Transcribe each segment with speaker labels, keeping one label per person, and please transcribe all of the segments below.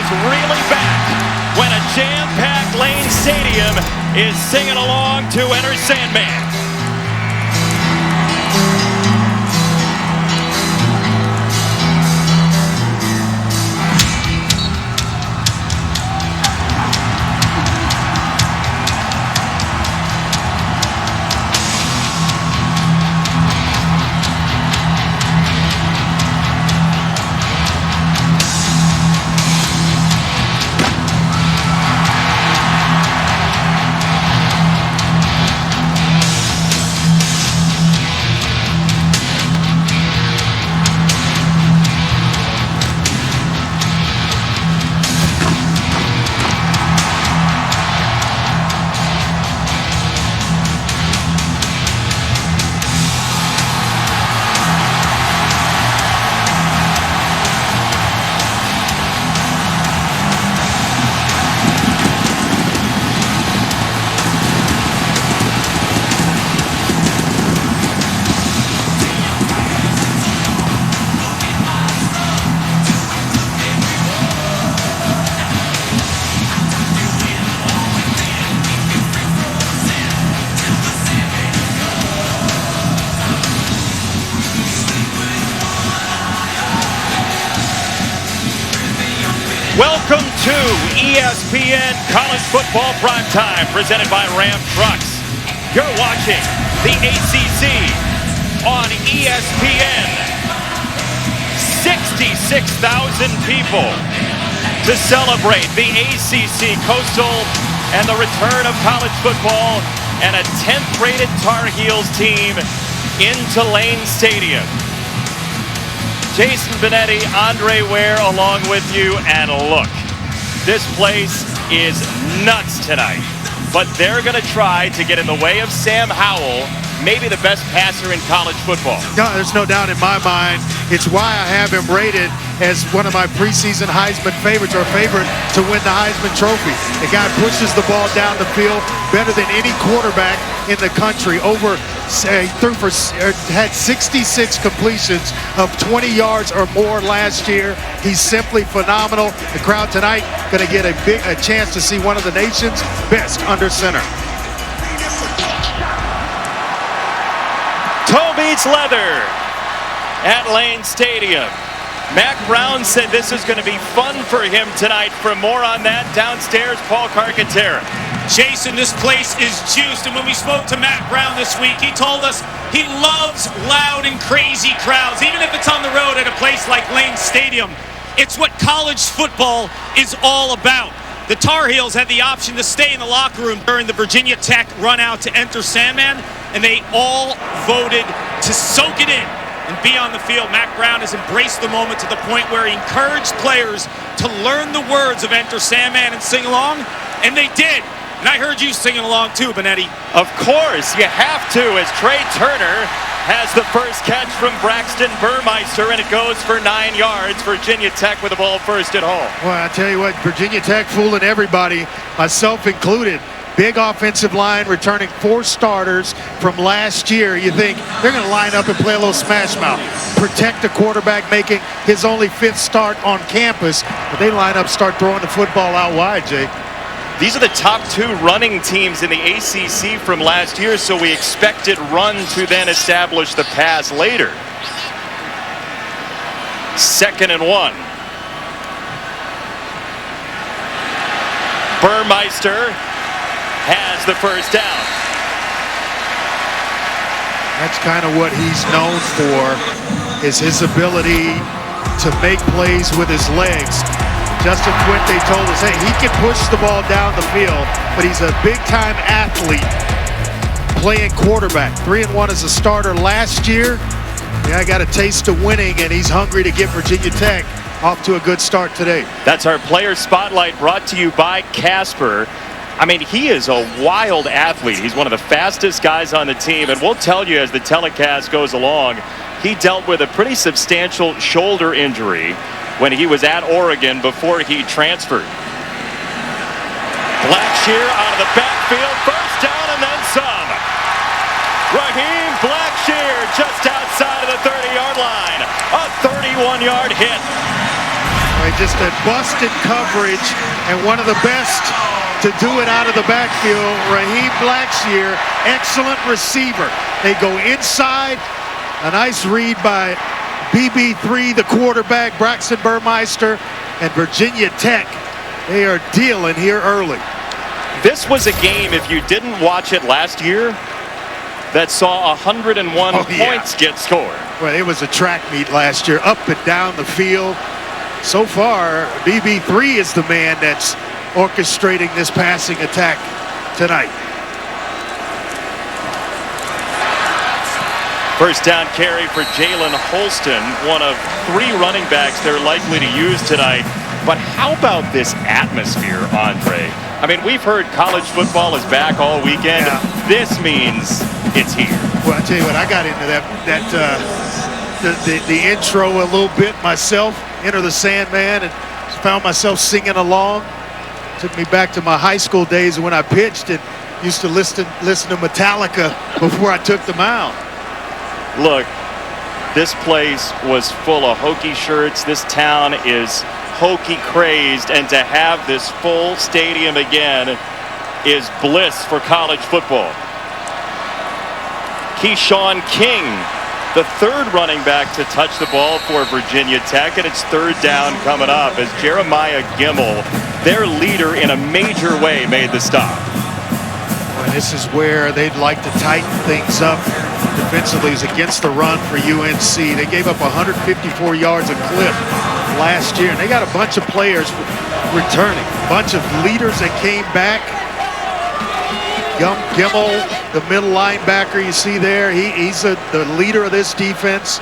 Speaker 1: really back when a jam-packed Lane Stadium is singing along to Enter Sandman. Welcome to ESPN College Football Primetime, presented by Ram Trucks. You're watching the ACC on ESPN. 66,000 people to celebrate the ACC Coastal and the return of college football and a 10th-rated Tar Heels team into Lane Stadium. Jason Benetti, Andre Ware along with you, and look, this place is nuts tonight. But they're going to try to get in the way of Sam Howell, maybe the best passer in college football.
Speaker 2: No, there's no doubt in my mind. It's why I have him rated as one of my preseason Heisman favorites, or favorite to win the Heisman Trophy. The guy pushes the ball down the field better than any quarterback in the country. Had 66 completions of 20 yards or more last year. He's simply phenomenal. The crowd tonight going to get a chance to see one of the nation's best under center.
Speaker 1: Toe beats leather at Lane Stadium. Mac Brown said this is going to be fun for him tonight. For more on that, downstairs, Paul Carcaterra.
Speaker 3: Jason, this place is juiced, and when we spoke to Mac Brown this week, he told us he loves loud and crazy crowds, even if it's on the road at a place like Lane Stadium. It's what college football is all about. The Tar Heels had the option to stay in the locker room during the Virginia Tech run out to Enter Sandman, and they all voted to soak it in and be on the field. Mac Brown has embraced the moment to the point where he encouraged players to learn the words of Enter Sandman and sing along, and they did. And I heard you singing along too, Benetti.
Speaker 1: Of course, you have to, as Trey Turner has the first catch from Braxton Burmeister, and it goes for 9 yards. Virginia Tech with the ball first at home.
Speaker 2: Well, I tell you what, Virginia Tech fooling everybody, myself included. Big offensive line, returning 4 starters from last year. You think they're going to line up and play a little smash mouth, protect the quarterback making his only 5th start on campus, but they line up, start throwing the football out wide, Jay.
Speaker 1: These are the top 2 running teams in the ACC from last year, so we expected run to then establish the pass later. 2nd and 1. Burmeister has the first down.
Speaker 2: That's kind of what he's known for, is his ability to make plays with his legs. Justin Fuente told us, hey, he can push the ball down the field, but he's a big-time athlete playing quarterback. 3-1 as a starter last year. Yeah, got a taste of winning, and he's hungry to get Virginia Tech off to a good start today.
Speaker 1: That's our player spotlight, brought to you by Casper. I mean, he is a wild athlete. He's one of the fastest guys on the team, and we'll tell you as the telecast goes along, he dealt with a pretty substantial shoulder injury when he was at Oregon before he transferred. Blackshear out of the backfield, first down and then some. Raheem Blackshear just outside of the 30-yard line. A 31-yard hit.
Speaker 2: Right, just that busted coverage, and one of the best to do it out of the backfield, Raheem Blackshear, excellent receiver. They go inside, a nice read by BB3, the quarterback, Braxton Burmeister, and Virginia Tech. They are dealing here early.
Speaker 1: This was a game, if you didn't watch it last year, that saw 101 points get scored.
Speaker 2: Well, it was a track meet last year, up and down the field. So far, BB3 is the man that's orchestrating this passing attack tonight.
Speaker 1: First down carry for Jalen Holston, one of 3 running backs they're likely to use tonight. But how about this atmosphere, Andre? I mean, we've heard college football is back all weekend.
Speaker 2: Yeah.
Speaker 1: This means it's here.
Speaker 2: Well, I tell you what, I got into the intro a little bit myself, Enter the Sandman, and found myself singing along. Took me back to my high school days when I pitched and used to listen to Metallica before I took the mound.
Speaker 1: Look, this place was full of Hokie shirts. This town is Hokie crazed, and to have this full stadium again is bliss for college football. Keyshawn King, the 3rd running back to touch the ball for Virginia Tech, and it's 3rd down coming up as Jeremiah Gimmel, their leader in a major way, made the stop.
Speaker 2: And this is where they'd like to tighten things up defensively, is against the run for UNC. They gave up 154 yards a clip last year, and they got a bunch of players returning, a bunch of leaders that came back. Gimmel, the middle linebacker you see there, he's the leader of this defense.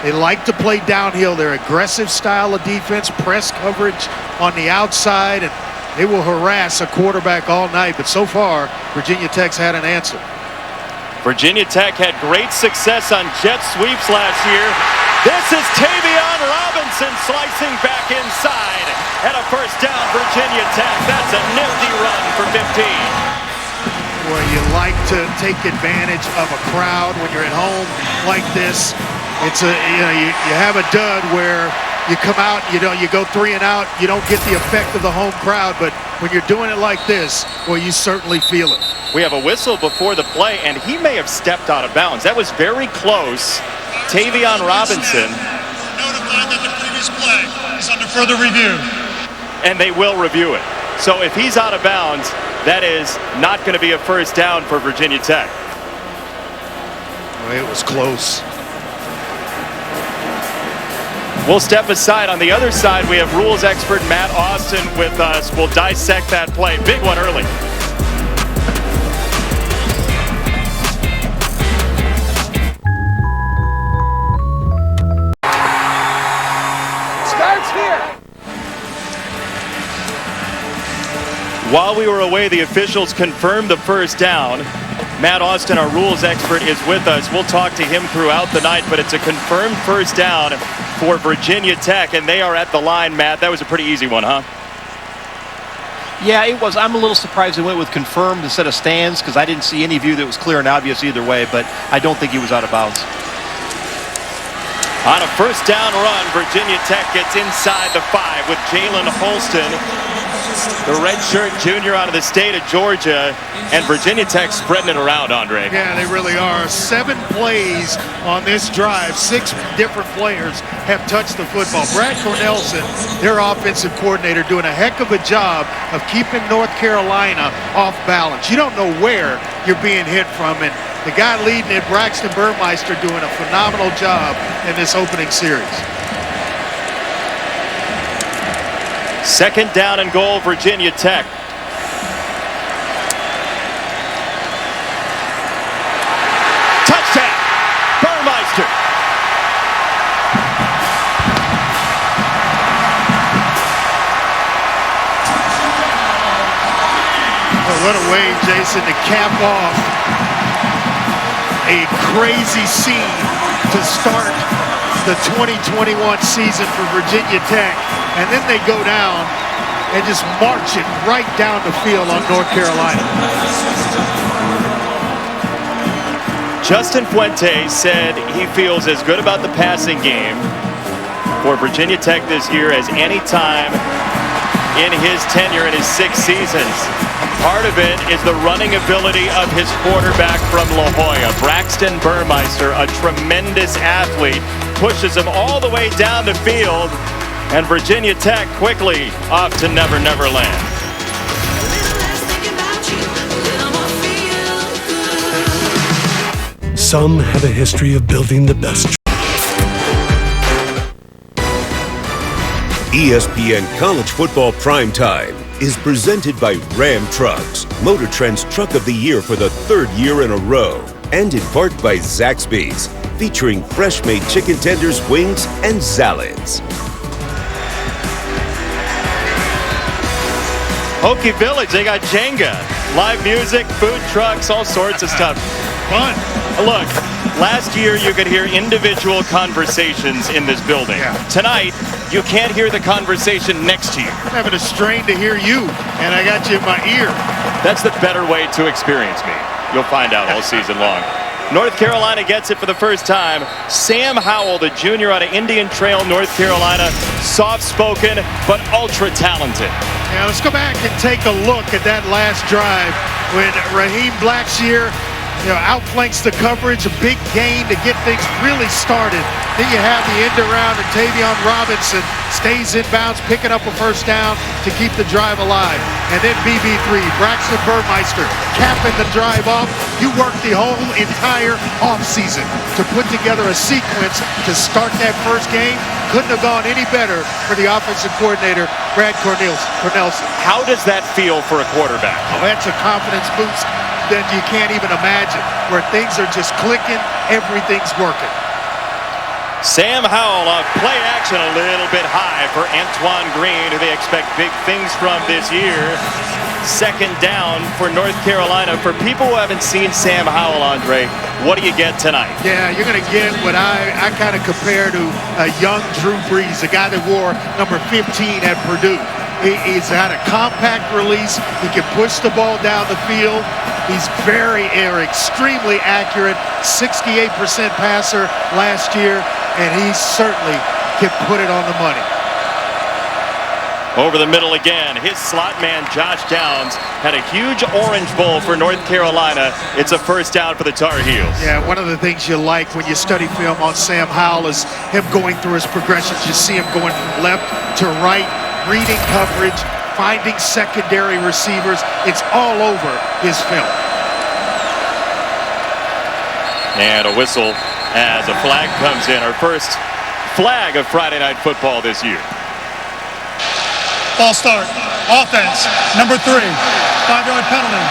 Speaker 2: They like to play downhill. They're aggressive style of defense, press coverage on the outside, and they will harass a quarterback all night. But so far, Virginia Tech's had an answer.
Speaker 1: Virginia Tech had great success on jet sweeps last year. This is Tavion Robinson slicing back inside. And a first down, Virginia Tech. That's a nifty run for 15.
Speaker 2: Well, you like to take advantage of a crowd when you're at home like this. It's you have a dud where you come out, you go 3 and out, you don't get the effect of the home crowd, but when you're doing it like this, well, you certainly feel it.
Speaker 1: We have a whistle before the play, and he may have stepped out of bounds. That was very close. Tavion Robinson.
Speaker 4: Notified that the previous play is under further review.
Speaker 1: And they will review it. So if he's out of bounds, that is not going to be a first down for Virginia Tech.
Speaker 2: Well, it was close.
Speaker 1: We'll step aside. On the other side, we have rules expert Matt Austin with us. We'll dissect that play. Big one early.
Speaker 5: Starts here.
Speaker 1: While we were away, the officials confirmed the first down. Matt Austin, our rules expert, is with us. We'll talk to him throughout the night, but it's a confirmed first down for Virginia Tech, and they are at the line, Matt. That was a pretty easy one, huh?
Speaker 5: Yeah, it was. I'm a little surprised they went with confirmed instead of stands because I didn't see any view that was clear and obvious either way, but I don't think he was out of bounds.
Speaker 1: On a first down run, Virginia Tech gets inside the 5 with Jalen Holston, the redshirt junior out of the state of Georgia, and Virginia Tech spreading it around, Andre.
Speaker 2: Yeah, they really are. 7 plays on this drive. 6 different players have touched the football. Brad Cornelson, their offensive coordinator, doing a heck of a job of keeping North Carolina off balance. You don't know where you're being hit from, and the guy leading it, Braxton Burmeister, doing a phenomenal job in this opening series.
Speaker 1: Second down and goal, Virginia Tech. Touchdown, Burmeister.
Speaker 2: Oh, what a way, Jason, to cap off a crazy scene to start the 2021 season for Virginia Tech. And then they go down and just march it right down the field on North Carolina.
Speaker 1: Justin Fuente said he feels as good about the passing game for Virginia Tech this year as any time in his tenure in his 6 seasons. Part of it is the running ability of his quarterback from La Jolla, Braxton Burmeister, a tremendous athlete, pushes him all the way down the field, and Virginia Tech quickly off to Never Never Land.
Speaker 6: Some have a history of building the best.
Speaker 7: ESPN College Football Primetime is presented by Ram Trucks, Motor Trend's Truck of the Year for the 3rd year in a row, and in part by Zaxby's, featuring fresh-made chicken tenders, wings, and salads.
Speaker 1: Hokie Village, they got Jenga, live music, food trucks, all sorts of stuff.
Speaker 2: Fun.
Speaker 1: Look, last year you could hear individual conversations in this building.
Speaker 2: Yeah.
Speaker 1: Tonight, you can't hear the conversation next to you.
Speaker 2: I'm having a strain to hear you, and I got you in my ear.
Speaker 1: That's the better way to experience me. You'll find out all season long. North Carolina gets it for the first time. Sam Howell, the junior out of Indian Trail, North Carolina, soft-spoken but ultra-talented.
Speaker 2: Now let's go back and take a look at that last drive when Raheem Blackshear outflanks the coverage, a big gain to get things really started. Then you have the end around, and Tavion Robinson stays inbounds, picking up a first down to keep the drive alive. And then BB3, Braxton Burmeister, capping the drive off. You worked the whole entire offseason to put together a sequence to start that first game. Couldn't have gone any better for the offensive coordinator, Brad Cornelsen.
Speaker 1: How does that feel for a quarterback?
Speaker 2: Oh, that's a confidence boost that you can't even imagine, where things are just clicking, everything's working.
Speaker 1: Sam Howell off play action a little bit high for Antoine Green, who they expect big things from this year. Second down for North Carolina. For people who haven't seen Sam Howell, Andre, what do you get tonight?
Speaker 2: Yeah, you're going to get what I kind of compare to a young Drew Brees, a guy that wore number 15 at Purdue. He's got a compact release. He can push the ball down the field. He's extremely accurate, 68% passer last year, and he certainly can put it on the money.
Speaker 1: Over the middle again, his slot man, Josh Downs, had a huge Orange Bowl for North Carolina. It's a first down for the Tar Heels.
Speaker 2: Yeah, one of the things you like when you study film on Sam Howell is him going through his progressions. You see him going from left to right, reading coverage, finding secondary receivers. It's all over his film.
Speaker 1: And a whistle as a flag comes in. Our first flag of Friday Night Football this year.
Speaker 4: Ball start. Offense. Number 3. 5-yard penalty.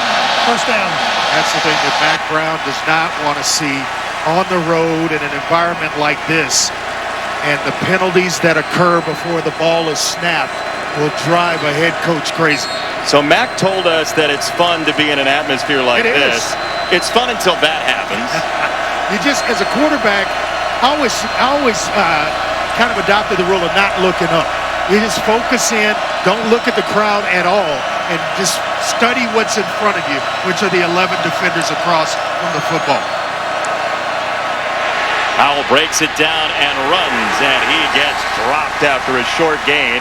Speaker 4: First down.
Speaker 2: That's the thing that Mac Brown does not want to see on the road in an environment like this. And the penalties that occur before the ball is snapped will drive a head coach crazy.
Speaker 1: So Mac told us that it's fun to be in an atmosphere like this. It's fun until that happens.
Speaker 2: You just, as a quarterback, I always kind of adopted the rule of not looking up. You just focus in, don't look at the crowd at all, and just study what's in front of you, which are the 11 defenders across from the football.
Speaker 1: Howell breaks it down and runs, and he gets dropped after a short gain.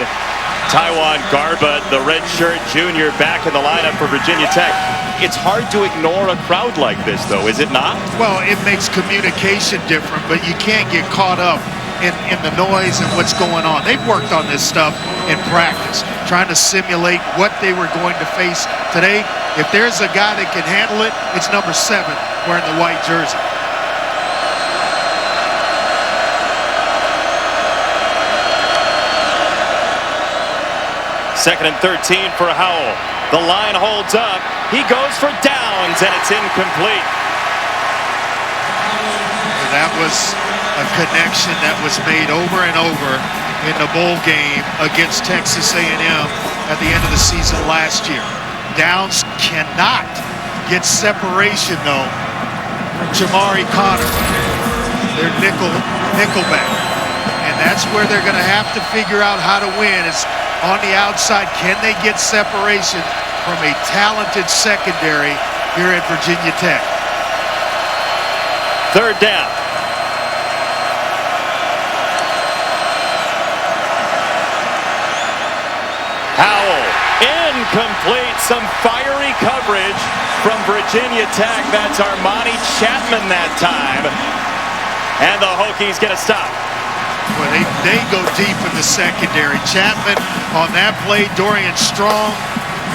Speaker 1: Taiwan Garba, the redshirt junior, back in the lineup for Virginia Tech. It's hard to ignore a crowd like this, though, is it not?
Speaker 2: Well, it makes communication different, but you can't get caught up in the noise and what's going on. They've worked on this stuff in practice, trying to simulate what they were going to face today. If there's a guy that can handle it, it's number 7 wearing the white jersey.
Speaker 1: Second and 13 for Howell. The line holds up. He goes for downs, and it's incomplete.
Speaker 2: That was a connection that was made over and over in the bowl game against Texas A&M at the end of the season last year. Downs cannot get separation, though, from Jamari Connor, their nickelback. And that's where they're going to have to figure out how to win. Is on the outside, can they get separation from a talented secondary here at Virginia Tech?
Speaker 1: Third down. Incomplete. Some fiery coverage from Virginia Tech. That's Armani Chapman that time. And the Hokies get a stop.
Speaker 2: Well, they go deep in the secondary. Chapman on that play. Dorian Strong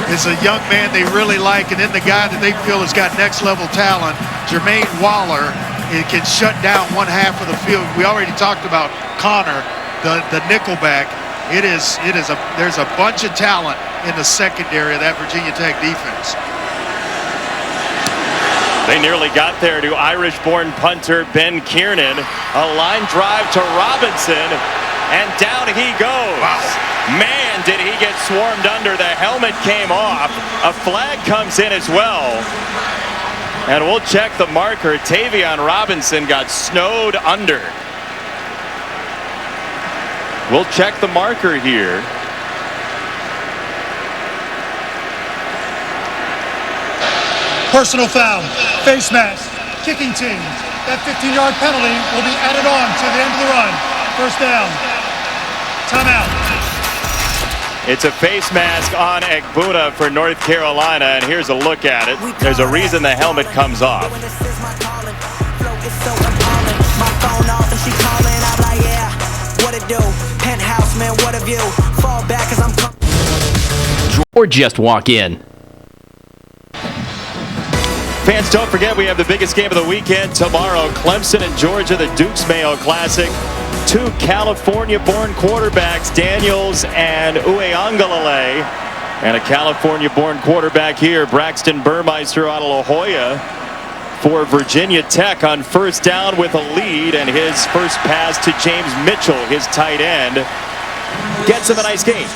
Speaker 2: is a young man they really like. And then the guy that they feel has got next level talent, Jermaine Waller, it can shut down one half of the field. We already talked about Connor, the nickelback. There's a bunch of talent in the secondary of that Virginia Tech defense.
Speaker 1: They nearly got there to Irish-born punter Ben Kiernan. A line drive to Robinson, and down he goes.
Speaker 2: Wow.
Speaker 1: Man, did he get swarmed under. The helmet came off. A flag comes in as well. And we'll check the marker. Tavion Robinson got snowed under. We'll check the marker here.
Speaker 4: Personal foul, face mask, kicking team. That 15-yard penalty will be added on to the end of the run. First down. Timeout.
Speaker 1: It's a face mask on Egbuna for North Carolina, and here's a look at it. There's a reason the helmet comes off.
Speaker 5: Or just walk in.
Speaker 1: Fans, don't forget we have the biggest game of the weekend tomorrow. Clemson and Georgia, the Dukes Mayo Classic. Two California-born quarterbacks, Daniels and Uiagalelei. And a California-born quarterback here, Braxton Burmeister out of La Jolla for Virginia Tech on first down with a lead. And his first pass to James Mitchell, his tight end, gets him a nice game.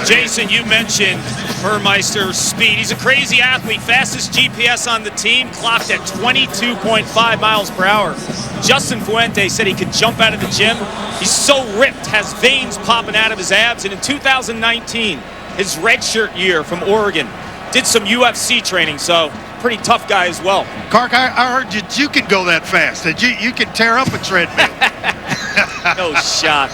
Speaker 3: Jason, you mentioned Burmeister's speed. He's a crazy athlete. Fastest GPS on the team, clocked at 22.5 miles per hour. Justin Fuente said he could jump out of the gym. He's so ripped, has veins popping out of his abs. And in 2019, his redshirt year from Oregon, did some UFC training, so pretty tough guy as well.
Speaker 2: Clark, I heard you can go that fast, that you can tear up a treadmill.
Speaker 3: No shot.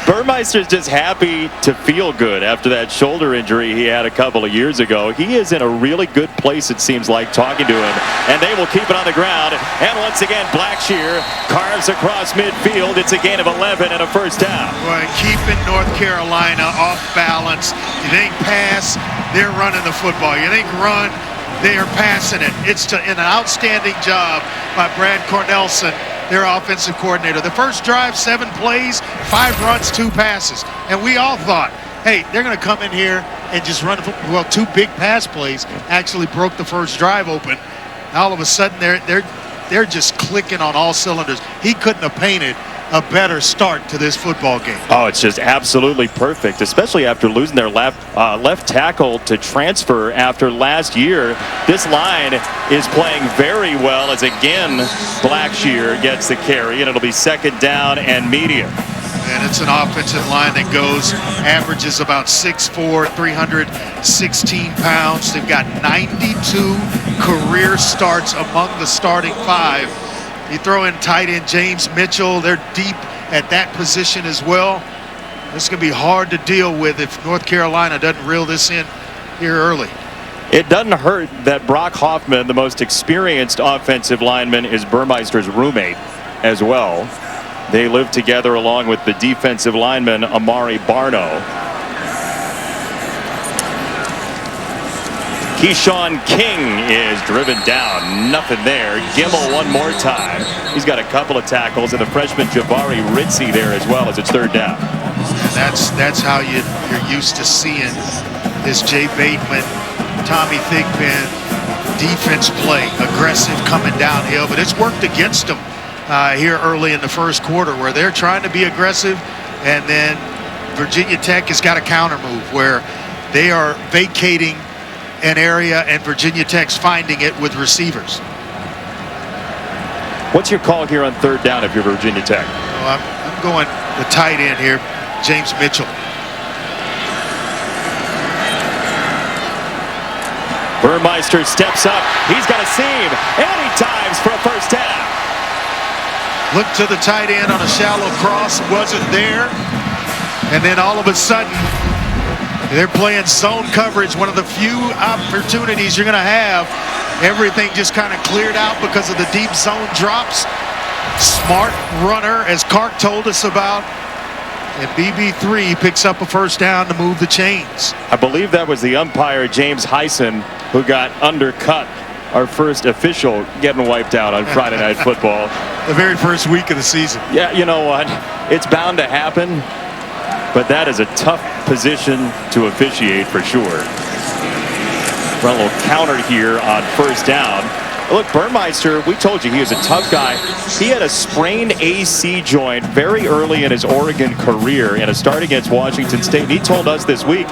Speaker 1: Burmeister's just happy to feel good after that shoulder injury he had a couple of years ago. He is in a really good place, it seems like, talking to him. And they will keep it on the ground. And once again, Blackshear carves across midfield. It's a gain of 11 and a first down.
Speaker 2: Well, keeping North Carolina off balance. You think pass, they're running the football. You think run, they are passing it. It's an outstanding job by Brad Cornelson, their offensive coordinator. The first drive, 7 plays, 5 runs, 2 passes. And we all thought, hey, they're going to come in here and just run. Well, 2 big pass plays actually broke the first drive open. All of a sudden, they're just clicking on all cylinders. He couldn't have painted a better start to this football game.
Speaker 1: Oh, it's just absolutely perfect, especially after losing their left tackle to transfer after last year. This line is playing very well as, again, Blackshear gets the carry, and it'll be second down and medium.
Speaker 2: And it's an offensive line that averages about 6'4", 316 pounds. They've got 92 career starts among the starting 5. You throw in tight end James Mitchell. They're deep at that position as well. This is going to be hard to deal with if North Carolina doesn't reel this in here early.
Speaker 1: It doesn't hurt that Brock Hoffman, the most experienced offensive lineman, is Burmeister's roommate as well. They live together along with the defensive lineman Amari Barno. Keyshawn King is driven down. Nothing there. Gimmel one more time. He's got a couple of tackles, and the freshman Jabari Ritzy there as well as it's third down.
Speaker 2: And that's how you're used to seeing this Jay Bateman, Tommy Thigpen defense play, aggressive coming downhill. But it's worked against them here early in the first quarter, where they're trying to be aggressive, and then Virginia Tech has got a counter move where they are vacating an area and Virginia Tech's finding it with receivers.
Speaker 1: What's your call here on third down if you're Virginia Tech?
Speaker 2: Well, I'm going the tight end here, James Mitchell.
Speaker 1: Burmeister steps up. He's got a seam, and he dives for a first down.
Speaker 2: Look to the tight end on a shallow cross, wasn't there. And then all of a sudden, They're playing zone coverage, one of the few opportunities you're going to have. Everything just kind of cleared out because of the deep zone drops. Smart runner, as Clark told us about. And BB3 picks up a first down to move the chains.
Speaker 1: I believe that was the umpire, James Hyson, who got undercut. Our first official getting wiped out on Friday Night Football.
Speaker 2: The very first week of the season.
Speaker 1: Yeah, you know what? It's bound to happen, but that is a tough position to officiate for sure. Run a little counter here on first down. Look, Burmeister, we told you he was a tough guy. He had a sprained AC joint very early in his Oregon career in a start against Washington State. He told us this week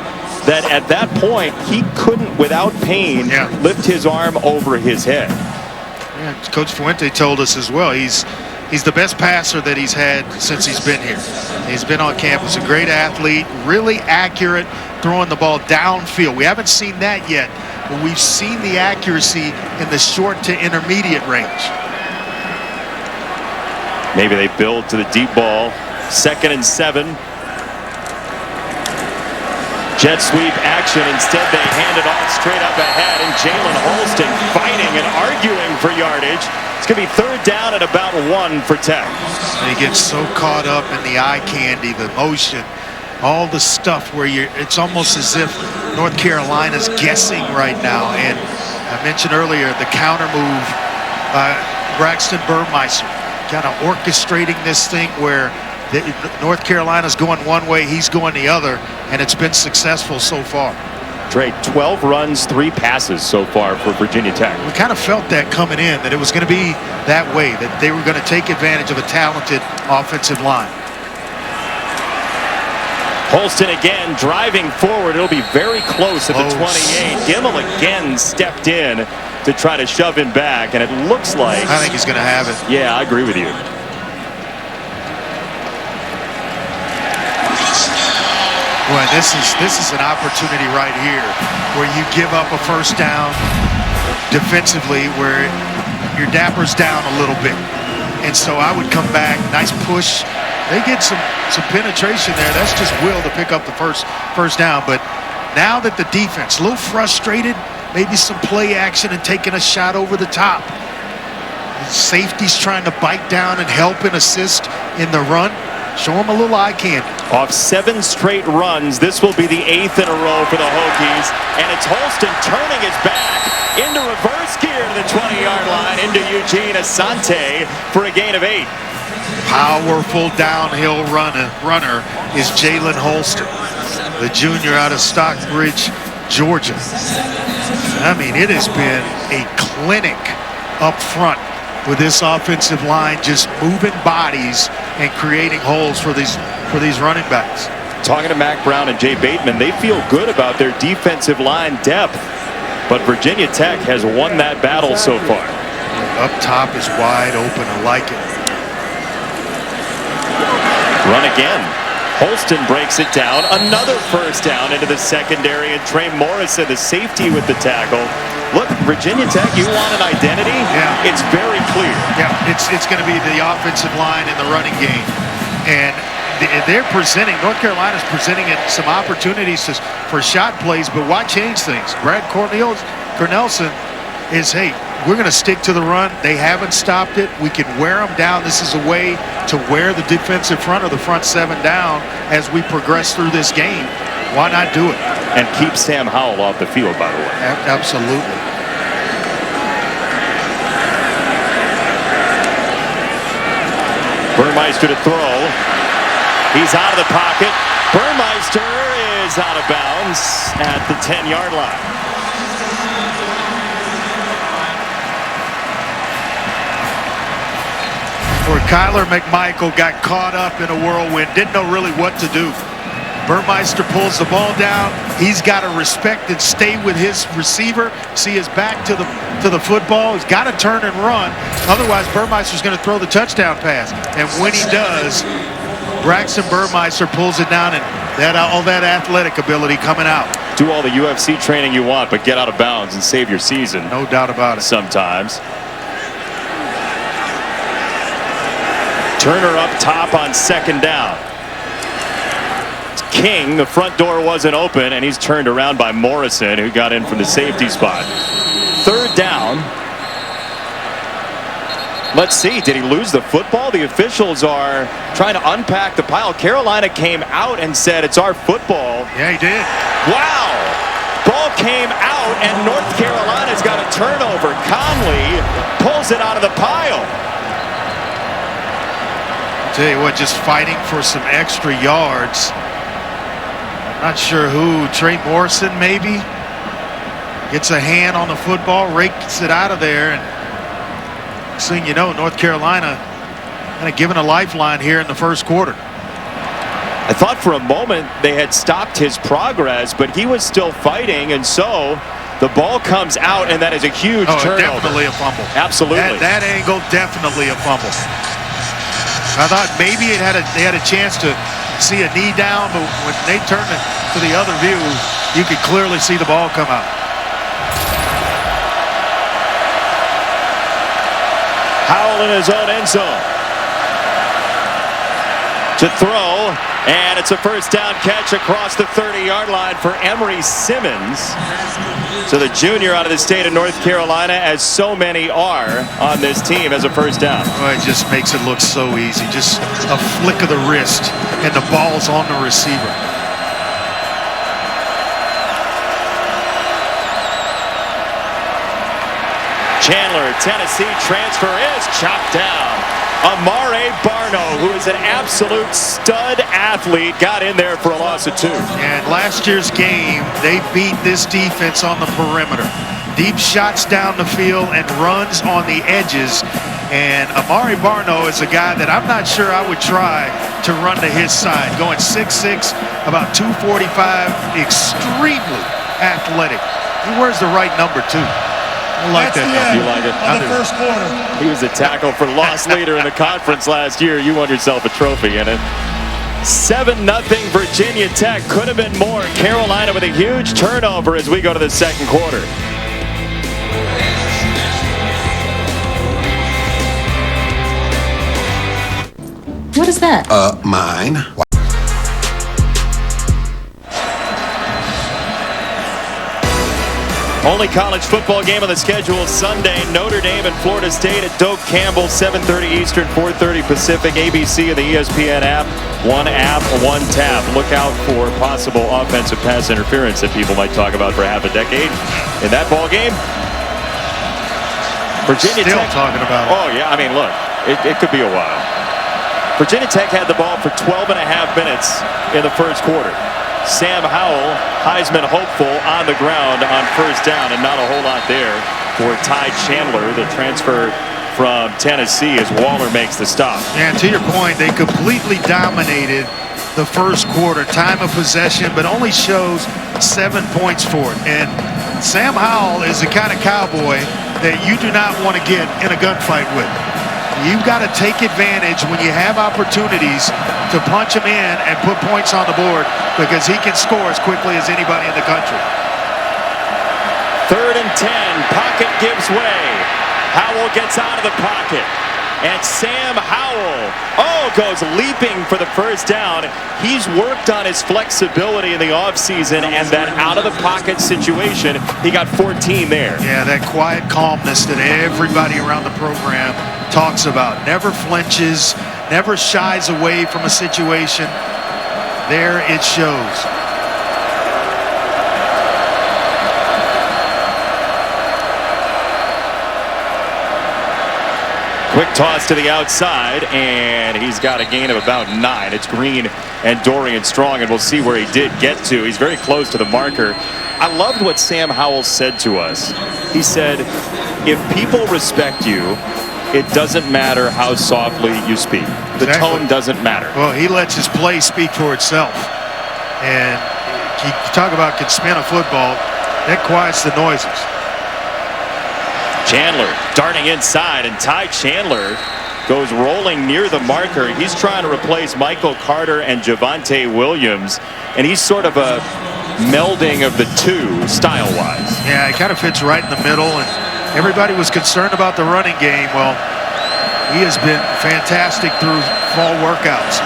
Speaker 1: that at that point, he couldn't, without pain, lift his arm over his head.
Speaker 2: Yeah, Coach Fuente told us as well. He's the best passer that he's had since he's been here. He's been on campus, a great athlete, really accurate, throwing the ball downfield. We haven't seen that yet, but we've seen the accuracy in the short to intermediate range.
Speaker 1: Maybe they build to the deep ball. 2nd and 7. Jet sweep action. Instead, they hand it off straight up ahead, and Jalen Holston fighting and arguing for yardage. It's going to be 3rd down at about 1 for Tech.
Speaker 2: They get so caught up in the eye candy, the motion, all the stuff where it's almost as if North Carolina's guessing right now. And I mentioned earlier the counter move by Braxton Burmeister, kind of orchestrating this thing where North Carolina's going one way, he's going the other, and it's been successful so far.
Speaker 1: Trey, 12 runs, 3 passes so far for Virginia Tech.
Speaker 2: We kind of felt that coming in, that it was going to be that way, that they were going to take advantage of a talented offensive line.
Speaker 1: Holston again driving forward. It'll be very close at the 28. Gimmel again stepped in to try to shove him back, and it looks like...
Speaker 2: I think he's going to have it.
Speaker 1: Yeah, I agree with you.
Speaker 2: Boy, this is an opportunity right here where you give up a first down defensively where your dapper's down a little bit. And so I would come back, nice push. They get some penetration there. That's just will to pick up the first down. But now that the defense, a little frustrated, maybe some play action and taking a shot over the top. The safety's trying to bite down and help and assist in the run. Show them a little eye candy.
Speaker 1: Off 7 straight runs, this will be the 8th in a row for the Hokies. And it's Holston turning his back into reverse gear to the 20-yard line into Eugene Asante for a gain of 8.
Speaker 2: Powerful downhill runner is Jalen Holston, the junior out of Stockbridge, Georgia. I mean, it has been a clinic up front with this offensive line, just moving bodies and creating holes for these running backs.
Speaker 1: Talking to Mac Brown and Jay Bateman, they feel good about their defensive line depth, but Virginia Tech has won that battle so far.
Speaker 2: Up top is wide open. I like it.
Speaker 1: Run again. Holston breaks it down. Another first down into the secondary, and Trey Morrison, the safety, with the tackle. Look, Virginia Tech, you want an identity?
Speaker 2: Yeah.
Speaker 1: It's very clear.
Speaker 2: Yeah, it's going to be the offensive line in the running game. And they're presenting, North Carolina's presenting it some opportunities for shot plays, but why change things? Brad Cornelson is, hey, we're going to stick to the run. They haven't stopped it. We can wear them down. This is a way to wear the defensive front or the front 7 down as we progress through this game. Why not do it?
Speaker 1: And keep Sam Howell off the field, by the way.
Speaker 2: Absolutely.
Speaker 1: Burmeister to throw. He's out of the pocket. Burmeister is out of bounds at the 10-yard line.
Speaker 2: Where Kyler McMichael got caught up in a whirlwind, didn't know really what to do. Burmeister pulls the ball down. He's got to respect and stay with his receiver. See his back to the football. He's got to turn and run. Otherwise, Burmeister's going to throw the touchdown pass. And when he does, Braxton Burmeister pulls it down, and all that athletic ability coming out.
Speaker 1: Do all the UFC training you want, but get out of bounds and save your season.
Speaker 2: No doubt about it.
Speaker 1: Sometimes. Turner up top on 2nd down. King. The front door wasn't open, and he's turned around by Morrison, who got in from the safety spot. Third down. Let's see, did he lose the football? The officials are trying to unpack the pile. Carolina came out and said, it's our football.
Speaker 2: Yeah, he did.
Speaker 1: Wow. Ball came out, and North Carolina's got a turnover. Conley pulls it out of the pile.
Speaker 2: I'll tell you what, just fighting for some extra yards. Not sure who, Trey Morrison maybe? Gets a hand on the football, rakes it out of there, and next thing you know, North Carolina kind of given a lifeline here in the first quarter.
Speaker 1: I thought for a moment they had stopped his progress, but he was still fighting, and so the ball comes out, and that is a huge turnover.
Speaker 2: Definitely a fumble.
Speaker 1: Absolutely.
Speaker 2: That angle, definitely a fumble. I thought maybe they had a chance to see a knee down, but when they turned it to the other view, you could clearly see the ball come out.
Speaker 1: Howell in his own end zone to throw, and it's a first down catch across the 30-yard line for Emery Simmons. So the junior out of the state of North Carolina, as so many are on this team, as a first down.
Speaker 2: Well, it just makes it look so easy. Just a flick of the wrist, and the ball's on the receiver.
Speaker 1: Chandler, Tennessee transfer is chopped down. Amare Barno, who is an absolute stud athlete, got in there for a loss of 2.
Speaker 2: And last year's game, they beat this defense on the perimeter. Deep shots down the field and runs on the edges. And Amare Barno is a guy that I'm not sure I would try to run to his side. Going 6'6", about 245, extremely athletic. He wears the right number, too. I like
Speaker 4: That's
Speaker 2: that.
Speaker 1: You like it?
Speaker 4: On the first quarter.
Speaker 1: He was a tackle for loss leader in the conference last year. You won yourself a trophy in it. 7-0 Virginia Tech. Could have been more. Carolina with a huge turnover as we go to the second quarter.
Speaker 8: What is that?
Speaker 9: Mine.
Speaker 1: Only college football game on the schedule Sunday. Notre Dame and Florida State at Doak Campbell, 7:30 Eastern, 4:30 Pacific. ABC and the ESPN app. One app, one tab. Look out for possible offensive pass interference that people might talk about for half a decade. In that ball game, Virginia
Speaker 2: Still
Speaker 1: Tech
Speaker 2: talking about it.
Speaker 1: Oh yeah, I mean, look, it could be a while. Virginia Tech had the ball for 12 and a half minutes in the first quarter. Sam Howell, Heisman hopeful, on the ground on first down, and not a whole lot there for Ty Chandler, the transfer from Tennessee, as Waller makes the stop.
Speaker 2: And to your point, they completely dominated the first quarter, time of possession, but only shows 7 points for it. And Sam Howell is the kind of cowboy that you do not want to get in a gunfight with. You've got to take advantage when you have opportunities to punch him in and put points on the board, because he can score as quickly as anybody in the country.
Speaker 1: 3rd and 10. Pocket gives way. Howell gets out of the pocket. And Sam Howell, goes leaping for the first down. He's worked on his flexibility in the offseason, and that out-of-the-pocket situation, he got 14 there.
Speaker 2: Yeah, that quiet calmness that everybody around the program talks about. Never flinches, never shies away from a situation. There it shows.
Speaker 1: Quick toss to the outside, and he's got a gain of about 9. It's Green and Dorian Strong, and we'll see where he did get to. He's very close to the marker. I loved what Sam Howell said to us. He said, if people respect you, it doesn't matter how softly you speak. The tone doesn't matter.
Speaker 2: Well, he lets his play speak for itself. And you talk about can spin a football, that quiets the noises.
Speaker 1: Chandler darting inside, and Ty Chandler goes rolling near the marker. He's trying to replace Michael Carter and Javonte Williams, and he's sort of a melding of the two style-wise.
Speaker 2: Yeah, he kind of fits right in the middle, and everybody was concerned about the running game. Well, he has been fantastic through fall workouts.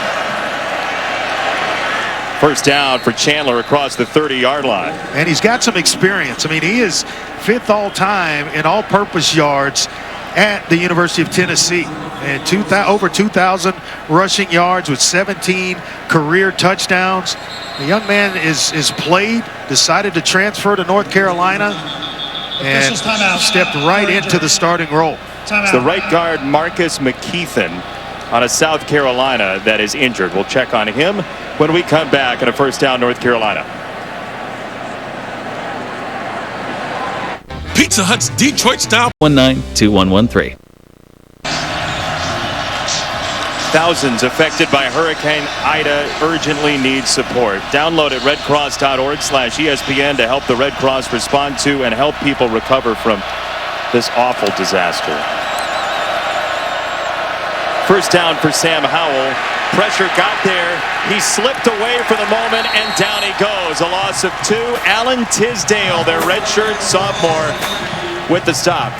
Speaker 1: First down for Chandler across the 30-yard line.
Speaker 2: And he's got some experience. I mean, he is 5th all-time in all-purpose yards at the University of Tennessee. And over 2,000 rushing yards with 17 career touchdowns. The young man is played, decided to transfer to North Carolina, and stepped right into the starting role.
Speaker 1: It's the right guard Marcus McKeithen out of South Carolina that is injured. We'll check on him when we come back on a first down, North Carolina.
Speaker 9: Pizza Hut's Detroit style
Speaker 10: 192113.
Speaker 1: Thousands affected by Hurricane Ida urgently need support. Download at redcross.org/ESPN to help the Red Cross respond to and help people recover from this awful disaster. First down for Sam Howell. Pressure got there. He slipped away for the moment, and down he goes. A loss of 2. Alan Tisdale, their redshirt sophomore, with the stop.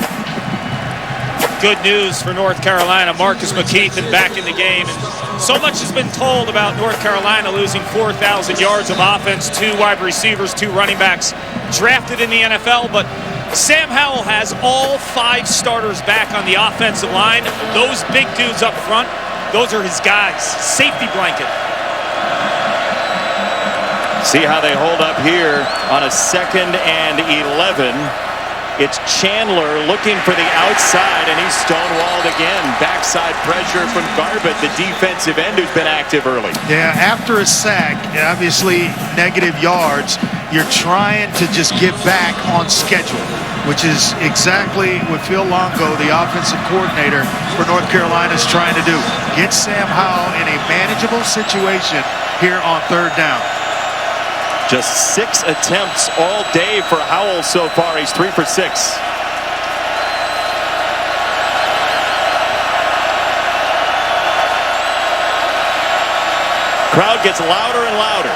Speaker 3: Good news for North Carolina. Marcus McKeithen back in the game. And so much has been told about North Carolina losing 4,000 yards of offense, 2 wide receivers, 2 running backs drafted in the NFL. But Sam Howell has all 5 starters back on the offensive line. Those big dudes up front, those are his guys. Safety blanket.
Speaker 1: See how they hold up here on a 2nd and 11. It's Chandler looking for the outside, and he's stonewalled again. Backside pressure from Garbutt, the defensive end who's been active early.
Speaker 2: Yeah, after a sack, obviously negative yards, you're trying to just get back on schedule, which is exactly what Phil Longo, the offensive coordinator for North Carolina, is trying to do. Get Sam Howell in a manageable situation here on 3rd down.
Speaker 1: Just 6 attempts all day for Howell so far. He's 3 for 6. Crowd gets louder and louder.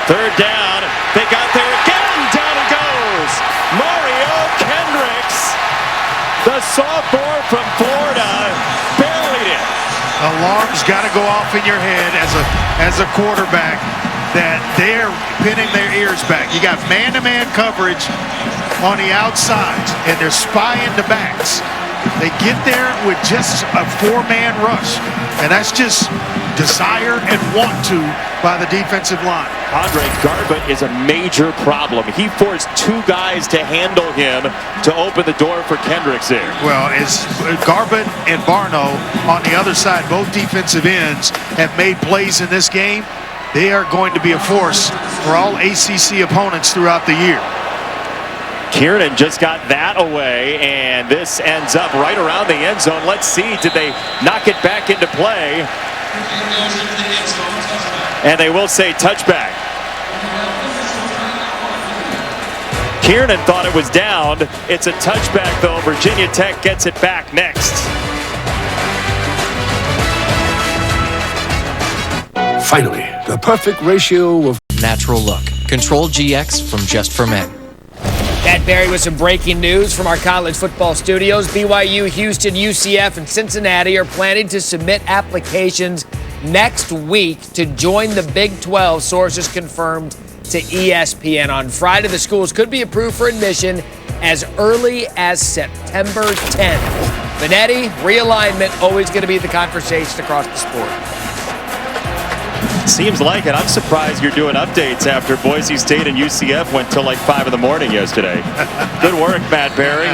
Speaker 1: Third down. They got there again. Down he goes. Mario Kendricks, the sophomore from Florida, buried it.
Speaker 2: Alarms got to go off in your head as a quarterback that they're pinning their ears back. You got man-to-man coverage on the outsides, and they're spying the backs. They get there with just a 4-man rush, and that's just desire and want to by the defensive line.
Speaker 1: Andre Garbutt is a major problem. He forced 2 guys to handle him to open the door for Kendricks there.
Speaker 2: Well, as Garbutt and Barno on the other side, both defensive ends, have made plays in this game. They are going to be a force for all ACC opponents throughout the year.
Speaker 1: Kiernan just got that away, and this ends up right around the end zone. Let's see, did they knock it back into play? And they will say touchback. Kiernan thought it was down. It's a touchback, though. Virginia Tech gets it back next.
Speaker 6: Finally, the perfect ratio of
Speaker 11: natural look. Control GX from Just for Men.
Speaker 12: Matt Barry with some breaking news from our college football studios. BYU, Houston, UCF, and Cincinnati are planning to submit applications next week to join the Big 12, sources confirmed to ESPN. On Friday, the schools could be approved for admission as early as September 10th. Benetti, realignment, always going to be the conversation across the sport.
Speaker 1: Seems like it. I'm surprised you're doing updates after Boise State and UCF went till like 5 in the morning yesterday. Good work, Matt Barry.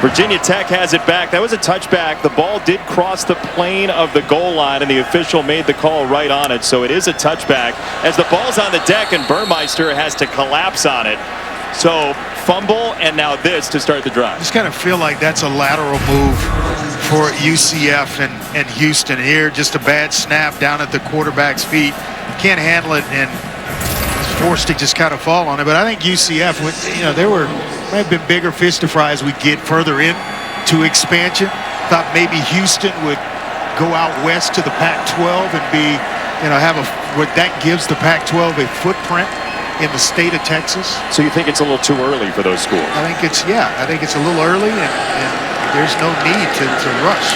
Speaker 1: Virginia Tech has it back. That was a touchback. The ball did cross the plane of the goal line, and the official made the call right on it. So it is a touchback. As the ball's on the deck, and Burmeister has to collapse on it. So fumble, and now this to start the drive.
Speaker 2: I just kind of feel like that's a lateral move for UCF and Houston here. Just a bad snap down at the quarterback's feet. Can't handle it, and is forced to just kind of fall on it. But I think UCF, they might have been bigger fish to fry as we get further in to expansion. Thought maybe Houston would go out west to the Pac-12 and be, that gives the Pac-12 a footprint in the state of Texas.
Speaker 1: So you think it's a little too early for those schools?
Speaker 2: I think it's a little early, and there's no need to rush.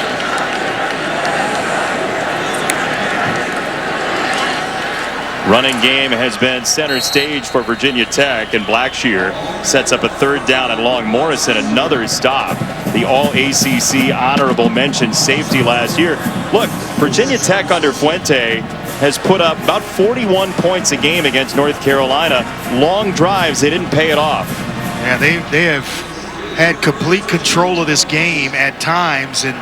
Speaker 1: Running game has been center stage for Virginia Tech, and Blackshear sets up a 3rd down and long. Morrison, another stop. The All-ACC honorable mention safety last year. Look, Virginia Tech under Fuente has put up about 41 points a game against North Carolina. Long drives, they didn't pay it off.
Speaker 2: Yeah, they have had complete control of this game at times, and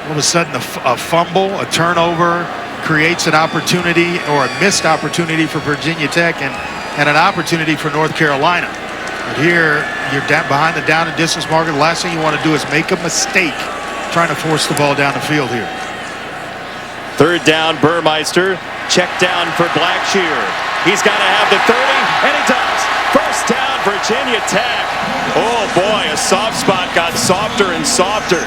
Speaker 2: all of a sudden a fumble, a turnover, creates an opportunity or a missed opportunity for Virginia Tech and an opportunity for North Carolina. But here, you're down behind the down and distance marker. The last thing you want to do is make a mistake trying to force the ball down the field here.
Speaker 1: 3rd down, Burmeister. Check down for Blackshear. He's got to have the 30, and he does. 1st down, Virginia Tech. Oh boy, a soft spot got softer and softer.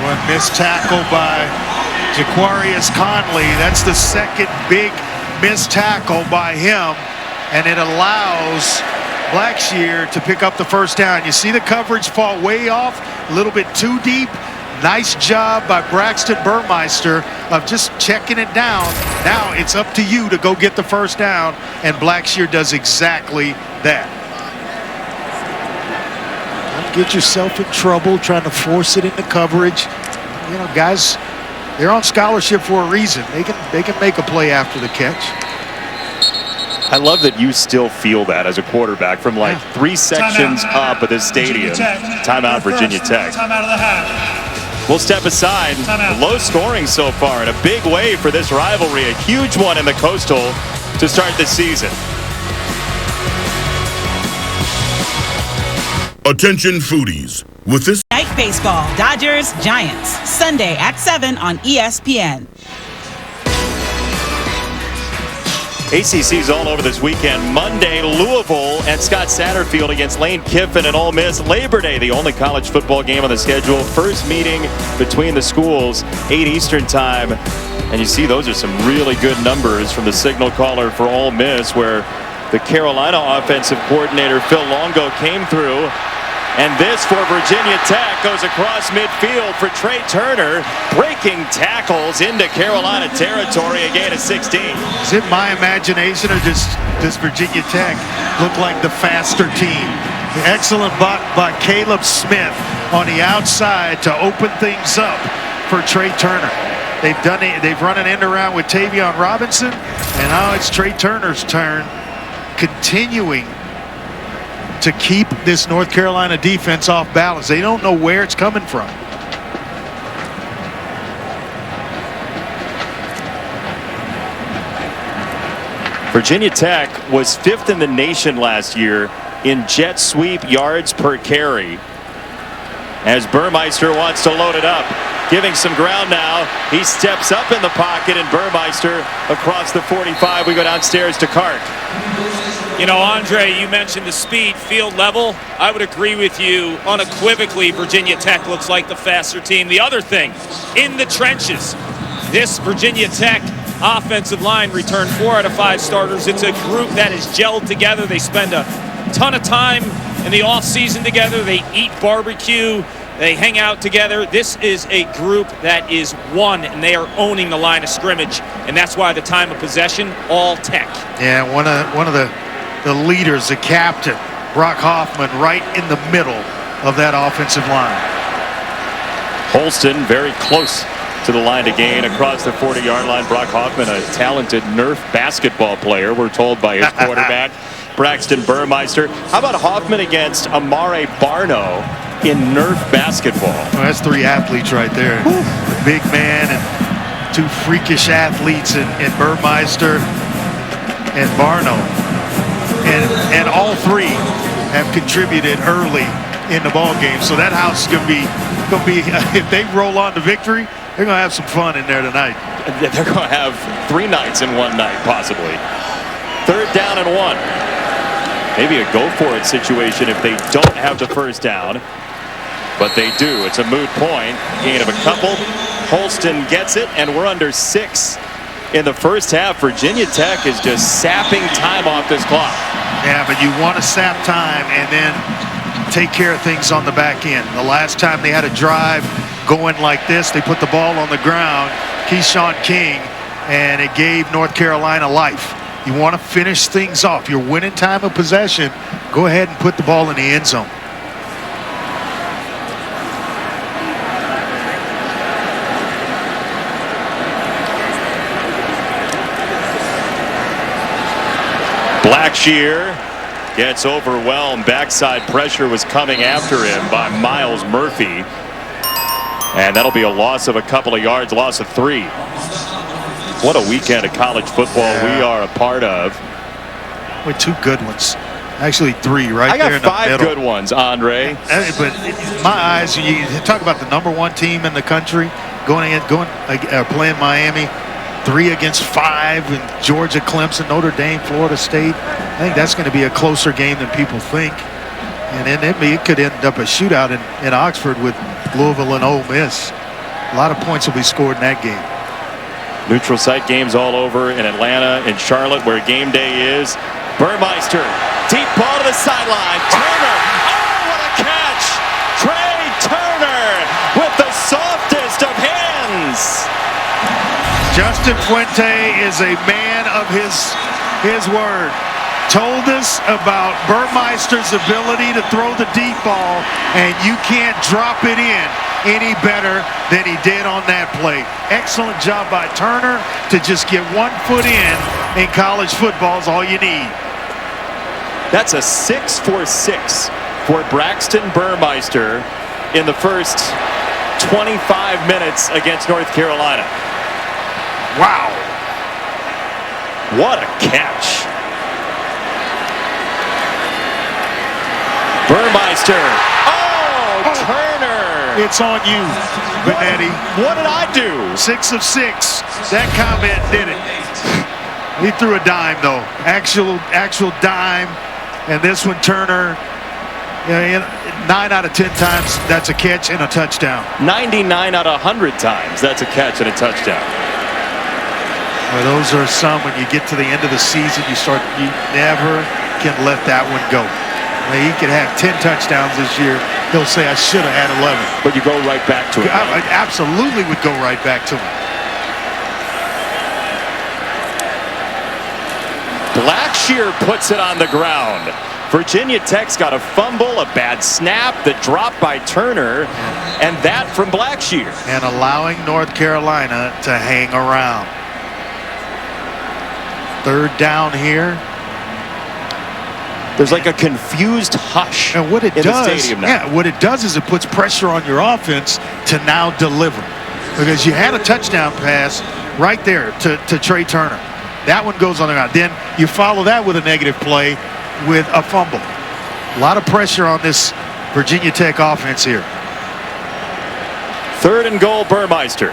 Speaker 2: One missed tackle by Jaquarius Conley. That's the 2nd big missed tackle by him, and it allows Blackshear to pick up the 1st down. You see the coverage fall way off, a little bit too deep. Nice job by Braxton Burmeister of just checking it down. Now it's up to you to go get the 1st down, and Blackshear does exactly that. Don't get yourself in trouble trying to force it into coverage. You know, guys, they're on scholarship for a reason. They can make a play after the catch.
Speaker 1: I love that you still feel that as a quarterback from like 3 sections up of this stadium. Timeout, Virginia Tech.
Speaker 4: Timeout of the half.
Speaker 1: We'll step aside. Low scoring so far, and a big way for this rivalry. A huge one in the Coastal to start the season.
Speaker 9: Attention foodies. With this
Speaker 13: night baseball, Dodgers, Giants, Sunday at 7 on ESPN.
Speaker 1: ACC's all over this weekend. Monday, Louisville and Scott Satterfield against Lane Kiffin and Ole Miss. Labor Day, the only college football game on the schedule. First meeting between the schools, 8 Eastern time. And you see those are some really good numbers from the signal caller for Ole Miss, where the Carolina offensive coordinator Phil Longo came through. And this for Virginia Tech goes across midfield for Trey Turner, breaking tackles into Carolina territory, a gain of 16.
Speaker 2: Is it my imagination, or does Virginia Tech look like the faster team? The excellent block by Caleb Smith on the outside to open things up for Trey Turner. They've run an end around with Tavion Robinson, and now it's Trey Turner's turn, continuing to keep this North Carolina defense off balance. They don't know where it's coming from.
Speaker 1: Virginia Tech was 5th in the nation last year in jet sweep yards per carry. As Burmeister wants to load it up, giving some ground now. He steps up in the pocket, and Burmeister across the 45. We go downstairs to Cart.
Speaker 3: You know, Andre, you mentioned the speed, field level. I would agree with you unequivocally. Virginia Tech looks like the faster team. The other thing, in the trenches, this Virginia Tech offensive line returned 4 out of 5 starters. It's a group that is gelled together. They spend a ton of time in the offseason together. They eat barbecue. They hang out together. This is a group that is one, and they are owning the line of scrimmage, and that's why the time of possession, all Tech.
Speaker 2: Yeah, one of the leaders, the captain, Brock Hoffman, right in the middle of that offensive line.
Speaker 1: Holston very close to the line to gain across the 40-yard line. Brock Hoffman, a talented Nerf basketball player, we're told by his quarterback, Braxton Burmeister. How about Hoffman against Amare Barno in Nerf basketball?
Speaker 2: Well, that's 3 athletes right there. The big man and 2 freakish athletes in Burmeister and Barno. And all 3 have contributed early in the ball game. So that house is going to be if they roll on to victory, they're going to have some fun in there tonight.
Speaker 1: They're going to have 3 nights in one night, possibly. 3rd down and 1. Maybe a go-for-it situation if they don't have the 1st down. But they do. It's a moot point. Gain of a couple. Holston gets it, and we're under 6 in the first half. Virginia Tech is just sapping time off this clock.
Speaker 2: Yeah, but you want to sap time and then take care of things on the back end. The last time they had a drive going like this, they put the ball on the ground, Keyshawn King, and it gave North Carolina life. You want to finish things off. You're winning time of possession. Go ahead and put the ball in the end zone.
Speaker 1: Blackshear gets overwhelmed. Backside pressure was coming after him by Miles Murphy. And that'll be a loss of a couple of yards, loss of 3. What a weekend of college football we are a part of.
Speaker 2: With 2 good ones. Actually 3 right there in the middle.
Speaker 1: I got 5 good ones, Andre.
Speaker 2: But in my eyes, you talk about the #1 team in the country playing Miami. 3 against 5 in Georgia, Clemson, Notre Dame, Florida State. I think that's going to be a closer game than people think. And then it could end up a shootout in Oxford with Louisville and Ole Miss. A lot of points will be scored in that game.
Speaker 1: Neutral site games all over in Atlanta, in Charlotte, where game day is. Burmeister, deep ball to the sideline. Turner, oh, what a catch! Trey Turner with the softest of hands.
Speaker 2: Justin Fuente is a man of his word. Told us about Burmeister's ability to throw the deep ball, and you can't drop it in any better than he did on that play. Excellent job by Turner to just get 1 foot in college football is all you need.
Speaker 1: That's a 6 for 6 for Braxton Burmeister in the first 25 minutes against North Carolina.
Speaker 2: Wow.
Speaker 1: What a catch. Burmeister. Oh, Turner.
Speaker 2: It's on you, Benetti.
Speaker 1: What did I do?
Speaker 2: 6 of 6. That comment did it. He threw a dime, though. Actual dime. And this one, Turner, 9 out of 10 times, that's a catch and a touchdown.
Speaker 1: 99 out of 100 times, that's a catch and a touchdown.
Speaker 2: Well, those are some when you get to the end of the season, you never can let that one go. He could have 10 touchdowns this year. He'll say, I should have had 11.
Speaker 1: But you go right back to it.
Speaker 2: I absolutely would go right back to him.
Speaker 1: Blackshear puts it on the ground. Virginia Tech's got a fumble, a bad snap, the drop by Turner, and that from Blackshear.
Speaker 2: And allowing North Carolina to hang around. 3rd down here.
Speaker 1: There's like a confused hush
Speaker 2: and what it
Speaker 1: in
Speaker 2: does,
Speaker 1: the stadium now.
Speaker 2: Yeah, what it does is it puts pressure on your offense to now deliver. Because you had a touchdown pass right there to Trey Turner. That one goes on the ground. Then you follow that with a negative play with a fumble. A lot of pressure on this Virginia Tech offense here.
Speaker 1: 3rd and goal, Burmeister.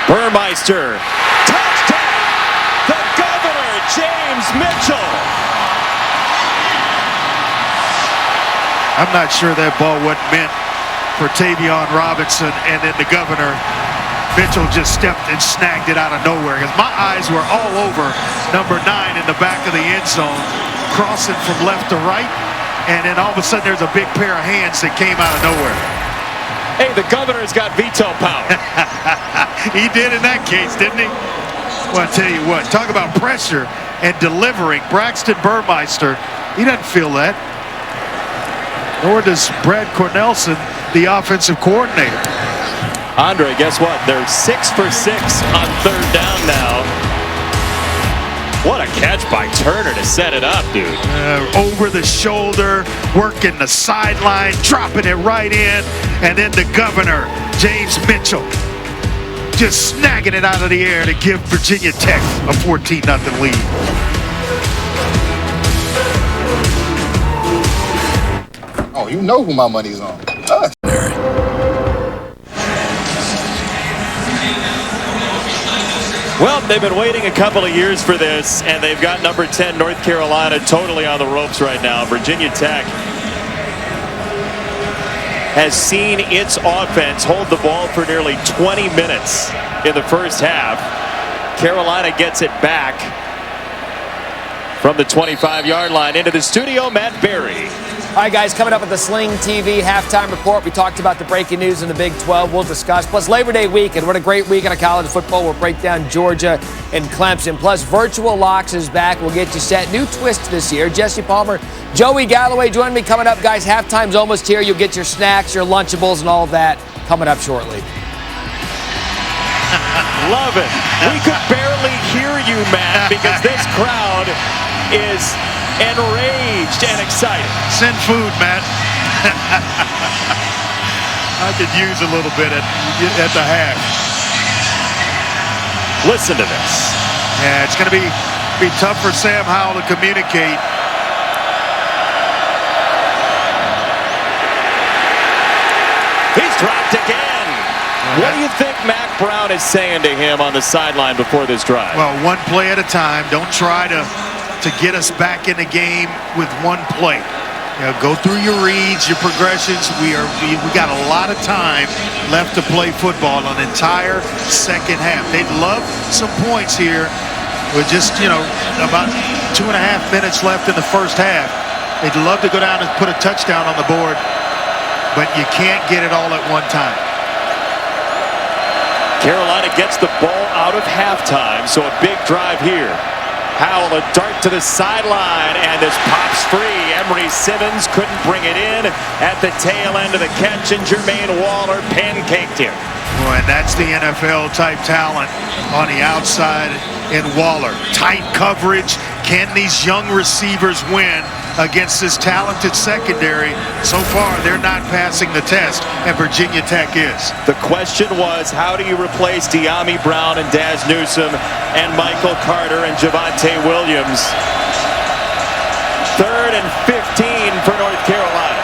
Speaker 1: Burmeister. Touchdown! The Governor, James Mitchell.
Speaker 2: I'm not sure that ball wasn't meant for Tavion Robinson, and then the Governor, Mitchell, just stepped and snagged it out of nowhere. Because my eyes were all over number 9 in the back of the end zone, crossing from left to right, and then all of a sudden there's a big pair of hands that came out of nowhere.
Speaker 1: Hey, the Governor's got veto power.
Speaker 2: He did in that case, didn't he? Well, I'll tell you what, talk about pressure and delivering. Braxton Burmeister, he doesn't feel that. Nor does Brad Cornelson, the offensive coordinator.
Speaker 1: Andre, guess what? They're 6 for 6 on 3rd down now. What a catch by Turner to set it up, dude.
Speaker 2: Over the shoulder, working the sideline, dropping it right in. And then the Governor, James Mitchell, just snagging it out of the air to give Virginia Tech a 14-0 lead.
Speaker 14: Oh, you know who my money's on. Us.
Speaker 1: Well, they've been waiting a couple of years for this, and they've got number 10 North Carolina totally on the ropes right now. Virginia Tech has seen its offense hold the ball for nearly 20 minutes in the first half. Carolina gets it back from the 25-yard line into the studio. Matt Berry.
Speaker 12: All right, guys, coming up with the Sling TV halftime report. We talked about the breaking news in the Big 12. We'll discuss. Plus, Labor Day weekend. What a great weekend of college football. We'll break down Georgia and Clemson. Plus, Virtual Locks is back. We'll get you set. New twist this year. Jesse Palmer, Joey Galloway join me coming up, guys. Halftime's almost here. You'll get your snacks, your Lunchables, and all of that coming up shortly.
Speaker 1: Love it. We could barely hear you, Matt, because this crowd is enraged and excited.
Speaker 2: Send food, Matt. I could use a little bit at the half.
Speaker 1: Listen to this.
Speaker 2: Yeah, it's going to be tough for Sam Howell to communicate.
Speaker 1: He's dropped again. What do you think Mac Brown is saying to him on the sideline before this drive?
Speaker 2: Well, one play at a time. Don't try to get us back in the game with one play. You know, go through your reads, your progressions. We got a lot of time left to play football, an entire second half. They'd love some points here with just, about 2.5 minutes left in the first half. They'd love to go down and put a touchdown on the board, but you can't get it all at one time.
Speaker 1: Carolina gets the ball out of halftime, so a big drive here. Howell, a dart to the sideline, and this pops free. Emery Simmons couldn't bring it in at the tail end of the catch, and Jermaine Waller pancaked him.
Speaker 2: Boy, and that's the NFL-type talent on the outside in Waller. Tight coverage. Can these young receivers win against this talented secondary? So far, they're not passing the test, and Virginia Tech is.
Speaker 1: The question was, how do you replace De'Ami Brown and Daz Newsome and Michael Carter and Javonte Williams? 3rd and 15 for North Carolina.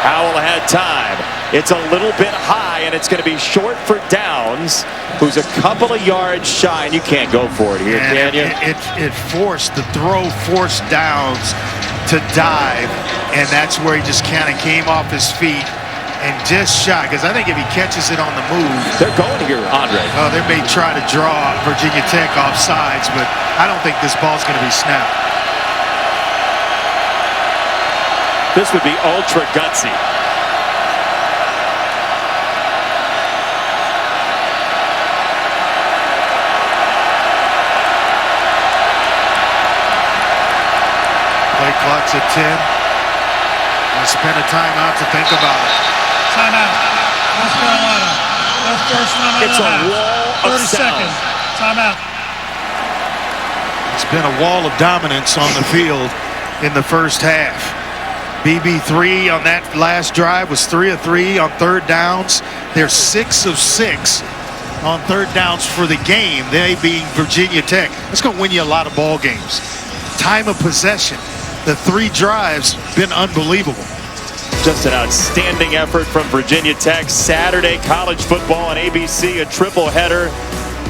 Speaker 1: Howell had time. It's a little bit high, and it's going to be short for Downs, who's a couple of yards shy, and you can't go for it here, can you?
Speaker 2: It forced the throw, forced Downs to dive, and that's where he just kind of came off his feet and just shy, because I think if he catches it on the move.
Speaker 1: They're going here, Andre.
Speaker 2: Oh, they may try to draw Virginia Tech off sides, but I don't think this ball's going to be snapped.
Speaker 1: This would be ultra gutsy.
Speaker 2: Play clock's at 10. Let's spend a timeout to think about it.
Speaker 4: Timeout. North Carolina. Their first timeout.
Speaker 1: It's a wall of
Speaker 4: 30 seconds. Timeout.
Speaker 2: It's been a wall of dominance on the field in the first half. BB3 on that last drive was 3 of 3 on third downs. They're 6 of 6 on third downs for the game. They being Virginia Tech. That's going to win you a lot of ball games. Time of possession. The 3 drives been unbelievable.
Speaker 1: Just an outstanding effort from Virginia Tech. Saturday college football on ABC, a triple header,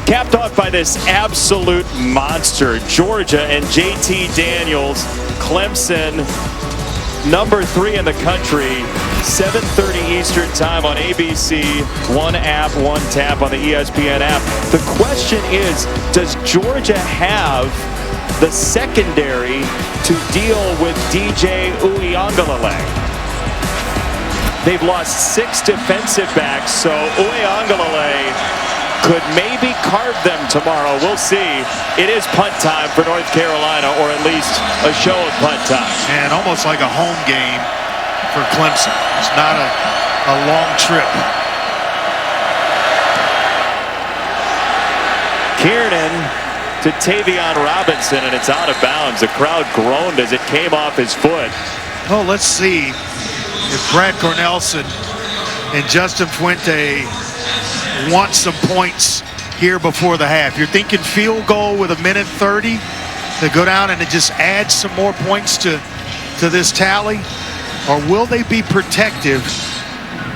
Speaker 1: capped off by this absolute monster. Georgia and JT Daniels, Clemson, number 3 in the country, 7:30 Eastern time on ABC, one app, one tap on the ESPN app. The question is, does Georgia have the secondary to deal with DJ Uiagalelei? They've lost 6 defensive backs, so Uiagalelei could maybe carve them tomorrow. We'll see. It is punt time for North Carolina, or at least a show of punt time.
Speaker 2: And almost like a home game for Clemson. It's not a long trip.
Speaker 1: Kiernan to Tavion Robinson, and it's out of bounds. The crowd groaned as it came off his foot.
Speaker 2: Oh, let's see if Brad Cornelson and Justin Fuente want some points here before the half. You're thinking field goal with 1:30 to go down and to just add some more points to this tally? Or will they be protective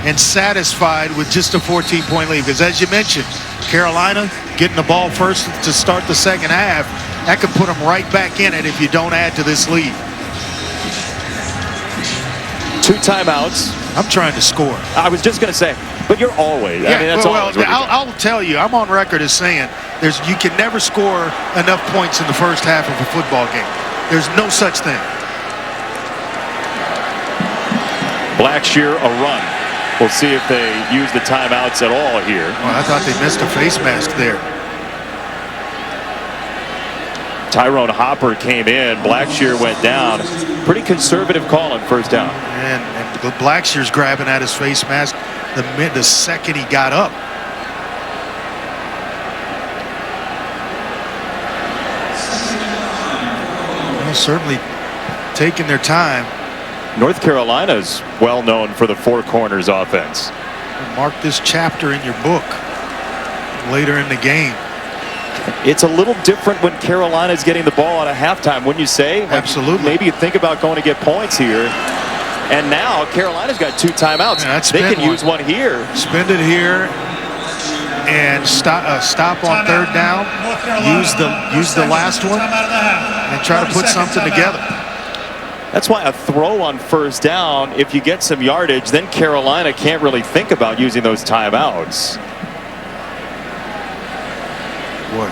Speaker 2: and satisfied with just a 14-point lead? Because as you mentioned, Carolina getting the ball first to start the second half, that could put them right back in it if you don't add to this lead.
Speaker 1: 2 timeouts
Speaker 2: I'm trying to score.
Speaker 1: I was just going to say, but you're always.
Speaker 2: Yeah,
Speaker 1: I mean, that's always.
Speaker 2: I'll tell you, I'm on record as saying you can never score enough points in the first half of a football game. There's no such thing.
Speaker 1: Blackshear a run. We'll see if they use the timeouts at all here.
Speaker 2: Well, I thought they missed a face mask there.
Speaker 1: Tyrone Hopper came in. Blackshear went down. Pretty conservative call on first down.
Speaker 2: And Blackshear's grabbing at his face mask the second he got up. Well, certainly taking their time.
Speaker 1: North Carolina's well known for the four corners offense.
Speaker 2: Mark this chapter in your book later in the game.
Speaker 1: It's a little different when Carolina's getting the ball at a halftime, wouldn't you say?
Speaker 2: Absolutely.
Speaker 1: Maybe you think about going to get points here. And now Carolina's got 2 timeouts.
Speaker 2: Yeah,
Speaker 1: they can use one here.
Speaker 2: Spend it here and stop on third down. Use the last one and try to put something together.
Speaker 1: That's why a throw on first down, if you get some yardage, then Carolina can't really think about using those timeouts.
Speaker 2: Boy,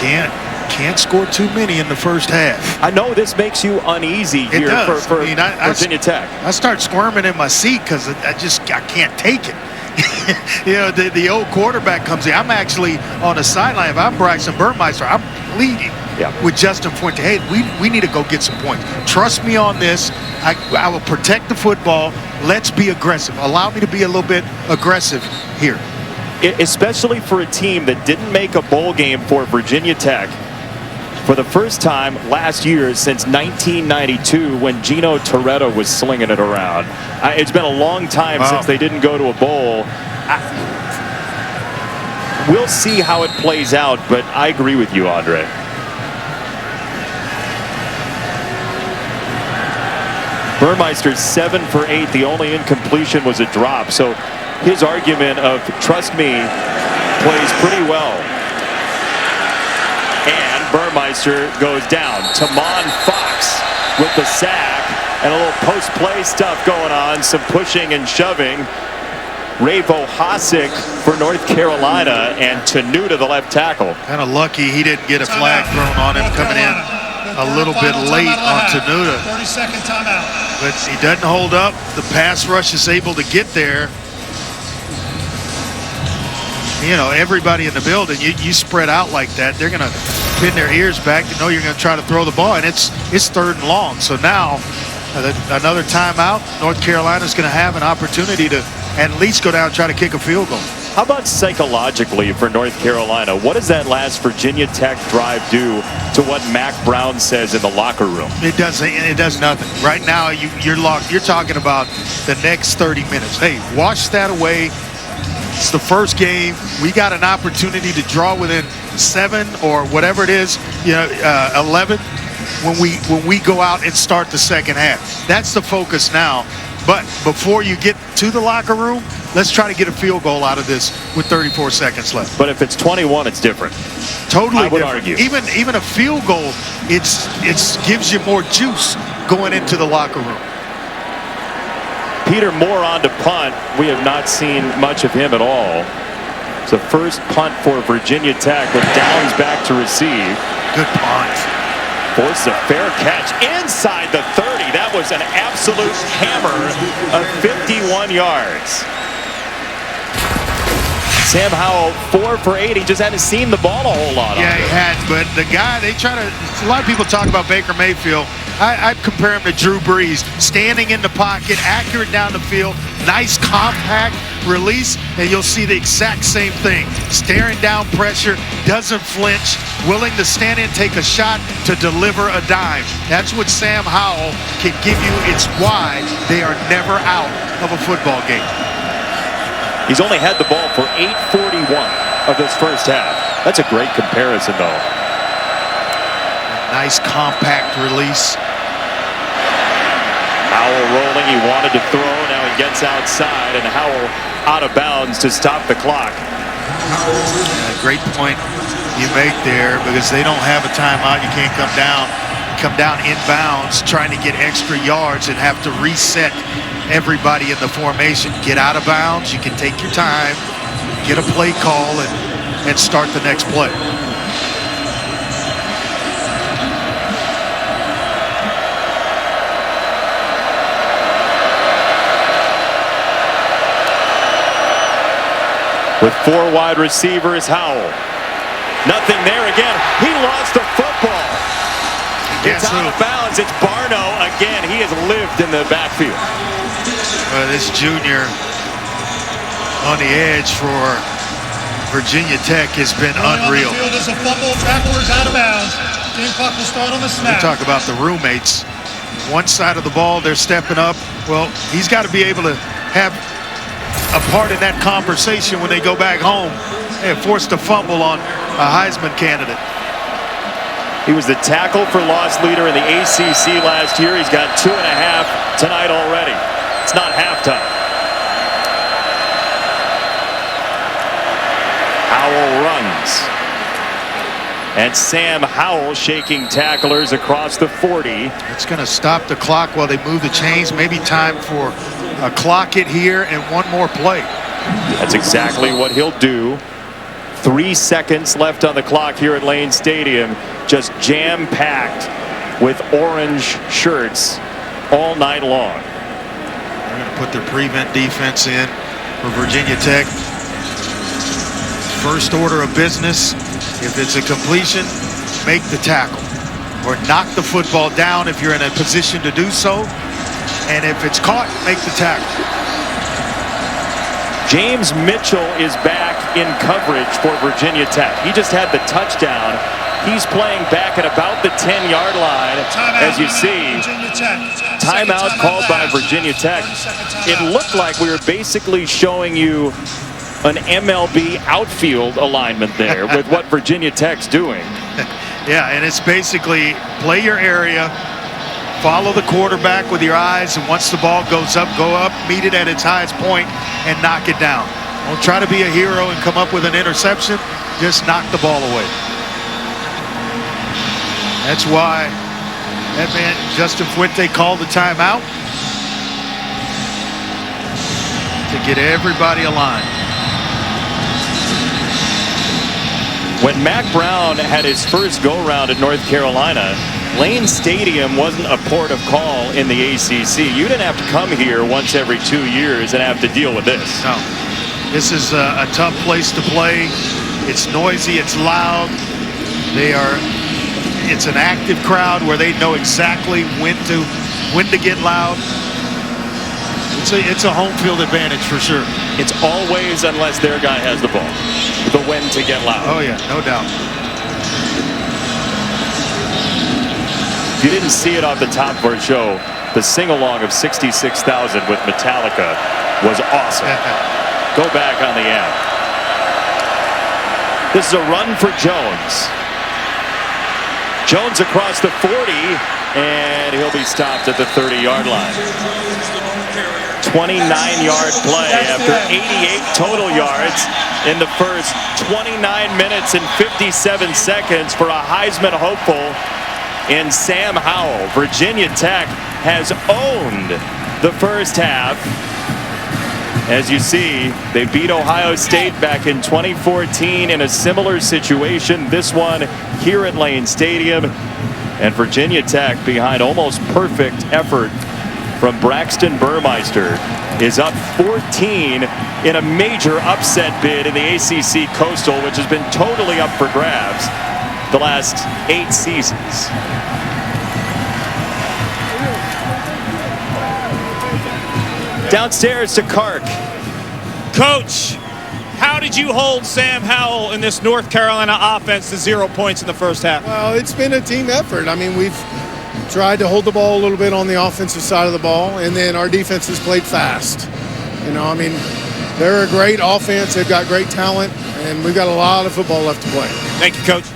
Speaker 2: can't score too many in the first half.
Speaker 1: I know this makes you uneasy here for Virginia Tech.
Speaker 2: I start squirming in my seat because I can't take it. You know, the old quarterback comes in. I'm actually on the sideline. If I'm Braxton Burmeister, I'm pleading with Justin Fuente. Hey, we need to go get some points. Trust me on this. I will protect the football. Let's be aggressive. Allow me to be a little bit aggressive here.
Speaker 1: Especially for a team that didn't make a bowl game for Virginia Tech for the first time last year since 1992 when Gino Toretto was slinging it around. It's been a long time since they didn't go to a bowl. We'll see how it plays out, but I agree with you, Andre. Burmeister's 7 for 8. The only incompletion was a drop. So his argument of trust me plays pretty well. And Burmeister goes down. Tamon Fox with the sack and a little post-play stuff going on. Some pushing and shoving. Ravo Hosick for North Carolina and Tenuta the left tackle.
Speaker 2: Kind of lucky he didn't get a flag thrown on him coming in a little bit late on Tenuta.
Speaker 4: 30-second timeout.
Speaker 2: But he doesn't hold up. The pass rush is able to get there. You know, everybody in the building, you spread out like that, they're going to pin their ears back. You know you're going to try to throw the ball, and it's 3rd and long. So now another timeout. North Carolina's going to have an opportunity to at least go down and try to kick a field goal.
Speaker 1: How about psychologically for North Carolina? What does that last Virginia Tech drive do to what Mac Brown says in the locker room?
Speaker 2: It does nothing. Right now, you're locked. You're talking about the next 30 minutes. Hey, wash that away. It's the first game. We got an opportunity to draw within 7 or whatever it is, 11 when we go out and start the second half. That's the focus now. But before you get to the locker room, let's try to get a field goal out of this with 34 seconds left.
Speaker 1: But if it's 21, it's different.
Speaker 2: Totally
Speaker 1: I would
Speaker 2: different.
Speaker 1: argue.
Speaker 2: Even a field goal, it gives you more juice going into the locker room.
Speaker 1: Peter Moore on to punt. We have not seen much of him at all. It's the first punt for Virginia Tech with Downs back to receive.
Speaker 2: Good punt.
Speaker 1: Forces a fair catch inside the 30. That was an absolute hammer of 51 yards. Sam Howell 4 for 8. He just hadn't seen the ball a whole lot.
Speaker 2: Yeah, he had, but the guy, a lot of people talk about Baker Mayfield. I'd compare him to Drew Brees. Standing in the pocket, accurate down the field, nice compact release, and you'll see the exact same thing. Staring down pressure, doesn't flinch, willing to stand in, take a shot to deliver a dime. That's what Sam Howell can give you. It's why they are never out of a football game.
Speaker 1: He's only had the ball for 8:41 of this first half. That's a great comparison, though.
Speaker 2: Nice compact release.
Speaker 1: Howell rolling. He wanted to throw. Now he gets outside, and Howell out of bounds to stop the clock.
Speaker 2: Great point you make there, because they don't have a timeout. You can't come down, come down inbounds trying to get extra yards and have to reset everybody in the formation. Get out of bounds. You can take your time, get a play call, and start the next play.
Speaker 1: With 4 wide receivers, Howell. Nothing there again. He lost the football. It's out of bounds. It's Barno again. He has lived in the backfield.
Speaker 2: This junior on the edge for Virginia Tech has been unreal.
Speaker 4: On the field is a fumble. Backwards out of bounds. Game clock will start on the snap.
Speaker 2: We talk about the roommates. One side of the ball, they're stepping up. Well, he's got to be able to have a part in that conversation when they go back home. They forced a fumble on a Heisman candidate.
Speaker 1: He was the tackle for loss leader in the ACC last year. He's got 2.5 tonight already. It's not halftime. Howell runs. And Sam Howell shaking tacklers across the 40.
Speaker 2: It's going to stop the clock while they move the chains. Maybe time for a clock it here and one more play.
Speaker 1: That's exactly what he'll do. 3 seconds left on the clock here at Lane Stadium. Just jam-packed with orange shirts all night long.
Speaker 2: They're going to put their prevent defense in for Virginia Tech. First order of business, if it's a completion, make the tackle. Or knock the football down if you're in a position to do so. And if it's caught, make the tackle.
Speaker 1: James Mitchell is back in coverage for Virginia Tech. He just had the touchdown. He's playing back at about the 10-yard line. As you see, timeout called by Virginia Tech. It looked like we were basically showing you an MLB outfield alignment there with what Virginia Tech's doing.
Speaker 2: Yeah, and it's basically play your area, follow the quarterback with your eyes, and once the ball goes up, go up, meet it at its highest point, and knock it down. Don't try to be a hero and come up with an interception. Just knock the ball away. That's why that man, Justin Fuente, called the timeout to get everybody aligned.
Speaker 1: When Mack Brown had his first go-round at North Carolina, Lane Stadium wasn't a port of call in the ACC. You didn't have to come here once every 2 years and have to deal with this.
Speaker 2: No. This is a tough place to play. It's noisy, it's loud. It's an active crowd where they know exactly when to get loud. It's a home field advantage for sure.
Speaker 1: It's always, unless their guy has the ball, the when to get loud.
Speaker 2: Oh yeah, no doubt.
Speaker 1: If you didn't see it off the top of our show, the sing-along of 66,000 with Metallica was awesome. Go back on the app. This is a run for Jones. Jones across the 40, and he'll be stopped at the 30-yard line. 29-yard play after 88 total yards in the first 29 minutes and 57 seconds for a Heisman hopeful in Sam Howell. Virginia Tech has owned the first half. As you see, they beat Ohio State back in 2014 in a similar situation. This one here at Lane Stadium. And Virginia Tech, behind almost perfect effort from Braxton Burmeister, is up 14 in a major upset bid in the ACC Coastal, which has been totally up for grabs the last 8 seasons. Downstairs to Kark.
Speaker 3: Coach, how did you hold Sam Howell in this North Carolina offense to 0 points in the first half?
Speaker 15: Well, it's been a team effort. I mean, we've tried to hold the ball a little bit on the offensive side of the ball, and then our defense has played fast. You know, I mean, they're a great offense. They've got great talent, and we've got a lot of football left to play.
Speaker 3: Thank you, Coach.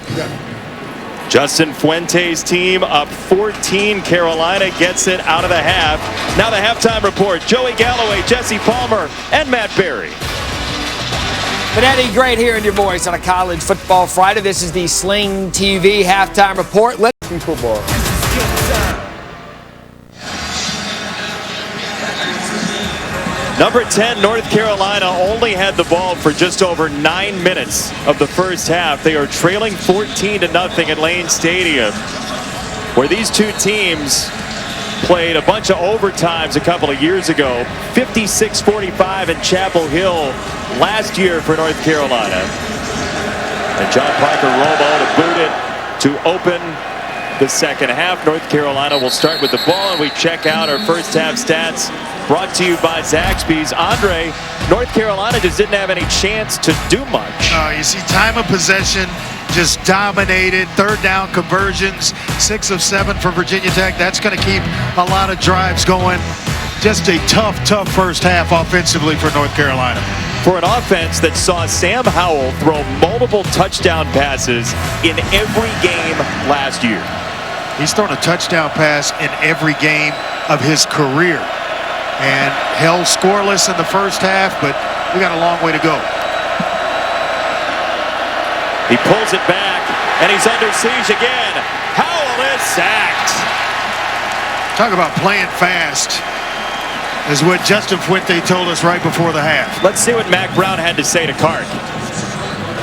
Speaker 1: Justin Fuente's team up 14. Carolina gets it out of the half. Now the halftime report. Joey Galloway, Jesse Palmer, and Matt Berry.
Speaker 12: But Eddie, great hearing your voice on a college football Friday. This is the Sling TV halftime report. Let's football.
Speaker 1: Number 10, North Carolina only had the ball for just over 9 minutes of the first half. They are trailing 14-0 at Lane Stadium, where these two teams played a bunch of overtimes a couple of years ago. 56-45 in Chapel Hill last year for North Carolina. And John Parker Romo to boot it to open the second half. North Carolina will start with the ball, and we check out our first half stats brought to you by Zaxby's. Andre, North Carolina just didn't have any chance to do much.
Speaker 2: You see time of possession just dominated. Third down conversions, 6 of 7 for Virginia Tech. That's going to keep a lot of drives going. Just a tough first half offensively for North Carolina.
Speaker 1: For an offense that saw Sam Howell throw multiple touchdown passes in every game last year.
Speaker 2: He's thrown a touchdown pass in every game of his career. And held scoreless in the first half, but we got a long way to go.
Speaker 1: He pulls it back, and he's under siege again. Howell is sacked.
Speaker 2: Talk about playing fast, is what Justin Fuente told us right before the half.
Speaker 1: Let's see what Mac Brown had to say to Clark.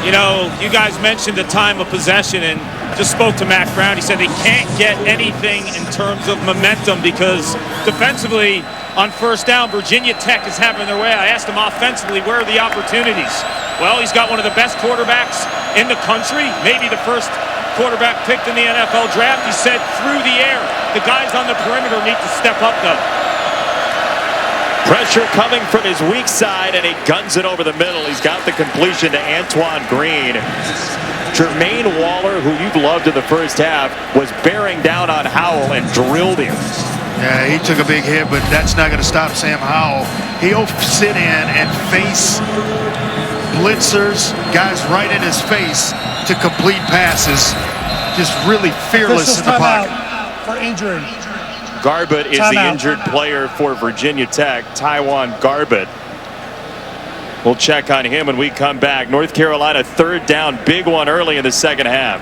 Speaker 3: You know, you guys mentioned the time of possession, and just spoke to Mac Brown. He said they can't get anything in terms of momentum because defensively on first down, Virginia Tech is having their way. I asked him offensively, where are the opportunities? Well, he's got one of the best quarterbacks in the country, maybe the first quarterback picked in the NFL draft. He said through the air. The guys on the perimeter need to step up, though.
Speaker 1: Pressure coming from his weak side, and he guns it over the middle. He's got the completion to Antoine Green. Jermaine Waller, who you've loved in the first half, was bearing down on Howell and drilled him.
Speaker 2: Yeah, he took a big hit, but that's not going to stop Sam Howell. He'll sit in and face blitzers, guys right in his face to complete passes. Just really fearless in the pocket.
Speaker 4: For injury.
Speaker 1: Garbutt is the injured player for Virginia Tech, Tywan Garbutt. We'll check on him when we come back. North Carolina third down, big one early in the second half.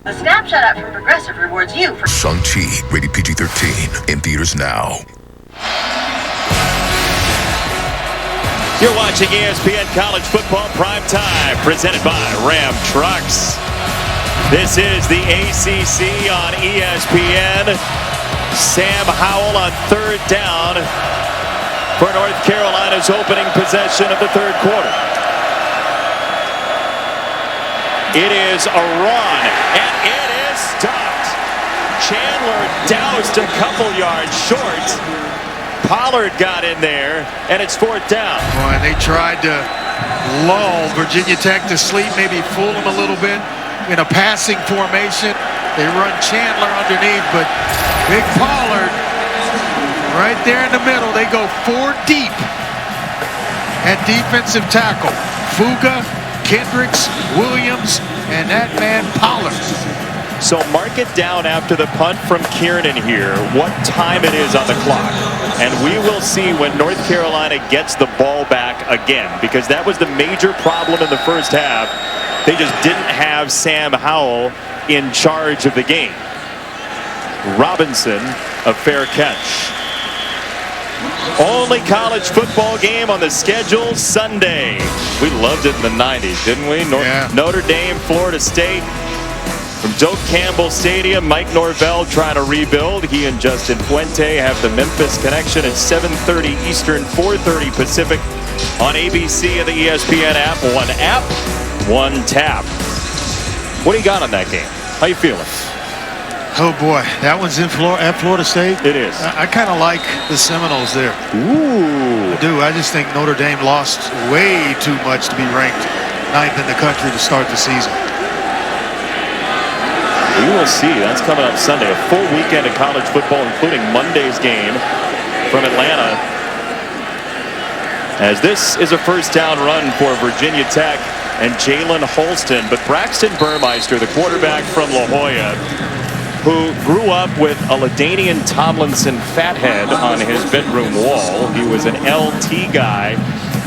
Speaker 16: A snapshot app from Progressive rewards you for
Speaker 9: Shang-Chi, rated PG-13, in theaters now.
Speaker 1: You're watching ESPN College Football Prime Time, presented by Ram Trucks. This is the ACC on ESPN. Sam Howell on third down for North Carolina's opening possession of the third quarter. It is a run, and it is stopped. Chandler doused a couple yards short. Pollard got in there, and it's fourth down.
Speaker 2: Boy, and they tried to lull Virginia Tech to sleep, maybe fool them a little bit in a passing formation. They run Chandler underneath, but big Pollard right there in the middle. They go 4 deep at defensive tackle. Fuga, Kendricks, Williams, and that man Pollard.
Speaker 1: So mark it down after the punt from Kiernan here, what time it is on the clock. And we will see when North Carolina gets the ball back again, because that was the major problem in the first half. They just didn't have Sam Howell in charge of the game. Robinson, a fair catch. Only college football game on the schedule Sunday. We loved it in the 90s, didn't we? Notre Dame, Florida State. From Doak Campbell Stadium, Mike Norvell trying to rebuild. He and Justin Fuente have the Memphis connection at 7:30 Eastern, 4:30 Pacific on ABC and the ESPN app. One app, one tap. What do you got on that game? How you feeling?
Speaker 2: Oh boy, that one's in at Florida State.
Speaker 1: It is.
Speaker 2: I kind of like the Seminoles there.
Speaker 1: Ooh.
Speaker 2: I do. I just think Notre Dame lost way too much to be ranked 9th in the country to start the season.
Speaker 1: We will see. That's coming up Sunday. A full weekend of college football, including Monday's game from Atlanta. As this is a first down run for Virginia Tech and Jalen Holston. But Braxton Burmeister, the quarterback from La Jolla, who grew up with a LaDainian Tomlinson fathead on his bedroom wall. He was an LT guy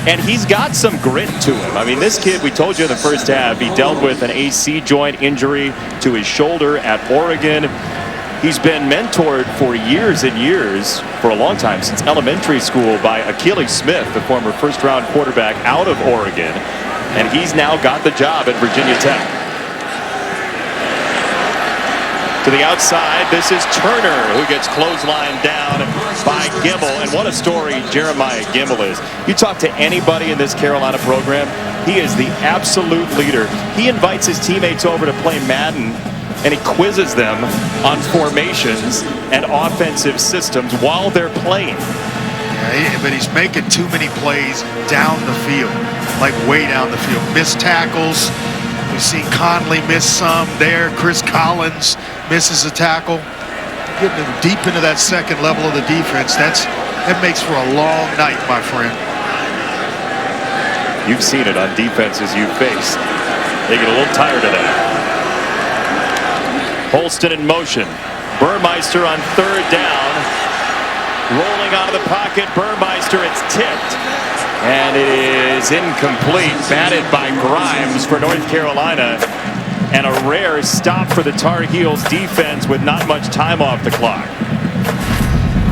Speaker 1: And he's got some grit to him. I mean, this kid, we told you in the first half, he dealt with an AC joint injury to his shoulder at Oregon. He's been mentored for years and years, for a long time, since elementary school, by Achilles Smith, the former first-round quarterback out of Oregon. And he's now got the job at Virginia Tech. To the outside, this is Turner, who gets clotheslined down by Gemmel. And what a story Jeremiah Gemmel is. You talk to anybody in this Carolina program, he is the absolute leader. He invites his teammates over to play Madden, and he quizzes them on formations and offensive systems while they're playing.
Speaker 2: Yeah, but he's making too many plays down the field, like way down the field. Missed tackles. We've seen Conley miss some there. Chris Collins misses a tackle. Getting him deep into that second level of the defense, that makes for a long night, my friend.
Speaker 1: You've seen it on defenses you've faced. They get a little tired of that. Holston in motion. Burmeister on third down. Rolling out of the pocket. Burmeister, it's tipped. And it is incomplete. Batted by Grimes for North Carolina. And a rare stop for the Tar Heels defense with not much time off the clock.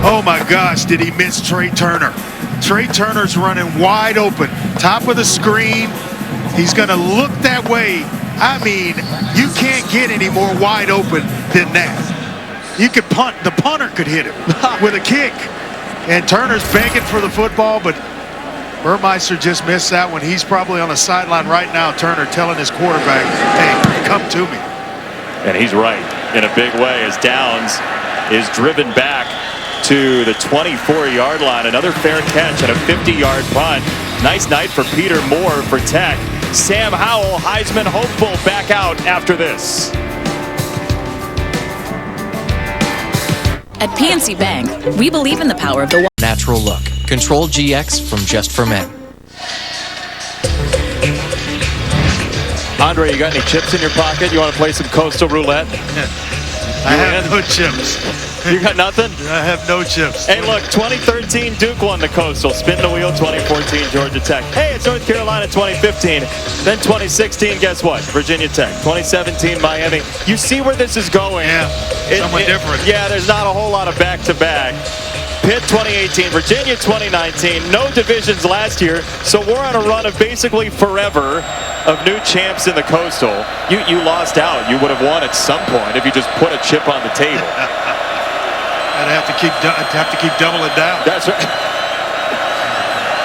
Speaker 2: Oh my gosh, did he miss Trey Turner? Trey Turner's running wide open. Top of the screen. He's going to look that way. I mean, you can't get any more wide open than that. You could punt. The punter could hit him with a kick. And Turner's begging for the football, but Burmeister just missed that one. He's probably on the sideline right now, Turner telling his quarterback, hey, come to me.
Speaker 1: And he's right in a big way as Downs is driven back to the 24-yard line. Another fair catch and a 50-yard punt. Nice night for Peter Moore for Tech. Sam Howell, Heisman hopeful, back out after this.
Speaker 8: At PNC Bank, we believe in the power of the
Speaker 11: natural look. Control GX from Just for Men.
Speaker 1: Andre, you got any chips in your pocket? You want to play some Coastal Roulette?
Speaker 2: I have no chips.
Speaker 1: You got nothing?
Speaker 2: I have no chips.
Speaker 1: Hey, look, 2013 Duke won the Coastal. Spin the wheel, 2014 Georgia Tech. Hey, it's North Carolina 2015. Then 2016, guess what? Virginia Tech. 2017, Miami. You see where this is going.
Speaker 2: Yeah, somewhat different.
Speaker 1: Yeah, there's not a whole lot of back-to-back. Pitt 2018, Virginia 2019, no divisions last year, so we're on a run of basically forever of new champs in the Coastal. You lost out. You would have won at some point if you just put a chip on the table.
Speaker 2: I'd have to keep doubling down.
Speaker 1: That's right.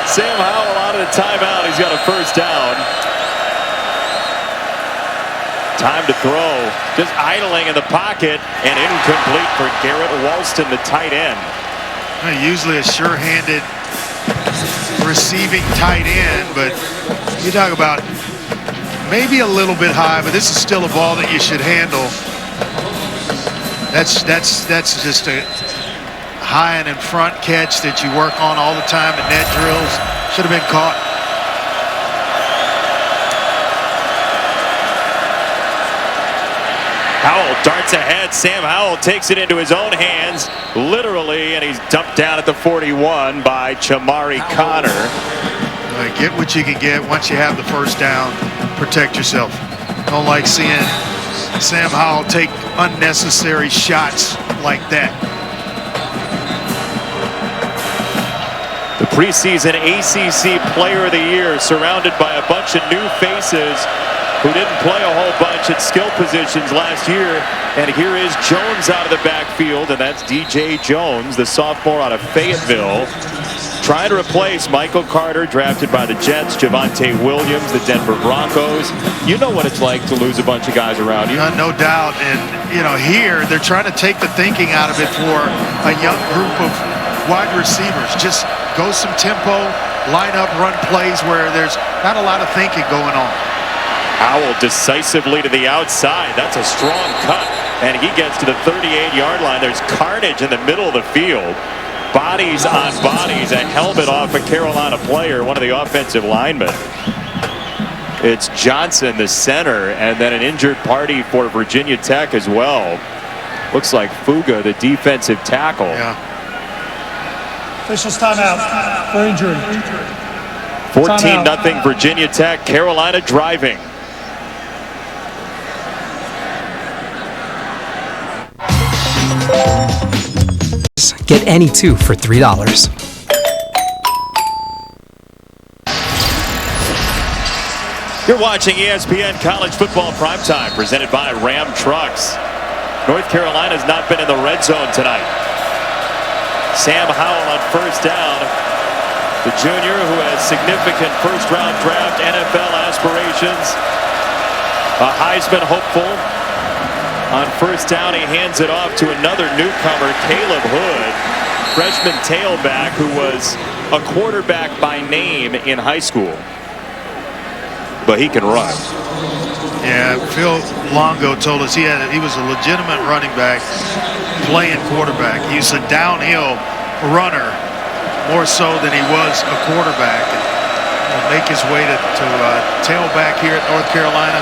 Speaker 1: Sam Howell out of the timeout. He's got a first down. Time to throw. Just idling in the pocket and incomplete for Garrett Walston, the tight end.
Speaker 2: Usually a sure-handed receiving tight end, but you talk about maybe a little bit high, but this is still a ball that you should handle. That's just a high and in front catch that you work on all the time in net drills. Should have been caught.
Speaker 1: Howell darts ahead. Sam Howell takes it into his own hands, literally, and he's dumped down at the 41 by Chamari Connor.
Speaker 2: Get what you can get once you have the first down. Protect yourself. Don't like seeing Sam Howell take unnecessary shots like that.
Speaker 1: The preseason ACC Player of the Year, surrounded by a bunch of new faces who didn't play a whole bunch at skill positions last year. And here is Jones out of the backfield, and that's DJ Jones, the sophomore out of Fayetteville, trying to replace Michael Carter, drafted by the Jets, Javonte Williams, the Denver Broncos. You know what it's like to lose a bunch of guys around you.
Speaker 2: No doubt. And, you know, here they're trying to take the thinking out of it for a young group of wide receivers. Just go some tempo, line up, run plays where there's not a lot of thinking going on.
Speaker 1: Howell decisively to the outside. That's a strong cut. And he gets to the 38-yard line. There's carnage in the middle of the field. Bodies on bodies. A helmet off a Carolina player, one of the offensive linemen. It's Johnson, the center, and then an injured party for Virginia Tech as well. Looks like Fuga, the defensive tackle.
Speaker 2: Yeah.
Speaker 4: Officials timeout for injury.
Speaker 1: 14-0 Virginia Tech. Carolina driving.
Speaker 17: Get any two for $3.
Speaker 1: You're watching ESPN College Football Primetime, presented by Ram Trucks. North Carolina's not been in the red zone tonight. Sam Howell on first down. The junior who has significant first-round draft NFL aspirations. A Heisman hopeful. On first down, he hands it off to another newcomer, Caleb Hood, freshman tailback who was a quarterback by name in high school. But he can run.
Speaker 2: Yeah, Phil Longo told us he was a legitimate running back playing quarterback. He's a downhill runner more so than he was a quarterback. And will make his way to tailback here at North Carolina.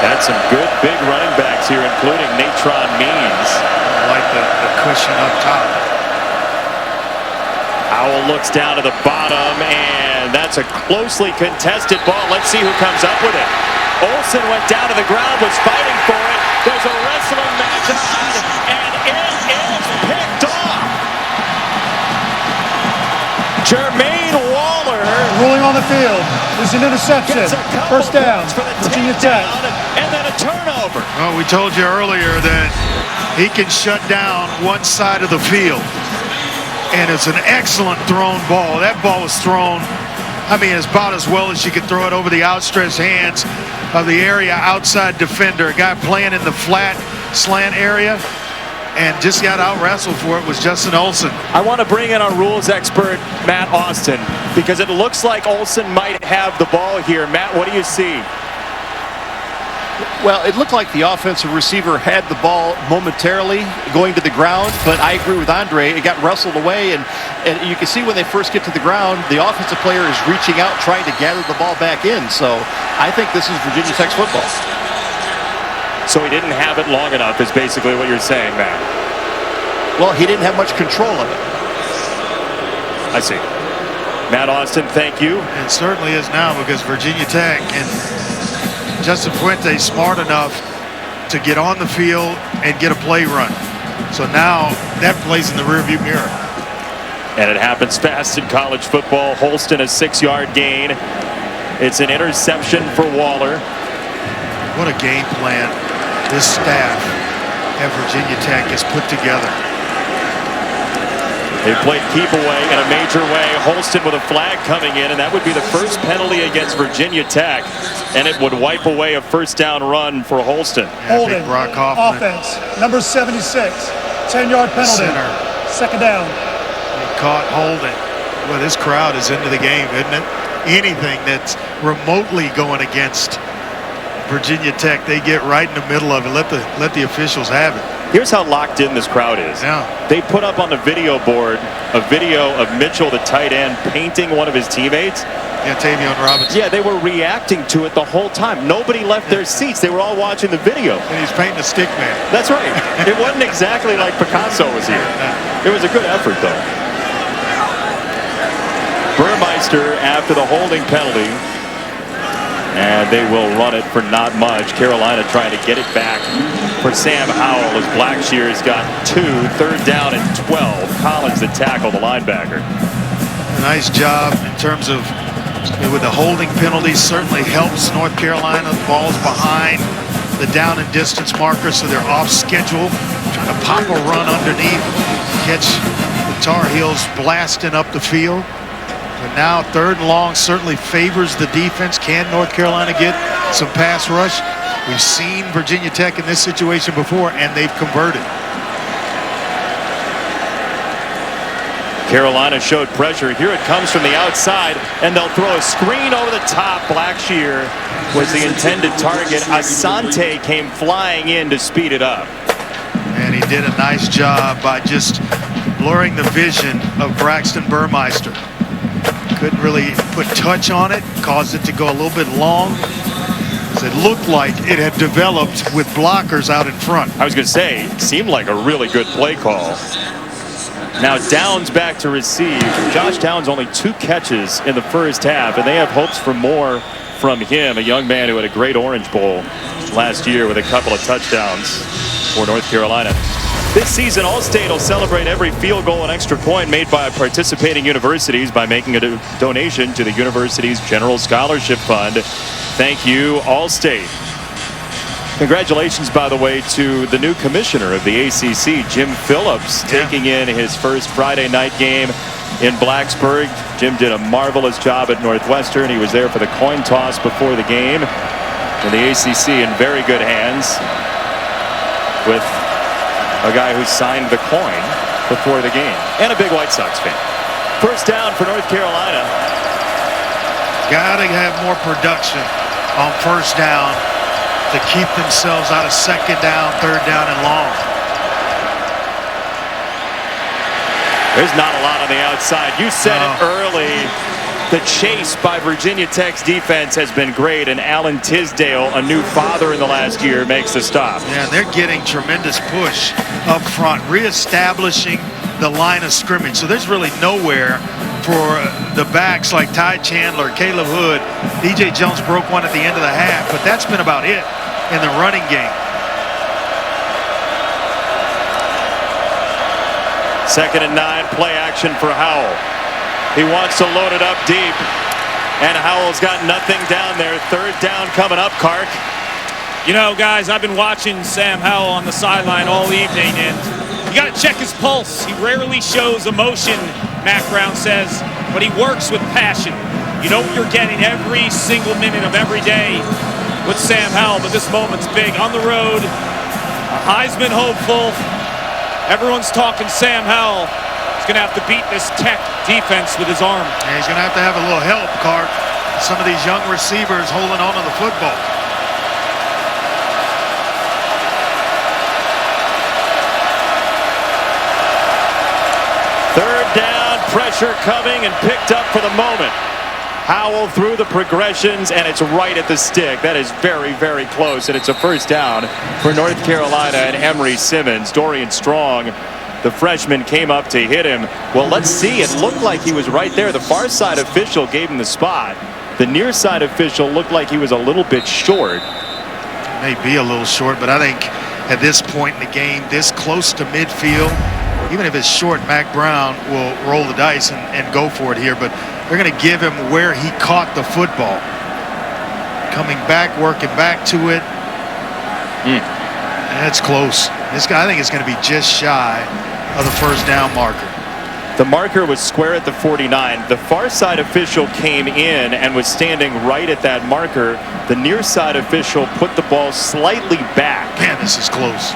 Speaker 1: Had some good big running backs here, including Natron Means.
Speaker 2: I like the cushion up top.
Speaker 1: Howell looks down to the bottom, and that's a closely contested ball. Let's see who comes up with it. Olsen went down to the ground, was fighting for it. There's a wrestling match on, and it is picked off. Jermaine Waller.
Speaker 4: Ruling on the field. There's an interception. First down. Virginia Tech.
Speaker 1: And then a turnover.
Speaker 2: Well, we told you earlier that he can shut down one side of the field. And it's an excellent thrown ball. That ball was thrown, I mean, it's about as well as you could throw it over the outstretched hands of the area outside defender. A guy playing in the flat slant area and just got out-wrestled for it was Justin Olsen.
Speaker 1: I want to bring in our rules expert, Matt Austin, because it looks like Olsen might have the ball here. Matt, what do you see?
Speaker 5: Well, it looked like the offensive receiver had the ball momentarily going to the ground, but I agree with Andre. It got wrestled away, and you can see when they first get to the ground, the offensive player is reaching out, trying to gather the ball back in. So I think this is Virginia Tech's football.
Speaker 1: So he didn't have it long enough is basically what you're saying, Matt.
Speaker 5: Well, he didn't have much control of it.
Speaker 1: I see. Matt Austin, thank you.
Speaker 2: It certainly is now because Virginia Tech and Justin Fuente smart enough to get on the field and get a play run. So now that plays in the rearview mirror.
Speaker 1: And it happens fast in college football. Holston a 6-yard gain. It's an interception for Waller.
Speaker 2: What a game plan this staff at Virginia Tech has put together.
Speaker 1: They played keep away in a major way. Holston with a flag coming in, and that would be the first penalty against Virginia Tech, and it would wipe away a first down run for Holston.
Speaker 4: Holding. Offense. Number 76. 10-yard penalty.
Speaker 2: Center.
Speaker 4: Second down.
Speaker 2: He caught holding. Well, this crowd is into the game, isn't it? Anything that's remotely going against Virginia Tech, they get right in the middle of it. Let the officials have it.
Speaker 1: Here's how locked in this crowd is.
Speaker 2: Yeah.
Speaker 1: They put up on the video board a video of Mitchell, the tight end, painting one of his teammates.
Speaker 2: Yeah, Tavion Robinson.
Speaker 1: Yeah, they were reacting to it the whole time. Nobody left their seats. They were all watching the video.
Speaker 2: And he's painting a stick man.
Speaker 1: That's right. It wasn't exactly like Picasso was here. It was a good effort, though. Burmeister after the holding penalty. And they will run it for not much. Carolina trying to get it back for Sam Howell as Blackshear's got 2, third down and 12. Collins the tackle, the linebacker.
Speaker 2: Nice job in terms of with the holding penalties. Certainly helps North Carolina. The ball's behind the down and distance marker, so they're off schedule. Trying to pop a run underneath, catch the Tar Heels blasting up the field. But now third and long certainly favors the defense. Can North Carolina get some pass rush? We've seen Virginia Tech in this situation before, and they've converted.
Speaker 1: Carolina showed pressure. Here it comes from the outside, and they'll throw a screen over the top. Blackshear was the intended target. Asante came flying in to speed it up.
Speaker 2: And he did a nice job by just blurring the vision of Braxton Burmeister. Couldn't really put touch on it, caused it to go a little bit long. offense. It looked like it had developed with blockers out in front.
Speaker 1: I was going to say, it seemed like a really good play call. Now Downs back to receive. Josh Downs only 2 catches in the first half, and they have hopes for more from him, a young man who had a great Orange Bowl last year with a couple of touchdowns for North Carolina. This season, Allstate will celebrate every field goal and extra point made by participating universities by making a donation to the university's General Scholarship Fund. Thank you, Allstate. Congratulations, by the way, to the new commissioner of the ACC, Jim Phillips, taking in his first Friday night game in Blacksburg. Jim did a marvelous job at Northwestern. He was there for the coin toss before the game. And the ACC in very good hands with a guy who signed the coin before the game, and a big White Sox fan. First down for North Carolina.
Speaker 2: Gotta have more production on first down to keep themselves out of second down, third down, and long.
Speaker 1: There's not a lot on the outside. You said it early. The chase by Virginia Tech's defense has been great, and Alan Tisdale, a new father in the last year, makes the stop.
Speaker 2: Yeah, they're getting tremendous push up front, reestablishing the line of scrimmage. So there's really nowhere for the backs like Ty Chandler, Caleb Hood. DJ Jones broke one at the end of the half, but that's been about it in the running game.
Speaker 1: Second and 9, play action for Howell. He wants to load it up deep, and Howell's got nothing down there. Third down coming up, Kark.
Speaker 3: You know, guys, I've been watching Sam Howell on the sideline all evening, and you got to check his pulse. He rarely shows emotion, Mac Brown says, but he works with passion. You know what you're getting every single minute of every day with Sam Howell, but this moment's big. On the road, a Heisman hopeful. Everyone's talking Sam Howell. He's going to have to beat this Tech defense with his arm.
Speaker 2: Yeah, he's going to have a little help, Kark. Some of these young receivers holding on to the football.
Speaker 1: Third down, pressure coming and picked up for the moment. Howell through the progressions, and it's right at the stick. That is very, very close, and it's a first down for North Carolina and Emory Simmons. Dorian Strong, the freshman, came up to hit him. Well, let's see. It looked like he was right there. The far side official gave him the spot. The near side official looked like he was a little bit short.
Speaker 2: May be a little short, but I think at this point in the game, this close to midfield, even if it's short, Mac Brown will roll the dice and go for it here. But they're going to give him where he caught the football. Coming back, working back to it. That's close. This guy, I think, is going to be just shy of the first down marker.
Speaker 1: The marker was square at the 49. The far side official came in and was standing right at that marker. The near side official put the ball slightly back.
Speaker 2: Man, this is close.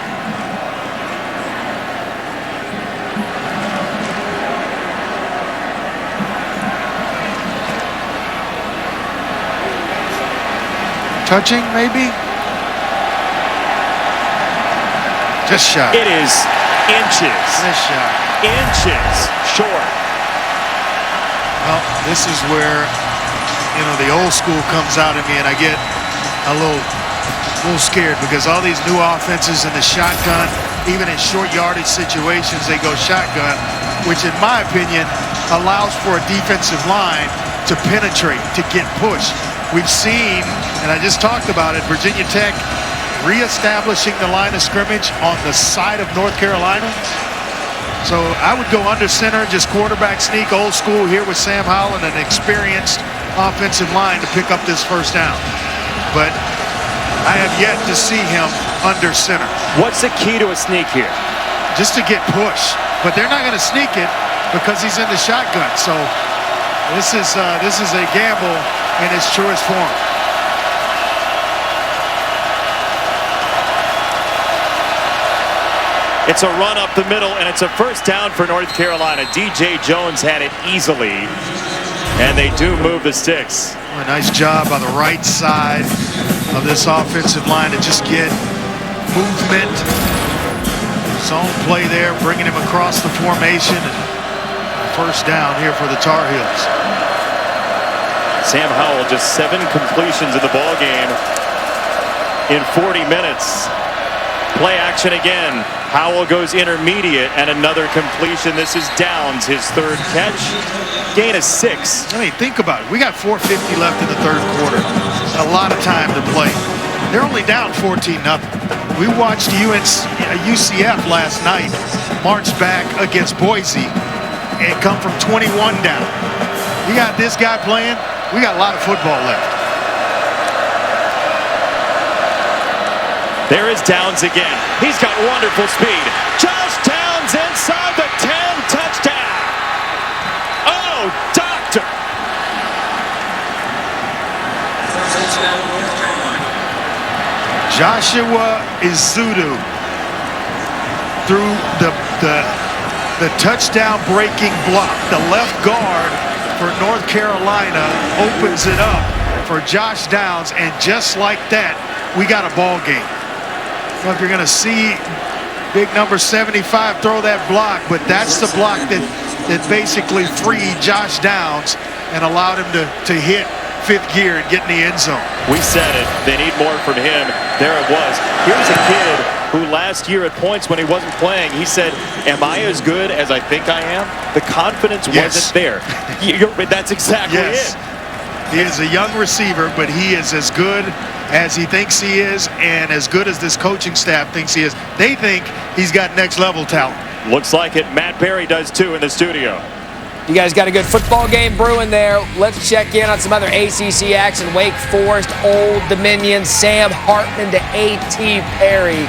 Speaker 2: Touching, maybe? Just shy.
Speaker 1: It is inches.
Speaker 2: Just shy.
Speaker 1: Inches short.
Speaker 2: Well, this is where, you know, the old school comes out of me, and I get a little scared because all these new offenses in the shotgun, even in short yardage situations, they go shotgun, which in my opinion allows for a defensive line to penetrate, to get pushed. We've seen, and I just talked about it, Virginia Tech reestablishing the line of scrimmage on the side of North Carolina. So I would go under center, just quarterback sneak, old school here with Sam Howell and an experienced offensive line to pick up this first down. But I have yet to see him under center.
Speaker 1: What's the key to a sneak here?
Speaker 2: Just to get push. But they're not going to sneak it because he's in the shotgun. So this is a gamble in its truest form.
Speaker 1: It's a run up the middle, and it's a first down for North Carolina. DJ Jones had it easily, and they do move the sticks.
Speaker 2: A nice job on the right side of this offensive line to just get movement. Zone play there, bringing him across the formation. And first down here for the Tar Heels.
Speaker 1: Sam Howell just 7 completions in the ball game. in 40 minutes. Play action again. Howell goes intermediate and another completion. This is Downs, his third catch. Gain of 6.
Speaker 2: I mean, think about it. We got 4:50 left in the third quarter. A lot of time to play. They're only down 14-0. We watched UCF last night march back against Boise and come from 21 down. We got this guy playing. We got a lot of football left.
Speaker 1: There is Downs again. He's got wonderful speed. Josh Downs inside the 10, touchdown. Oh, doctor.
Speaker 2: Joshua Izudu through the touchdown breaking block. The left guard for North Carolina opens it up for Josh Downs, and just like that, we got a ball game. Well, if you're going to see big number 75 throw that block, but that's the block that basically freed Josh Downs and allowed him to hit fifth gear and get in the end zone.
Speaker 1: We said it. They need more from him. There it was. Here's a kid who last year at points when he wasn't playing, he said, am I as good as I think I am? The confidence wasn't there. That's exactly it.
Speaker 2: He is a young receiver, but he is as good as he thinks he is and as good as this coaching staff thinks he is. They think he's got next level talent.
Speaker 1: Looks like it. Matt Berry does too in the studio.
Speaker 12: You guys got a good football game brewing there. Let's check in on some other ACC action. Wake Forest, Old Dominion, Sam Hartman to A.T. Perry.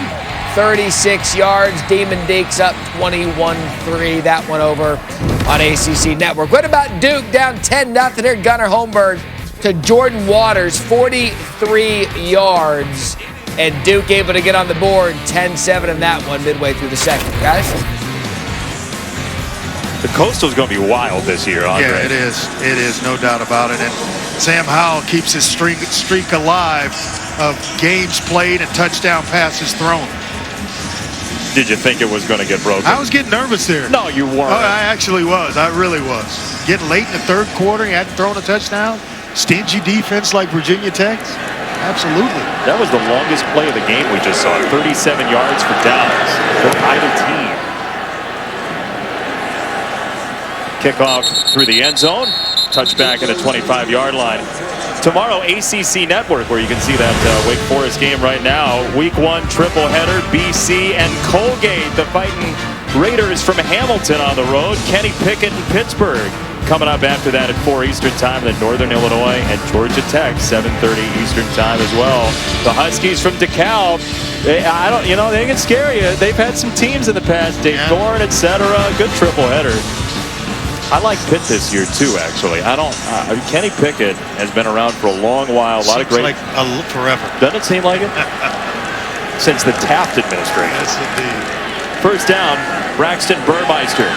Speaker 12: 36 yards. Demon Deeks up 21-3. That one over on ACC Network. What about Duke down 10-0 here? Gunnar Holmberg to Jordan Waters, 43 yards. And Duke able to get on the board, 10-7 in that one midway through the second. Guys?
Speaker 1: The Coastal's going to be wild this year, Andre.
Speaker 2: Yeah, it is. It is, no doubt about it. And Sam Howell keeps his streak alive of games played and touchdown passes thrown.
Speaker 1: Did you think it was going to get broken?
Speaker 2: I was getting nervous there.
Speaker 1: No, you weren't.
Speaker 2: Oh, I actually was. I really was. Getting late in the third quarter, he hadn't thrown a touchdown. Stingy defense like Virginia Tech. Absolutely.
Speaker 1: That was the longest play of the game we just saw. 37 yards for Downs. For either team. Kickoff through the end zone. Touchback at a 25-yard line. Tomorrow, ACC Network, where you can see that Wake Forest game right now. Week 1 triple header, BC and Colgate. The Fighting Raiders from Hamilton on the road. Kenny Pickett in Pittsburgh. Coming up after that at 4 Eastern time, then Northern Illinois and Georgia Tech, 7:30 Eastern time as well. The Huskies from DeKalb, they can scare you. They've had some teams in the past, Dave Thorne, etc. Good triple header. I like Pitt this year too, actually. Kenny Pickett has been around for a long while. A lot of great.
Speaker 2: Like forever.
Speaker 1: Doesn't it seem like it? Since the Taft administration.
Speaker 2: Yes, indeed.
Speaker 1: First down, Braxton Burmeister.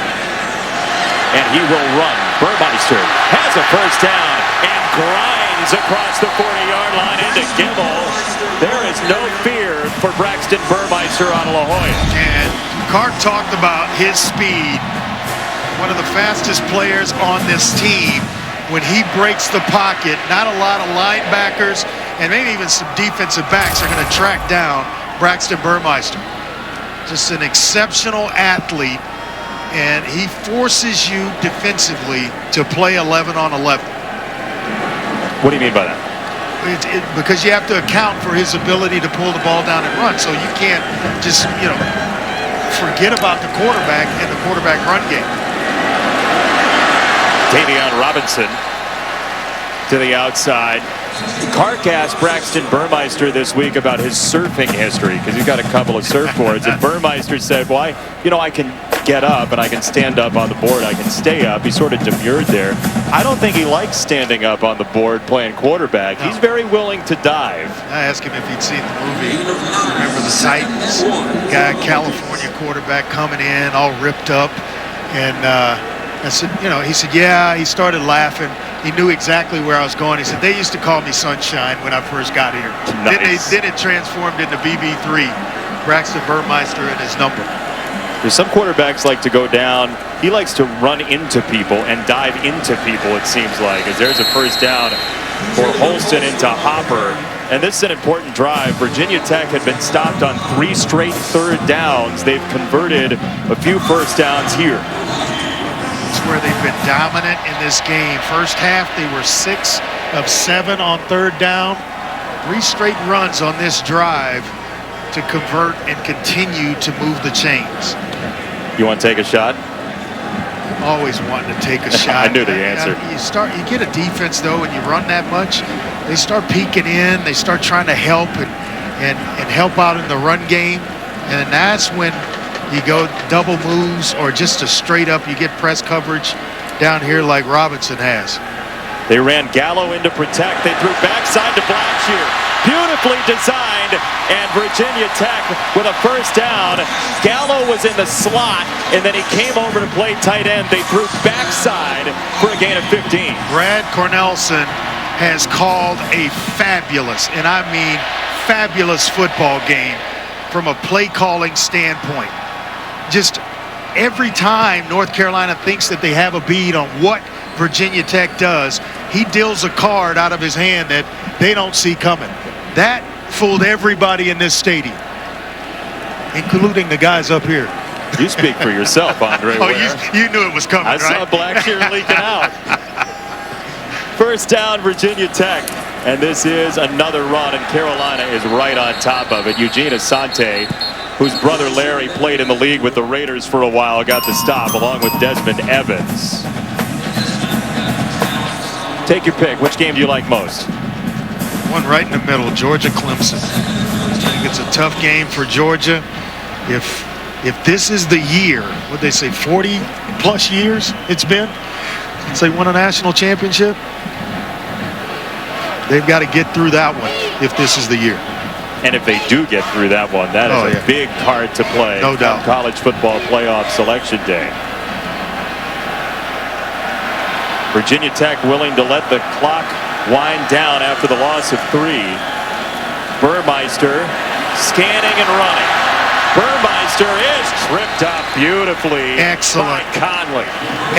Speaker 1: And he will run. Burmeister has a first down and grinds across the 40-yard line into Gibble. There is no fear for Braxton Burmeister on La Jolla.
Speaker 2: And Clark talked about his speed. One of the fastest players on this team. When he breaks the pocket, not a lot of linebackers and maybe even some defensive backs are going to track down Braxton Burmeister. Just an exceptional athlete. And he forces you defensively to play 11 on 11.
Speaker 1: What do you mean by that?
Speaker 2: Because you have to account for his ability to pull the ball down and run. So you can't just, forget about the quarterback and the quarterback run game.
Speaker 1: Davion Robinson to the outside. Clark asked Braxton Burmeister this week about his surfing history because he's got a couple of surfboards. And Burmeister said, well, I can get up and I can stand up on the board. I can stay up. He sort of demurred there. I don't think he likes standing up on the board playing quarterback. No. He's very willing to dive.
Speaker 2: I asked him if he'd seen the movie. Remember the Titans? Guy, California quarterback coming in all ripped up. And I said, he said, yeah. He started laughing. He knew exactly where I was going. He said, they used to call me Sunshine when I first got here.
Speaker 1: Nice.
Speaker 2: Then it transformed into BB3, Braxton Burmeister and his number.
Speaker 1: There's some quarterbacks like to go down. He likes to run into people and dive into people, it seems like, as there's a first down for Holston into Hopper. And this is an important drive. Virginia Tech had been stopped on 3 straight third downs. They've converted a few first downs here.
Speaker 2: It's where they've been dominant in this game. First half, they were 6 of 7 on third down. 3 straight runs on this drive to convert and continue to move the chains.
Speaker 1: You want to take a shot?
Speaker 2: Always wanting to take a shot.
Speaker 1: I knew the answer.
Speaker 2: You get a defense though, and you run that much, they start peeking in, they start trying to help and help out in the run game, and that's when you go double moves or just a straight up, you get press coverage down here like Robinson has.
Speaker 1: They ran Gallo in to protect. They threw backside to Blackshear. Beautifully designed, and Virginia Tech with a first down. Gallo was in the slot, and then he came over to play tight end. They threw backside for a gain of 15.
Speaker 2: Brad Cornelson has called a fabulous, and I mean fabulous football game from a play calling standpoint. Just every time North Carolina thinks that they have a bead on what Virginia Tech does, he deals a card out of his hand that they don't see coming. That fooled everybody in this stadium, including the guys up here.
Speaker 1: You speak for yourself, Andre.
Speaker 2: Oh, you knew it was coming,
Speaker 1: I
Speaker 2: right?
Speaker 1: saw Blackshear leaking out. First down, Virginia Tech. And this is another run, and Carolina is right on top of it. Eugene Asante, whose brother Larry played in the league with the Raiders for a while, got the stop along with Desmond Evans. Take your pick. Which game do you like most?
Speaker 2: One right in the middle, Georgia-Clemson. I think it's a tough game for Georgia. If this is the year, what they say, 40-plus years it's been since they won a national championship, they've got to get through that one if this is the year.
Speaker 1: And if they do get through that one, that is a big card to play.
Speaker 2: No doubt.
Speaker 1: College football playoff selection day. Virginia Tech willing to let the clock wind down after the loss of 3. Burmeister scanning and running. Burmeister is tripped up beautifully.
Speaker 2: Excellent.
Speaker 1: By Conley.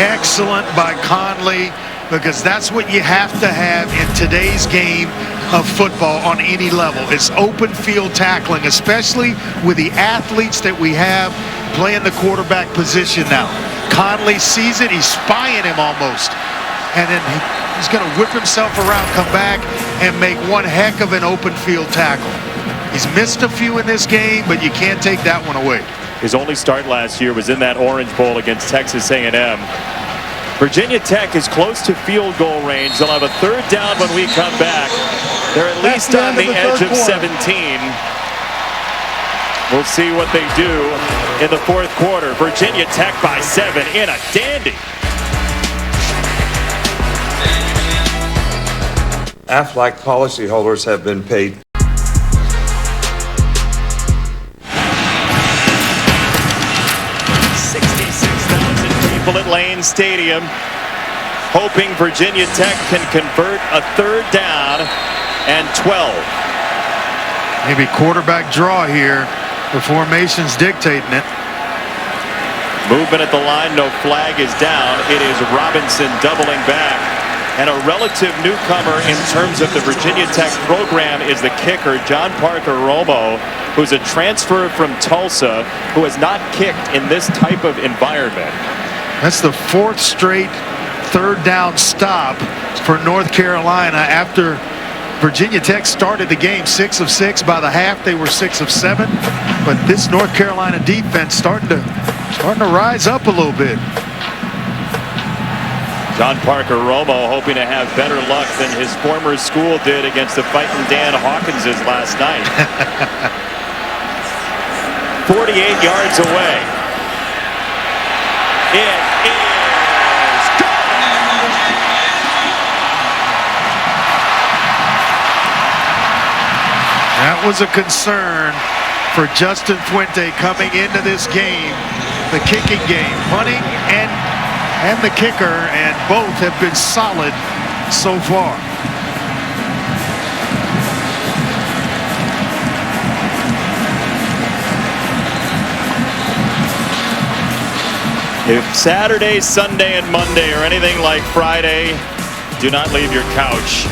Speaker 2: Excellent by Conley, because that's what you have to have in today's game of football on any level. It's open field tackling, especially with the athletes that we have playing the quarterback position now. Conley sees it. He's spying him almost. And then he's going to whip himself around, come back, and make one heck of an open field tackle. He's missed a few in this game, but you can't take that one away.
Speaker 1: His only start last year was in that Orange Bowl against Texas A&M. Virginia Tech is close to field goal range. They'll have a third down when we come back. They're at least on the edge of 17. We'll see what they do in the fourth quarter. Virginia Tech by 7 in a dandy.
Speaker 18: Aflac policyholders have been paid.
Speaker 1: People at Lane Stadium hoping Virginia Tech can convert a third down and 12.
Speaker 2: Maybe quarterback draw here. The formation's dictating it.
Speaker 1: Movement at the line, no flag is down. It is Robinson doubling back. And a relative newcomer in terms of the Virginia Tech program is the kicker, John Parker Romo, who's a transfer from Tulsa, who has not kicked in this type of environment.
Speaker 2: That's the 4th straight third down stop for North Carolina after Virginia Tech started the game 6 of 6. By the half, they were 6 of 7. But this North Carolina defense starting to rise up a little bit.
Speaker 1: John Parker Romo hoping to have better luck than his former school did against the fighting Dan Hawkinses last night. 48 yards away. It is gone.
Speaker 2: That was a concern for Justin Fuente coming into this game, the kicking game, punting and the kicker, and both have been solid so far.
Speaker 1: If Saturday, Sunday, and Monday are anything like Friday, do not leave your couch.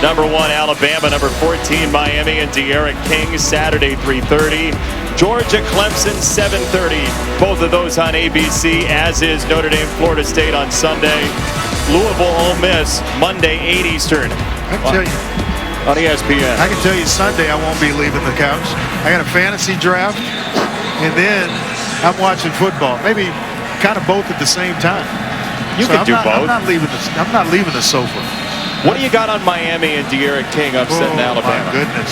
Speaker 1: Number 1, Alabama. Number 14, Miami and De'Aaron King, Saturday, 3:30. Georgia, Clemson, 7:30. Both of those on ABC, as is Notre Dame, Florida State on Sunday. Louisville, Ole Miss, Monday, 8 Eastern.
Speaker 2: I can tell you.
Speaker 1: On ESPN.
Speaker 2: I can tell you Sunday I won't be leaving the couch. I got a fantasy draft, and then I'm watching football. Maybe kind of both at the same time.
Speaker 1: You can do both.
Speaker 2: I'm not leaving the sofa.
Speaker 1: What do you got on Miami and De'Aaron King upsetting Alabama?
Speaker 2: My goodness.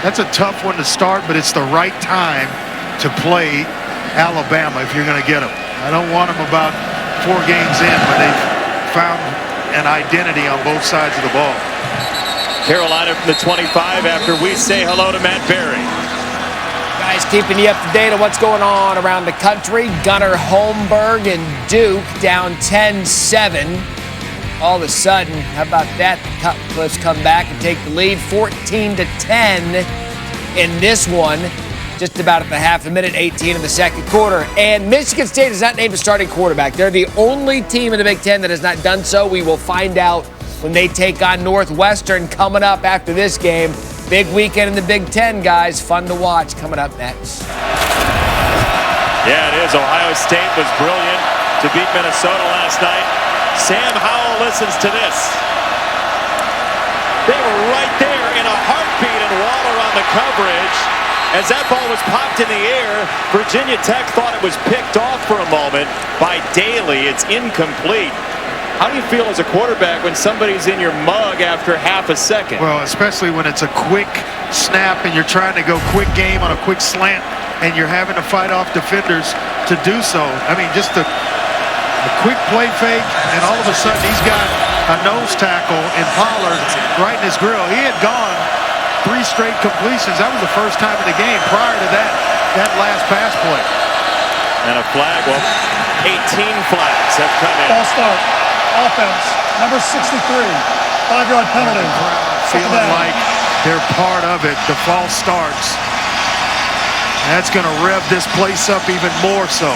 Speaker 2: That's a tough one to start, but it's the right time to play Alabama if you're going to get them. I don't want them about 4 games in when they've found an identity on both sides of the ball.
Speaker 1: Carolina from the 25 after we say hello to Matt Berry.
Speaker 12: Guys, keeping you up to date on what's going on around the country. Gunnar Holmberg and Duke down 10-7. All of a sudden, how about that? The Cutcliffes come back and take the lead 14-10 in this one. Just about at the half a minute, 18 in the second quarter. And Michigan State has not named a starting quarterback. They're the only team in the Big Ten that has not done so. We will find out when they take on Northwestern coming up after this game. Big weekend in the Big Ten, guys. Fun to watch coming up next.
Speaker 1: Yeah, it is. Ohio State was brilliant to beat Minnesota last night. Sam Howell listens to this. They were right there in a heartbeat, and Waller on the coverage. As that ball was popped in the air, Virginia Tech thought it was picked off for a moment by Daly. It's incomplete. How do you feel as a quarterback when somebody's in your mug after half a second?
Speaker 2: Well, especially when it's a quick snap and you're trying to go quick game on a quick slant and you're having to fight off defenders to do so. I mean, just a quick play fake, and all of a sudden he's got a nose tackle in Pollard right in his grill. He had gone 3 straight completions. That was the first time in the game prior to that last pass play.
Speaker 1: And a flag. Well, 18 flags have come in.
Speaker 4: False start. Offense, number 63, 5-yard penalty.
Speaker 2: Feeling like they're part of it. The false starts. That's going to rev this place up even more so.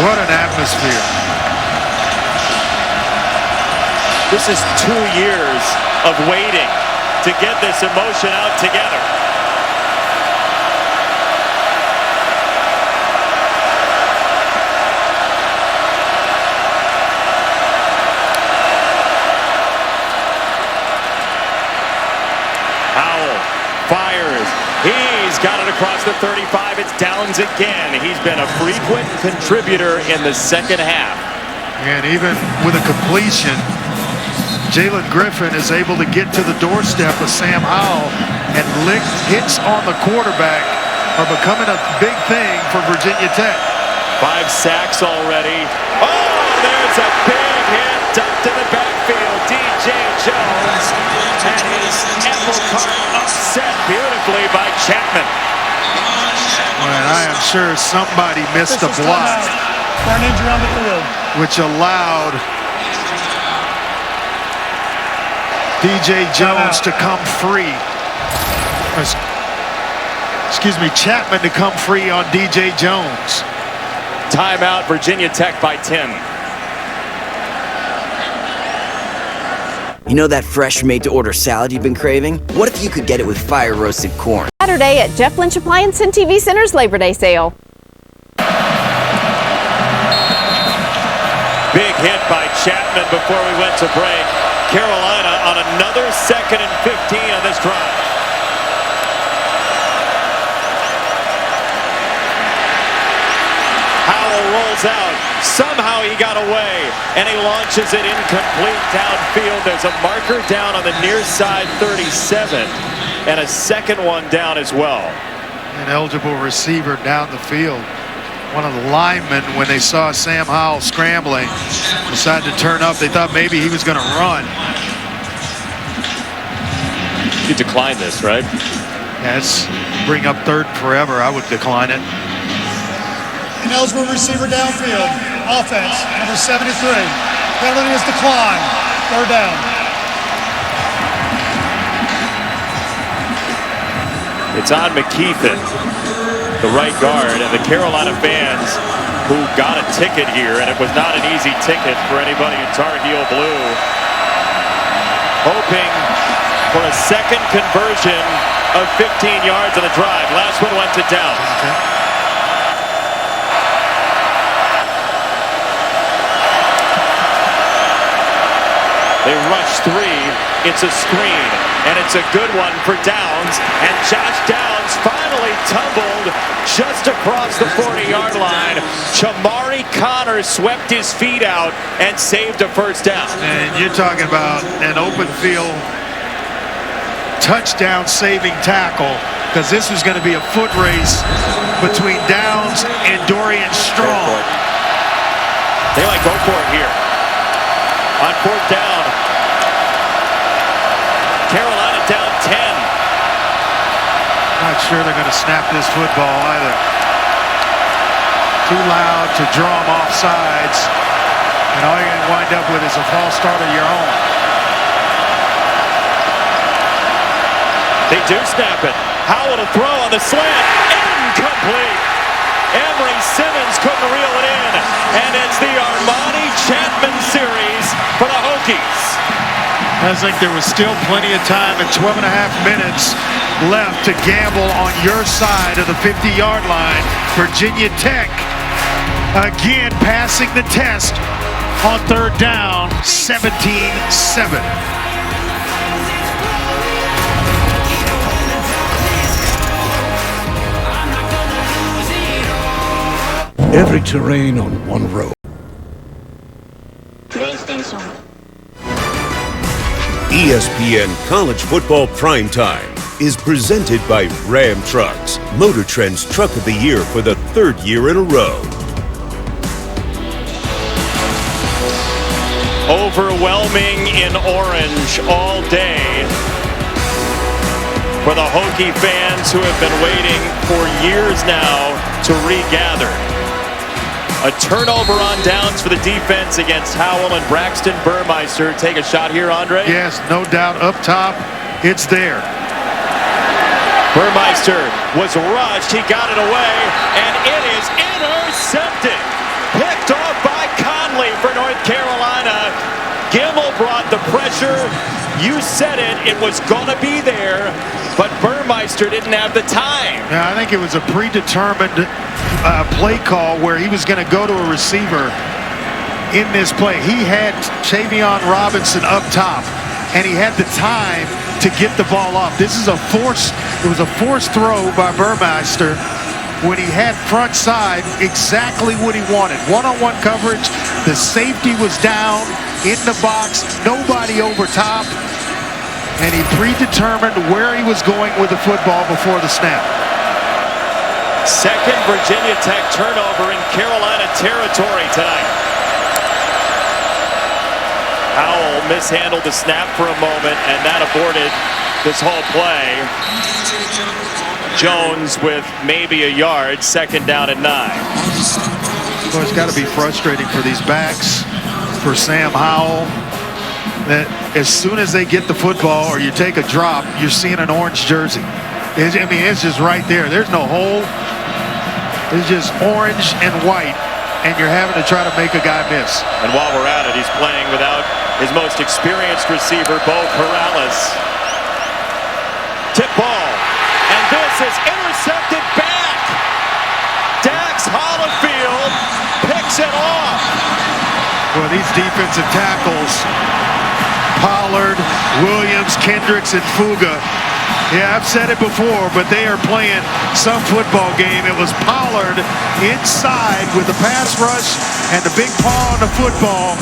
Speaker 2: What an atmosphere.
Speaker 1: This is 2 years of waiting to get this emotion out together. Howell fires. He's got it across the 35. It's Downs again. He's been a frequent contributor in the second half.
Speaker 2: And even with a completion, Jalen Griffin is able to get to the doorstep of Sam Howell, and hits on the quarterback are becoming a big thing for Virginia Tech.
Speaker 1: 5 sacks already. Oh, there's a big hit dumped in the backfield. DJ Jones and his apple cart upset beautifully by Chapman.
Speaker 2: And I am sure somebody missed a block,
Speaker 4: For an injury on the field.
Speaker 2: which allowed DJ Jones to come free. Excuse me, Chapman to come free on DJ Jones.
Speaker 1: Timeout, Virginia Tech by 10.
Speaker 19: You know that fresh made-to-order salad you've been craving? What if you could get it with fire-roasted corn?
Speaker 20: Saturday at Jeff Lynch Appliance and TV Center's Labor Day sale.
Speaker 1: Big hit by Chapman before we went to break. Carolina on another 2nd and 15 on this drive. Howell rolls out. Somehow he got away, and he launches it incomplete downfield. There's a marker down on the near side 37, and a second one down as well.
Speaker 2: An eligible receiver down the field. One of the linemen, when they saw Sam Howell scrambling, decided to turn up. They thought maybe he was going to run.
Speaker 1: You decline this, right?
Speaker 2: Yes, bring up 3rd forever. I would decline it.
Speaker 4: An eligible receiver downfield. Offense, number 73. Penalty is declined. 3rd down.
Speaker 1: It's on McKeithen, the right guard, and the Carolina fans who got a ticket here, and it was not an easy ticket for anybody in Tar Heel Blue, hoping for a second conversion of 15 yards on the drive. Last one went to Downs. They rush three. It's a screen, and it's a good one for Downs. And Josh Downs finally tumbled just across the 40-yard line. Chamari Connor swept his feet out and saved a first down.
Speaker 2: And you're talking about an open field touchdown saving tackle, because this was going to be a foot race between Downs and Dorian Strong.
Speaker 1: They might go for it here. On fourth down, Carolina down 10.
Speaker 2: Not sure they're going to snap this football either. Too loud to draw them off sides, and all you're going to wind up with is a false start of your own.
Speaker 1: They do snap it. Howell to throw on the slant. Incomplete. Emery Simmons couldn't reel it in. And it's the Armani Chapman series for the Hokies.
Speaker 2: I think there was still plenty of time and 12 and a half minutes left to gamble on your side of the 50-yard line. Virginia Tech again passing the test on third down, 17-7.
Speaker 6: Every terrain on one road.
Speaker 7: PlayStation. ESPN College Football Primetime is presented by Ram Trucks, Motor Trend's Truck of the Year for the third year in a row.
Speaker 1: Overwhelming in orange all day for the Hokie fans who have been waiting for years now to regather. A turnover on downs for the defense against Howell, and Braxton Burmeister take a shot here, Andre?
Speaker 2: Yes, no doubt. Up top, it's there.
Speaker 1: Burmeister was rushed. He got it away, and it is intercepted. Picked off by Conley for North Carolina. Gimmel brought the pressure. You said it. It was going to be there, but Burmeister didn't have the time.
Speaker 2: Yeah, I think it was a predetermined play call where he was going to go to a receiver in this play. He had Chavion Robinson up top, and he had the time to get the ball up. It was a forced throw by Burmeister when he had front side exactly what he wanted. One-on-one coverage, the safety was down in the box, nobody over top, and he predetermined where he was going with the football before the snap.
Speaker 1: Second Virginia Tech turnover in Carolina territory tonight. Howell mishandled the snap for a moment, and that aborted this whole play. Jones with maybe a yard, second down and 9.
Speaker 2: Well, it's got to be frustrating for these backs, for Sam Howell, that as soon as they get the football or you take a drop, you're seeing an orange jersey. I mean, it's just right there. There's no hole. It's just orange and white, and you're having to try to make a guy miss.
Speaker 1: And while we're at it, he's playing without his most experienced receiver, Bo Corrales. Tip ball, and this is intercepted back. Dax Hollifield picks it off.
Speaker 2: Well, these defensive tackles, Pollard, Williams, Kendricks, and Fuga. Yeah, I've said it before, but they are playing some football game. It was Pollard inside with the pass rush and the big paw on the football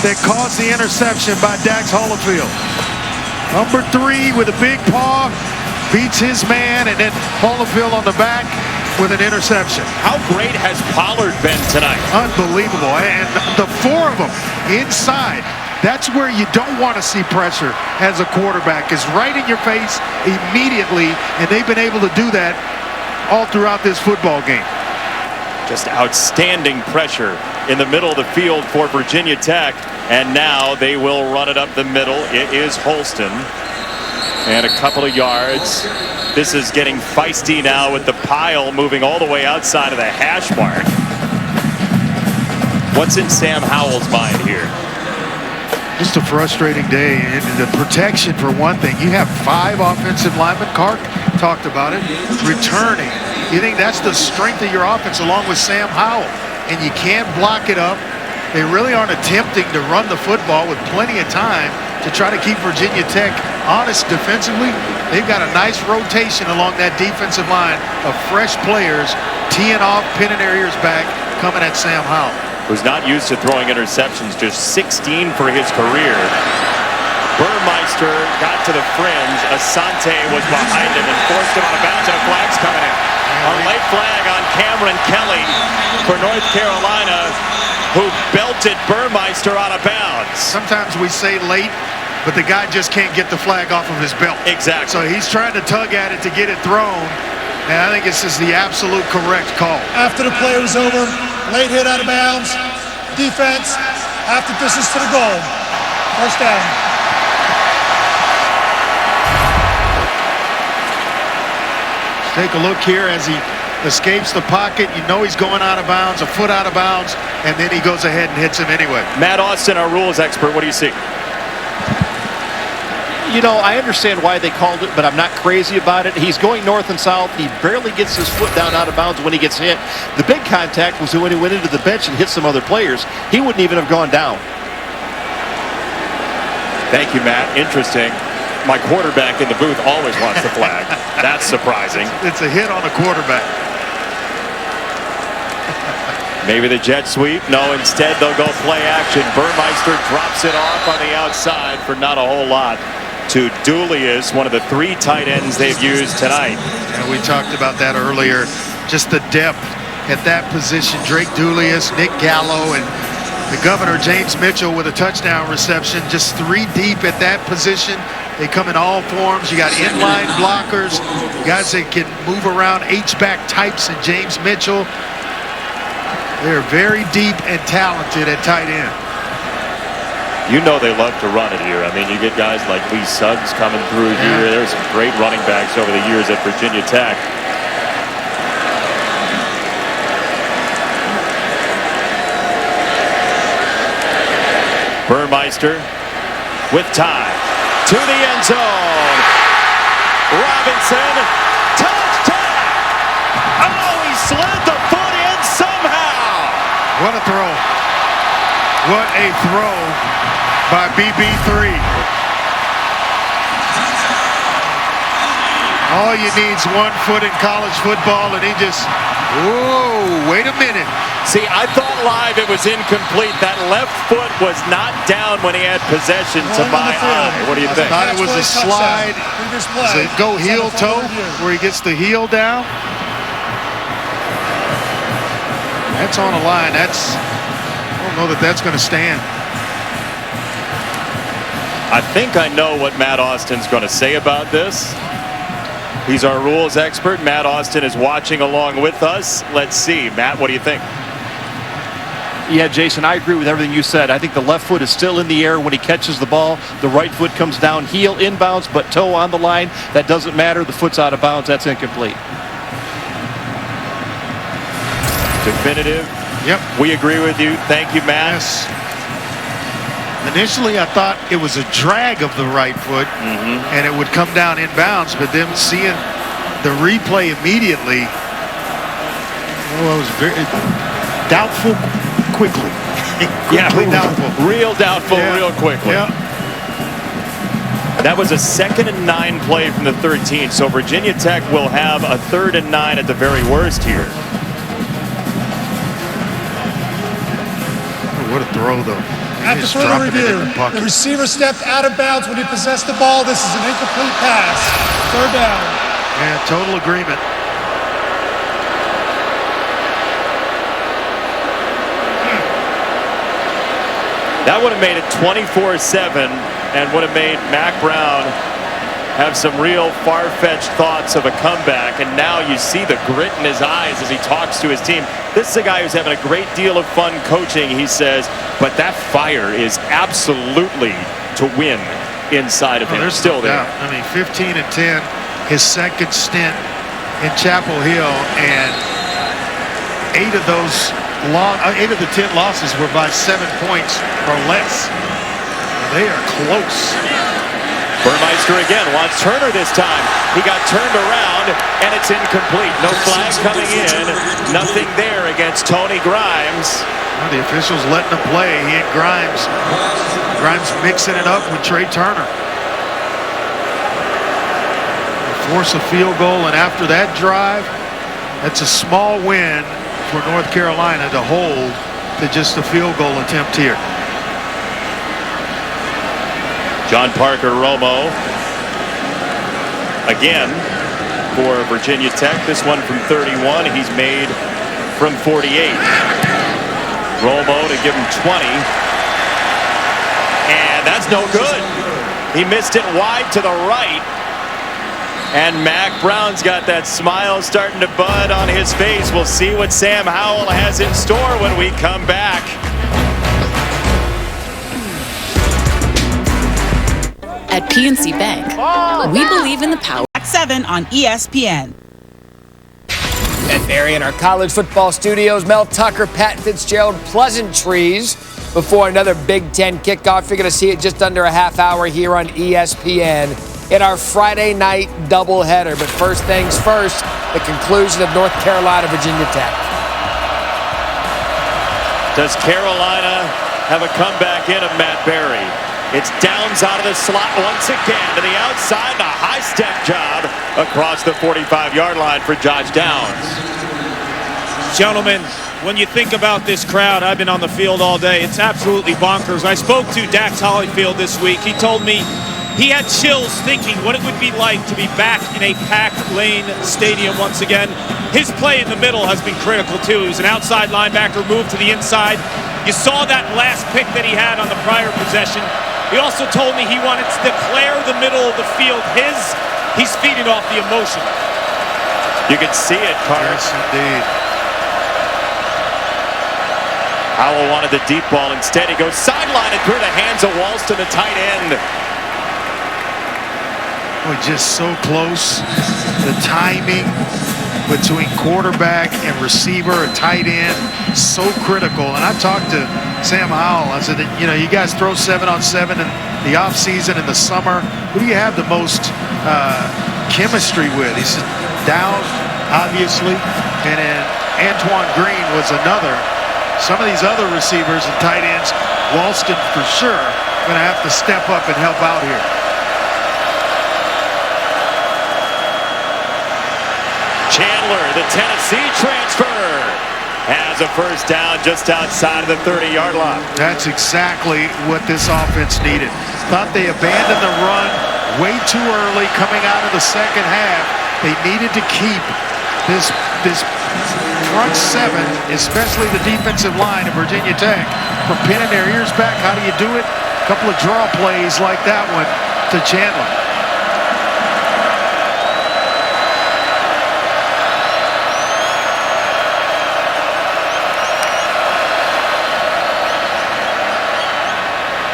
Speaker 2: that caused the interception by Dax Hollifield. Number 3 with a big paw beats his man, and then Hollifield on the back with an interception.
Speaker 1: How great has Pollard been tonight?
Speaker 2: Unbelievable. And the 4 of them inside. That's where you don't want to see pressure as a quarterback, is right in your face immediately, and they've been able to do that all throughout this football game.
Speaker 1: Just outstanding pressure in the middle of the field for Virginia Tech, and now they will run it up the middle. It is Holston, and a couple of yards. This is getting feisty now with the pile moving all the way outside of the hash mark. What's in Sam Howell's mind here?
Speaker 2: Just a frustrating day, and the protection for one thing. You have 5 offensive linemen. Clark talked about it. Returning. You think that's the strength of your offense along with Sam Howell, and you can't block it up. They really aren't attempting to run the football with plenty of time to try to keep Virginia Tech honest defensively. They've got a nice rotation along that defensive line of fresh players teeing off, pinning their ears back, coming at Sam Howell,
Speaker 1: who's not used to throwing interceptions, just 16 for his career. Burmeister got to the fringe. Asante was behind him and forced him out of bounds, and a flag's coming in. A late flag on Cameron Kelly for North Carolina, who belted Burmeister out of bounds.
Speaker 2: Sometimes we say late, but the guy just can't get the flag off of his belt.
Speaker 1: Exactly.
Speaker 2: So he's trying to tug at it to get it thrown, and I think this is the absolute correct call.
Speaker 4: After the play was over, late hit out of bounds, defense, half the distance to the goal. First down.
Speaker 2: Take a look here as he escapes the pocket. You know he's going out of bounds, a foot out of bounds, and then he goes ahead and hits him anyway.
Speaker 1: Matt Austin, our rules expert, what do you see?
Speaker 5: You know, I understand why they called it, but I'm not crazy about it. He's going north and south. He barely gets his foot down out of bounds when he gets hit. The big contact was when he went into the bench and hit some other players. He wouldn't even have gone down.
Speaker 1: Thank you, Matt. Interesting. My quarterback in the booth always wants the flag. That's surprising.
Speaker 2: It's a hit on a quarterback.
Speaker 1: Maybe the jet sweep. No, instead they'll go play action. Burmeister drops it off on the outside for not a whole lot to Dulius, one of the 3 tight ends they've used tonight.
Speaker 2: And we talked about that earlier. Just the depth at that position. Drake Dulius, Nick Gallo, and the governor, James Mitchell, with a touchdown reception. Just 3 deep at that position. They come in all forms. You got inline blockers, guys that can move around, H-back types, and James Mitchell. They're very deep and talented at tight end.
Speaker 1: You know they love to run it here. I mean, you get guys like Lee Suggs coming through here. There's some great running backs over the years at Virginia Tech. Burmeister with time to the end zone. Robinson, touchdown! Oh, he slid the foot in somehow.
Speaker 2: What a throw. What a throw by BB3. All you need is 1 foot in college football, and he just, whoa, wait a minute.
Speaker 1: See, I thought live it was incomplete. That left foot was not down when he had possession to my eye. What do you think?
Speaker 2: I thought it was a slide. Does it go heel toe where he gets the heel down? That's on a line. I don't know that that's going to stand.
Speaker 1: I think I know what Matt Austin's going to say about this. He's our rules expert. Matt Austin is watching along with us. Let's see. Matt, what do you think?
Speaker 5: Yeah, Jason, I agree with everything you said. I think the left foot is still in the air when he catches the ball. The right foot comes down, heel inbounds, but toe on the line. That doesn't matter. The foot's out of bounds. That's incomplete.
Speaker 1: Definitive.
Speaker 2: Yep.
Speaker 1: We agree with you. Thank you, Matt.
Speaker 2: Yes. Initially, I thought it was a drag of the right foot, and it would come down inbounds, but then seeing the replay immediately, I was very doubtful quickly.
Speaker 1: Yeah,
Speaker 2: doubtful.
Speaker 1: Real doubtful, real quickly.
Speaker 2: Yeah.
Speaker 1: That was a 2nd and 9 play from the 13, so Virginia Tech will have a 3rd and 9 at the very worst here.
Speaker 2: Oh, what a throw, though.
Speaker 4: After further review, the receiver stepped out of bounds when he possessed the ball. This is an incomplete pass. 3rd down.
Speaker 2: Yeah, total agreement.
Speaker 1: That would have made it 24-7 and would have made Mac Brown have some real far-fetched thoughts of a comeback, and now you see the grit in his eyes as he talks to his team. This is a guy who's having a great deal of fun coaching, he says, but that fire is absolutely to win inside of him.
Speaker 2: There's
Speaker 1: still there.
Speaker 2: I mean, 15 and 10, his second stint in Chapel Hill, and 8 of the 10 losses were by 7 points or less. They are close.
Speaker 1: Burmeister again wants Turner this time. He got turned around, and it's incomplete. No flag coming in. Nothing there against Tony Grimes.
Speaker 2: Well, the officials letting him play. He and Grimes. Grimes mixing it up with Trey Turner. They force a field goal, and after that drive, that's a small win for North Carolina to hold to just a field goal attempt here.
Speaker 1: John Parker Romo again for Virginia Tech. This one from 31. He's made from 48. Romo to give him 20. And that's no good. He missed it wide to the right. And Mac Brown's got that smile starting to bud on his face. We'll see what Sam Howell has in store when we come back.
Speaker 8: At PNC Bank, we believe in the power.
Speaker 13: 7 on ESPN.
Speaker 12: And Barry in our college football studios, Mel Tucker, Pat Fitzgerald, pleasantries before another Big Ten kickoff. You're going to see it just under a half hour here on ESPN in our Friday night doubleheader. But first things first, the conclusion of North Carolina, Virginia Tech.
Speaker 1: Does Carolina have a comeback in of Matt Barry? It's Downs out of the slot once again to the outside. A high step job across the 45-yard line for Josh Downs.
Speaker 3: Gentlemen, when you think about this crowd, I've been on the field all day. It's absolutely bonkers. I spoke to Dax Hollifield this week. He told me he had chills thinking what it would be like to be back in a packed lane stadium once again. His play in the middle has been critical too. He was an outside linebacker, moved to the inside. You saw that last pick that he had on the prior possession. He also told me he wanted to declare the middle of the field his. He's feeding off the emotion.
Speaker 1: You can see it, Carter.
Speaker 2: Yes, indeed.
Speaker 1: Howell wanted the deep ball. Instead, he goes sideline and through the hands of Walston, the tight end.
Speaker 2: We're just so close. The timing between quarterback and receiver, a tight end, so critical. And I talked to Sam Howell. I said, you know, you guys throw 7-on-7 in the offseason, in the summer. Who do you have the most chemistry with? He said, Downs, obviously, and then Antoine Green was another. Some of these other receivers and tight ends, Walston for sure, going to have to step up and help out here.
Speaker 1: Chandler, the Tennessee transfer, has a first down just outside of the 30-yard line.
Speaker 2: That's exactly what this offense needed. Thought they abandoned the run way too early coming out of the second half. They needed to keep this front seven, especially the defensive line of Virginia Tech, from pinning their ears back. How do you do it? A couple of draw plays like that one to Chandler.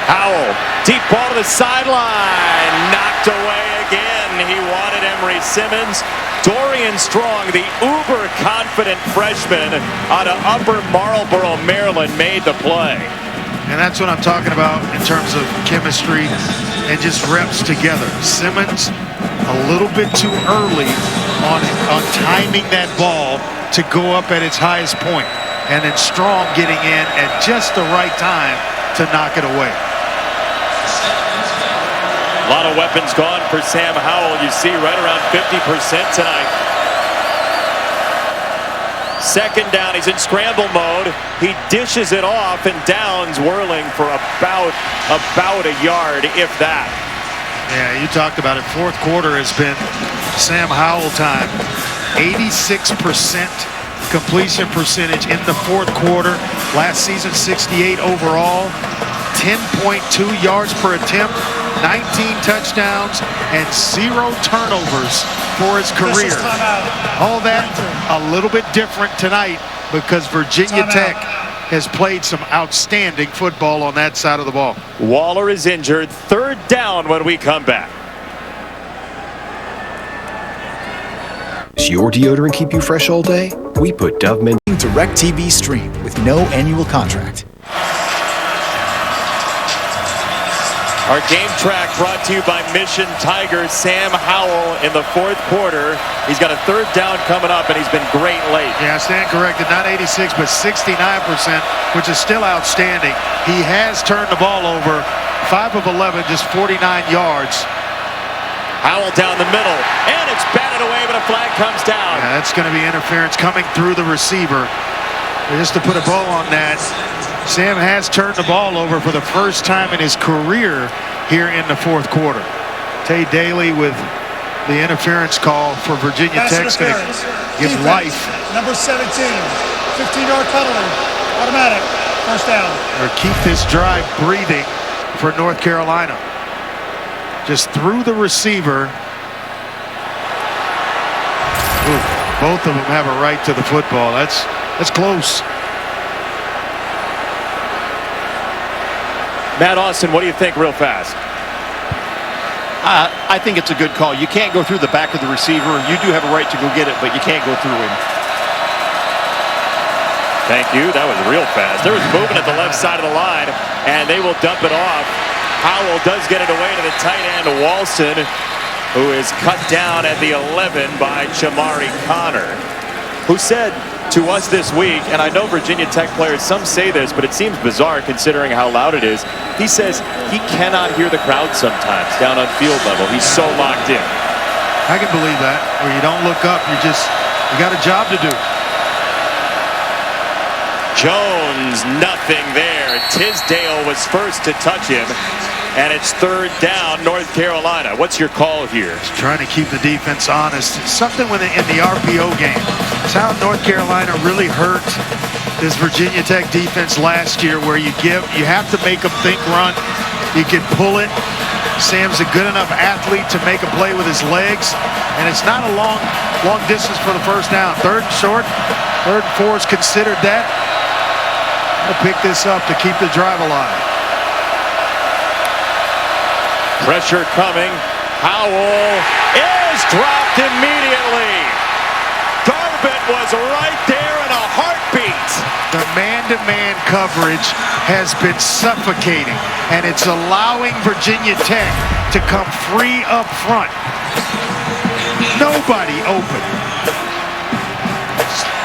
Speaker 1: Howell, deep ball to the sideline, knocked away again. He wanted Emory Simmons. Dorian Strong, the uber-confident freshman out of Upper Marlboro, Maryland, made the play.
Speaker 2: And that's what I'm talking about in terms of chemistry and just reps together. Simmons, a little bit too early on timing that ball to go up at its highest point. And then Strong getting in at just the right time to knock it away.
Speaker 1: A lot of weapons gone for Sam Howell. You see right around 50% tonight. Second down, he's in scramble mode. He dishes it off, and Downs whirling for about a yard, if that.
Speaker 2: Yeah, you talked about it. Fourth quarter has been Sam Howell time. 86% completion percentage in the fourth quarter. Last season, 68 overall. 10.2 yards per attempt, 19 touchdowns, and 0 turnovers for his career. All that a little bit different tonight because Virginia Tech has played some outstanding football on that side of the ball.
Speaker 1: Waller is injured. Third down when we come back.
Speaker 6: Does your deodorant keep you fresh all day? We put Dove Mint.
Speaker 21: DirecTV Stream with no annual contract.
Speaker 1: Our game track brought to you by Mission Tiger. Sam Howell in the fourth quarter. He's got a third down coming up, and he's been great late.
Speaker 2: Yeah, I stand corrected. Not 86, but 69%, which is still outstanding. He has turned the ball over. 5 of 11, just 49 yards.
Speaker 1: Howell down the middle, and it's batted away, but a flag comes down.
Speaker 2: Yeah, that's going to be interference coming through the receiver. And just to put a bow on that, Sam has turned the ball over for the first time in his career here in the fourth quarter. Tay Daly with the interference call for Virginia Tech's going to give life.
Speaker 4: Number 17, 15-yard penalty, automatic, first down.
Speaker 2: Or keep this drive breathing for North Carolina. Just through the receiver. Ooh, both of them have a right to the football. That's close.
Speaker 1: Matt Austin, what do you think real fast?
Speaker 5: I think it's a good call. You can't go through the back of the receiver. You do have a right to go get it, but you can't go through him.
Speaker 1: Thank you. That was real fast. There was movement at the left side of the line, and they will dump it off. Howell does get it away to the tight end, Walston, who is cut down at the 11 by Chamari Connor, who said to us this week, and I know Virginia Tech players, some say this, but it seems bizarre considering how loud it is. He says he cannot hear the crowd sometimes down on field level. He's so locked in.
Speaker 2: I can believe that. Where you don't look up, you got a job to do.
Speaker 1: Jones, nothing there. Tisdale was first to touch him, and it's third down, North Carolina. What's your call here?
Speaker 2: Just trying to keep the defense honest. Something in the RPO game. It's how North Carolina really hurt this Virginia Tech defense last year, where you have to make them think run. You can pull it. Sam's a good enough athlete to make a play with his legs, and it's not a long distance for the first down. Third and short, third and four is considered that. I'll pick this up to keep the drive alive.
Speaker 1: Pressure coming. Howell is dropped immediately. Garbett was right there in a heartbeat.
Speaker 2: The man-to-man coverage has been suffocating, and it's allowing Virginia Tech to come free up front. Nobody open.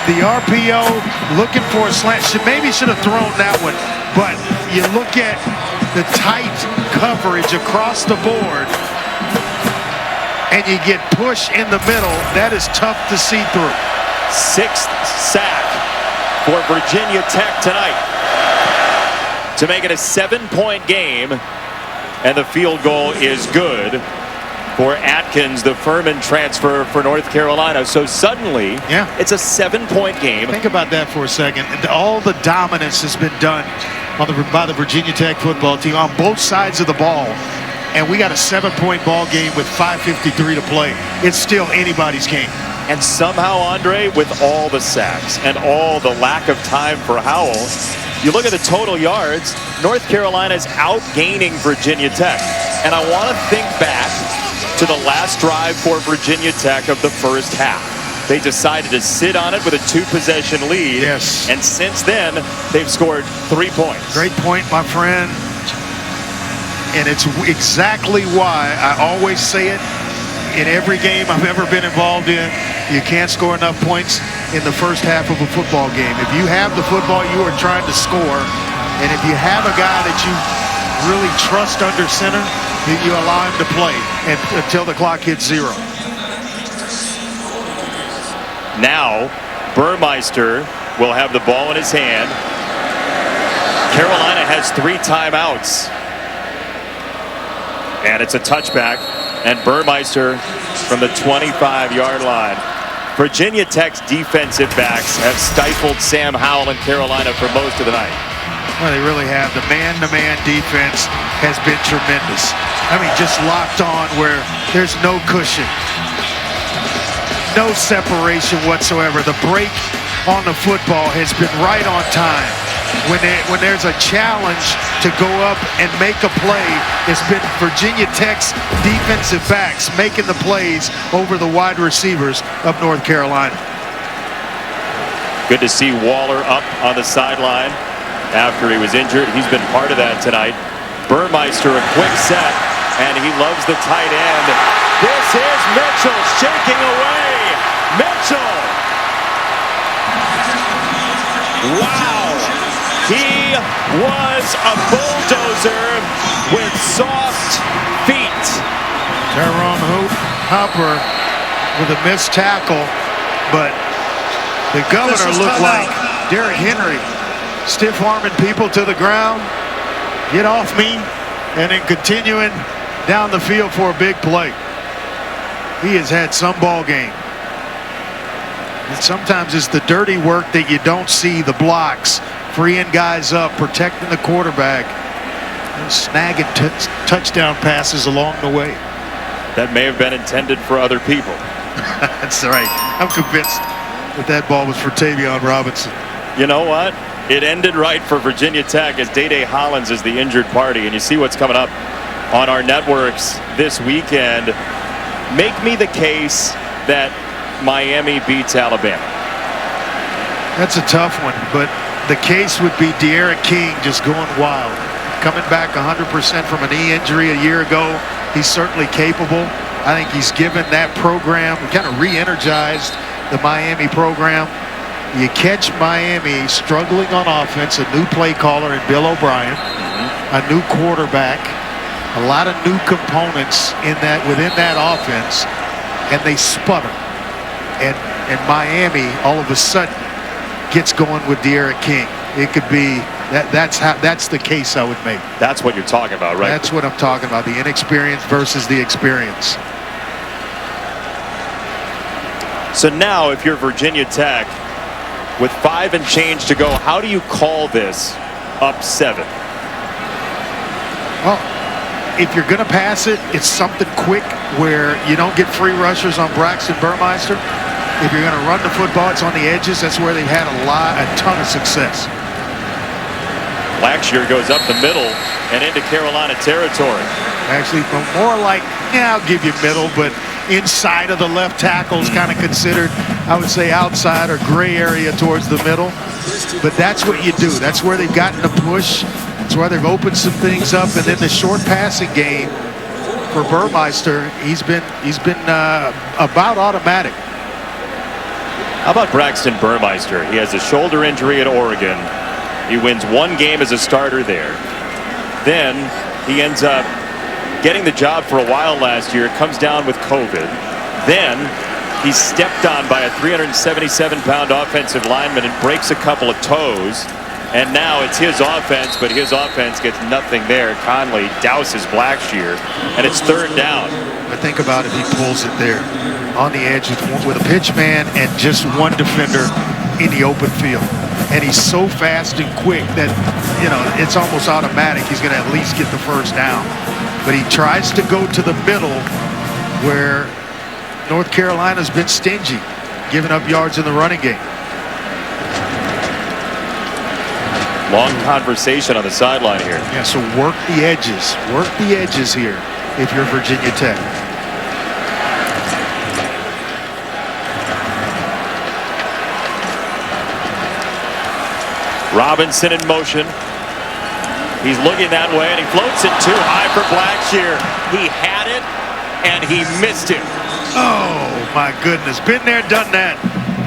Speaker 2: The RPO looking for a slant. Maybe should have thrown that one, but you look at the tight coverage across the board, and you get push in the middle. That is tough to see through.
Speaker 1: Sixth sack for Virginia Tech tonight to make it a 7-point game, and the field goal is good for Atkins, the Furman transfer for North Carolina. So suddenly, it's a 7-point game.
Speaker 2: Think about that for a second. All the dominance has been done by the Virginia Tech football team on both sides of the ball, and we got a 7-point ball game with 5:53 to play. It's still anybody's game.
Speaker 1: And somehow, Andre, with all the sacks and all the lack of time for Howell, you look at the total yards, North Carolina's outgaining Virginia Tech. And I want to think back to the last drive for Virginia Tech of the first half. They decided to sit on it with a 2-possession lead.
Speaker 2: Yes.
Speaker 1: And since then, they've scored 3 points.
Speaker 2: Great point, my friend. And it's exactly why I always say it in every game I've ever been involved in. You can't score enough points in the first half of a football game. If you have the football, you are trying to score. And if you have a guy that you really trust under center, you allow him to play until the clock hits 0.
Speaker 1: Now, Burmeister will have the ball in his hand. Carolina has 3 timeouts. And it's a touchback. And Burmeister from the 25-yard line. Virginia Tech's defensive backs have stifled Sam Howell and Carolina for most of the night.
Speaker 2: Well, they really have. The man-to-man defense has been tremendous. I mean, just locked on where there's no cushion. No separation whatsoever. The break on the football has been right on time. when there's a challenge to go up and make a play, it's been Virginia Tech's defensive backs making the plays over the wide receivers of North Carolina.
Speaker 1: Good to see Waller up on the sideline after he was injured. He's been part of that tonight. Burmeister, a quick set, and he loves the tight end. This is Mitchell shaking away. Mitchell. Wow. He was a bulldozer with soft feet.
Speaker 2: Tyrone Hopper with a missed tackle, but the governor looked like Derrick Henry, stiff-arming people to the ground, get off me, and then continuing down the field for a big play. He has had some ball game. And sometimes it's the dirty work that you don't see, the blocks, freeing guys up, protecting the quarterback, and snagging touchdown passes along the way.
Speaker 1: That may have been intended for other people.
Speaker 2: That's right. I'm convinced that ball was for Tavion Robinson.
Speaker 1: You know what? It ended right for Virginia Tech as Day Hollins is the injured party. And you see what's coming up on our networks this weekend. Make me the case that Miami beats Alabama.
Speaker 2: That's a tough one, but the case would be De'Aaron King just going wild. Coming back 100% from a knee injury a year ago. He's certainly capable. I think he's given that program, kind of re-energized the Miami program. You catch Miami struggling on offense, a new play caller in Bill O'Brien, a new quarterback, a lot of new components within that offense, and they sputter. And Miami all of a sudden gets going with De'Aaron King. It could be that's the case I would make.
Speaker 1: That's what you're talking about, right?
Speaker 2: That's what I'm talking about, the inexperience versus the experience.
Speaker 1: So now if you're Virginia Tech with 5 and change to go, how do you call this up 7?
Speaker 2: Well, if you're going to pass it, it's something quick where you don't get free rushers on Braxton Burmeister. If you're going to run the football, it's on the edges. That's where they've had a ton of success.
Speaker 1: Blackshear goes up the middle and into Carolina territory.
Speaker 2: Actually, more like, I'll give you middle, but inside of the left tackle is kind of considered, I would say, outside or gray area towards the middle. But that's what you do. That's where they've gotten the push. That's where they've opened some things up. And then the short passing game for Burmeister, he's been about automatic.
Speaker 1: How about Braxton Burmeister? He has a shoulder injury at Oregon. He wins 1 game as a starter there. Then he ends up getting the job for a while last year, comes down with COVID. Then he's stepped on by a 377-pound offensive lineman and breaks a couple of toes. And now it's his offense, but his offense gets nothing there. Conley douses Blackshear, and it's 3rd down.
Speaker 2: But think about if he pulls it there on the edge with a pitch man and just one defender in the open field. And he's so fast and quick that, it's almost automatic. He's going to at least get the 1st down. But he tries to go to the middle where North Carolina's been stingy, giving up yards in the running game.
Speaker 1: Long conversation on the sideline here.
Speaker 2: Yeah, so work the edges. Work the edges here if you're Virginia Tech.
Speaker 1: Robinson in motion. He's looking that way, and he floats it too high for Blackshear. He had it, and he missed it.
Speaker 2: Oh, my goodness. Been there, done that.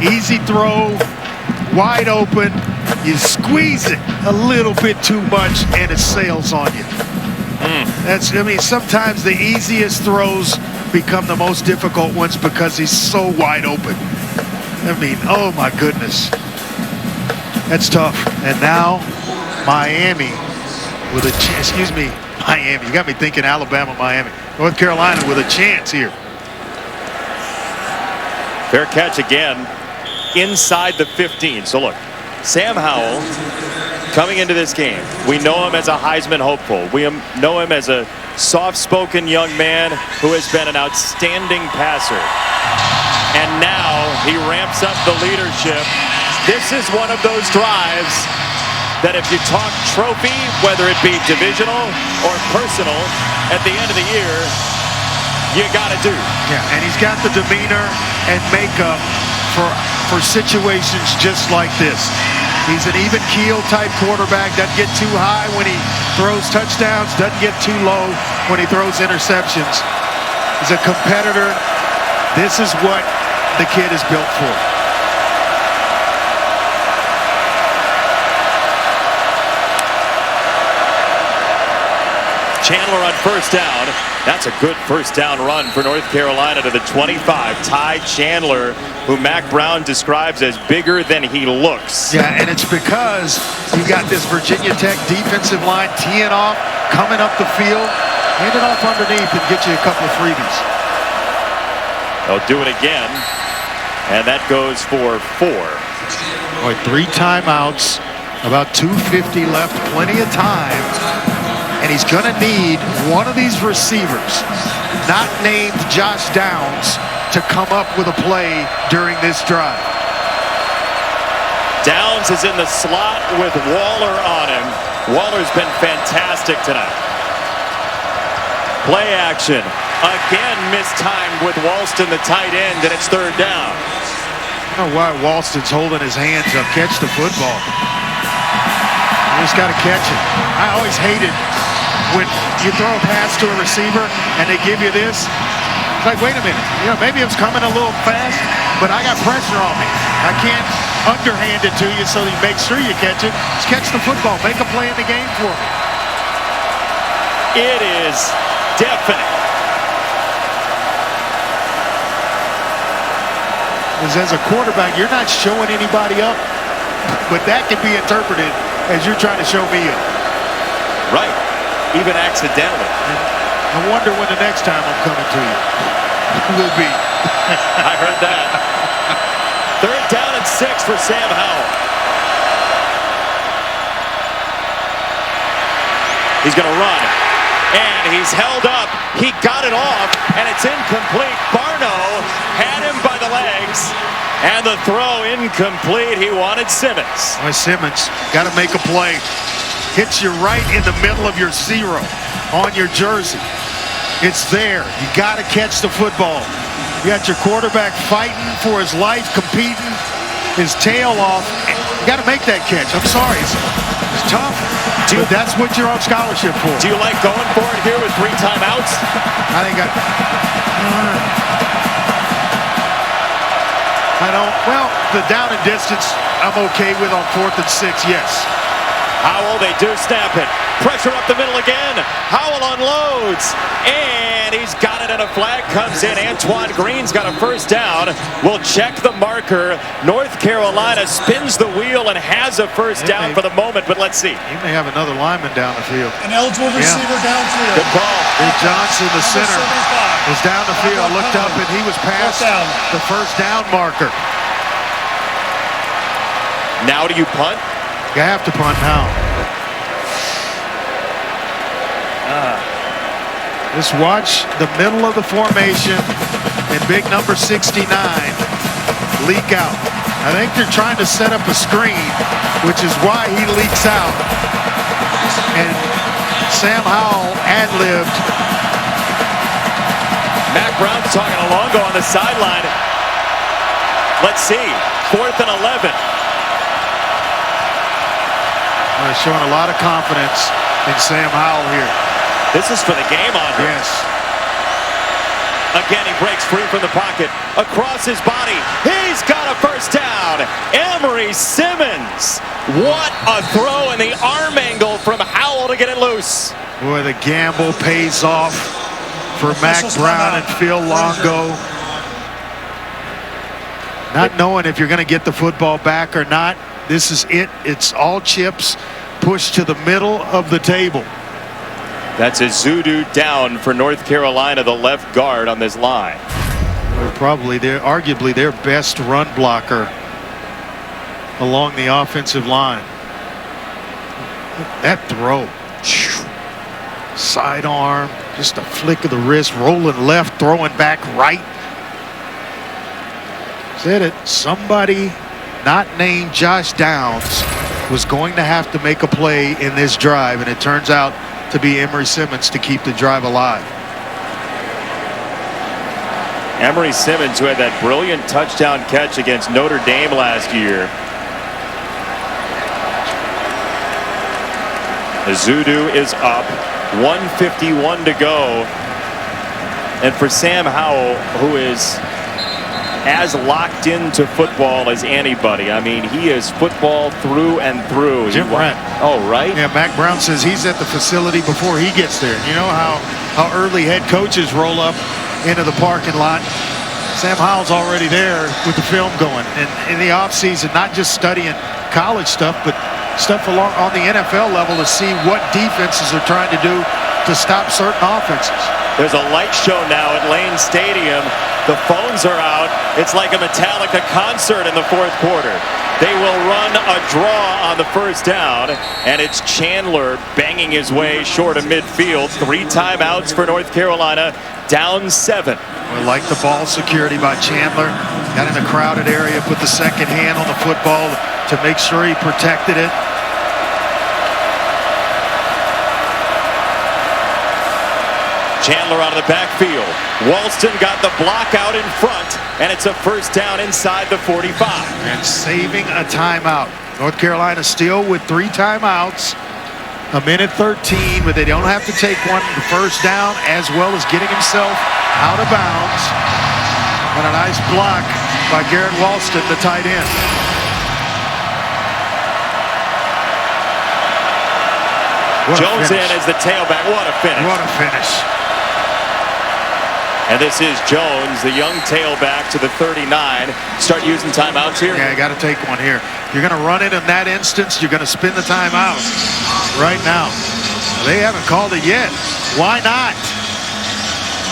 Speaker 2: Easy throw, wide open. You squeeze it a little bit too much, and it sails on you. Sometimes the easiest throws become the most difficult ones because he's so wide open. Oh, my goodness. That's tough. And now Miami with a chance. Miami. You got me thinking Alabama, Miami. North Carolina with a chance here.
Speaker 1: Fair catch again inside the 15. So look, Sam Howell coming into this game. We know him as a Heisman hopeful. We know him as a soft-spoken young man who has been an outstanding passer. And now he ramps up the leadership. This is one of those drives that if you talk trophy, whether it be divisional or personal, at the end of the year, you got to do.
Speaker 2: Yeah, and he's got the demeanor and makeup for situations just like this. He's an even keel type quarterback, doesn't get too high when he throws touchdowns, doesn't get too low when he throws interceptions. He's a competitor. This is what the kid is built for.
Speaker 1: Chandler on first down. That's a good first down run for North Carolina to the 25. Ty Chandler, who Mac Brown describes as bigger than he looks.
Speaker 2: Yeah, and it's because you got this Virginia Tech defensive line teeing off, coming up the field, hand it off underneath and get you a couple of freebies.
Speaker 1: They'll do it again, and that goes for 4.
Speaker 2: Boy, 3 timeouts, about 2:50 left, plenty of time. And he's going to need one of these receivers, not named Josh Downs, to come up with a play during this drive.
Speaker 1: Downs is in the slot with Waller on him. Waller's been fantastic tonight. Play action. Again mistimed with Walston, the tight end, and it's 3rd down.
Speaker 2: I don't know why Walston's holding his hands up. Catch the football. You just got to catch it. I always hated when you throw a pass to a receiver and they give you this. It's like, wait a minute. You know, maybe it's coming a little fast, but I got pressure on me. I can't underhand it to you so you make sure you catch it. Just catch the football. Make a play in the game for me.
Speaker 1: It is definite.
Speaker 2: As a quarterback, you're not showing anybody up, but that can be interpreted as you're trying to show me up.
Speaker 1: Right. Even accidentally.
Speaker 2: I wonder when the next time I'm coming to you will be.
Speaker 1: I heard that. 3rd down and 6 for Sam Howell. He's going to run. And he's held up. He got it off, and it's incomplete. Barno had him by the legs, and the throw incomplete. He wanted Simmons.
Speaker 2: Boy, Simmons got to make a play. Hits you right in the middle of your 0 on your jersey. It's there. You got to catch the football. You got your quarterback fighting for his life, competing, his tail off. You got to make that catch. I'm sorry. It's tough. But that's what you're on scholarship for.
Speaker 1: Do you like going for it here with 3 timeouts?
Speaker 2: I think I don't. Well, the down and distance I'm okay with on 4th and 6, yes.
Speaker 1: Howell, they do snap it. Pressure up the middle again. Howell unloads. And he's got it, and a flag comes in. Antoine Green's got a first down. We'll check the marker. North Carolina spins the wheel and has a first down for the moment, but let's see.
Speaker 2: He may have another lineman down the field.
Speaker 4: An eligible receiver downfield.
Speaker 1: Good call.
Speaker 2: Big Johnson, the center, was down the field. Looked up, and he was past the first down marker.
Speaker 1: Now do you punt?
Speaker 2: You have to punt now. Just watch the middle of the formation and big number 69 leak out. I think they're trying to set up a screen, which is why he leaks out. And Sam Howell ad-libbed.
Speaker 1: Mac Brown's talking to Longo on the sideline. Let's see. 4th and 11.
Speaker 2: Showing a lot of confidence in Sam Howell here.
Speaker 1: This is for the game, Andre.
Speaker 2: Yes.
Speaker 1: Again, he breaks free from the pocket. Across his body. He's got a first down. Emory Simmons. What a throw in the arm angle from Howell to get it loose.
Speaker 2: Boy, the gamble pays off for Mac Brown and Phil Longo. Not knowing if you're going to get the football back or not. This is it. It's all chips pushed to the middle of the table.
Speaker 1: That's a Zudu down for North Carolina, the left guard on this line.
Speaker 2: Probably arguably their best run blocker along the offensive line. That throw. Sidearm, just a flick of the wrist, rolling left, throwing back right. Said it. Somebody not named Josh Downs was going to have to make a play in this drive, and it turns out to be Emery Simmons to keep the drive alive.
Speaker 1: Emery Simmons, who had that brilliant touchdown catch against Notre Dame last year. The Zudu is up, 1:51 to go. And for Sam Howell, who is as locked into football as anybody. I mean, he is football through and through.
Speaker 2: Jim Brent.
Speaker 1: Oh, right?
Speaker 2: Yeah, Mac Brown says he's at the facility before he gets there. You know how early head coaches roll up into the parking lot. Sam Howell's already there with the film going. And in the offseason, not just studying college stuff, but stuff along on the NFL level to see what defenses are trying to do to stop certain offenses.
Speaker 1: There's a light show now at Lane Stadium. The phones are out. It's like a Metallica concert in the fourth quarter. They will run a draw on the first down, and it's Chandler banging his way short of midfield. 3 timeouts for North Carolina, down 7.
Speaker 2: We like the ball security by Chandler. Got in a crowded area, put the second hand on the football to make sure he protected it.
Speaker 1: Chandler out of the backfield. Walston got the block out in front, and it's a first down inside the 45.
Speaker 2: And saving a timeout. North Carolina still with 3 timeouts. 1:13, but they don't have to take one. The first down, as well as getting himself out of bounds. And a nice block by Garrett Walston, the tight end.
Speaker 1: Jones in as the tailback. What a finish.
Speaker 2: What a finish.
Speaker 1: And this is Jones, the young tailback to the 39. Start using timeouts here?
Speaker 2: Yeah, you got to take one here. You're going to run it in that instance. You're going to spin the timeout right now. They haven't called it yet. Why not?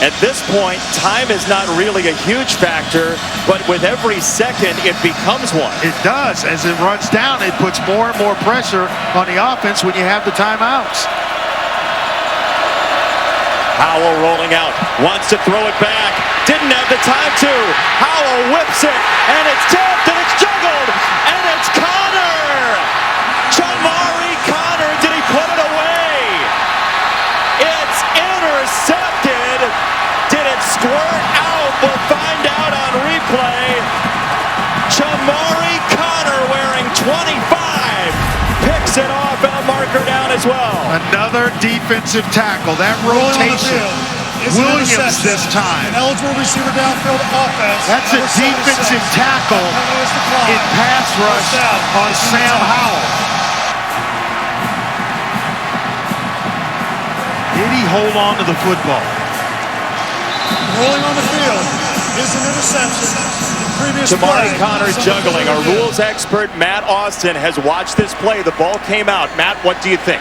Speaker 1: At this point, time is not really a huge factor, but with every second, it becomes one.
Speaker 2: It does. As it runs down, it puts more and more pressure on the offense when you have the timeouts.
Speaker 1: Howell rolling out, wants to throw it back, didn't have the time to. Howell whips it, and it's tipped, and it's juggled, and it's Connor! Jamari Connor, did he put it away? It's intercepted. Did it squirt out? We'll find out on replay. Jamari Connor wearing 25. Picks it off, and a marker down as well.
Speaker 2: Another defensive tackle. That rotation. Williams this time.
Speaker 4: An eligible receiver downfield offense.
Speaker 2: That's a defensive tackle in pass rush on Sam Howell. Did he hold on to the football?
Speaker 4: Rolling on the field is an interception.
Speaker 1: Jamari Connor juggling. Our rules expert, Matt Austin, has watched this play. The ball came out. Matt, what do you think?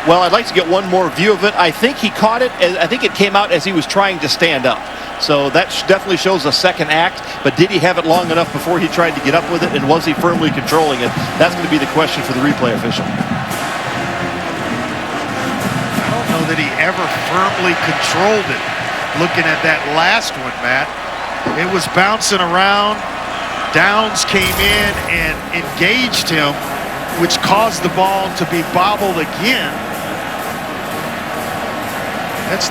Speaker 5: Well, I'd like to get one more view of it. I think he caught it. I think it came out as he was trying to stand up. So that definitely shows a second act. But did he have it long enough before he tried to get up with it? And was he firmly controlling it? That's going to be the question for the replay official.
Speaker 2: I don't know that he ever firmly controlled it. Looking at that last one, Matt, it was bouncing around. Downs came in and engaged him, which caused the ball to be bobbled again.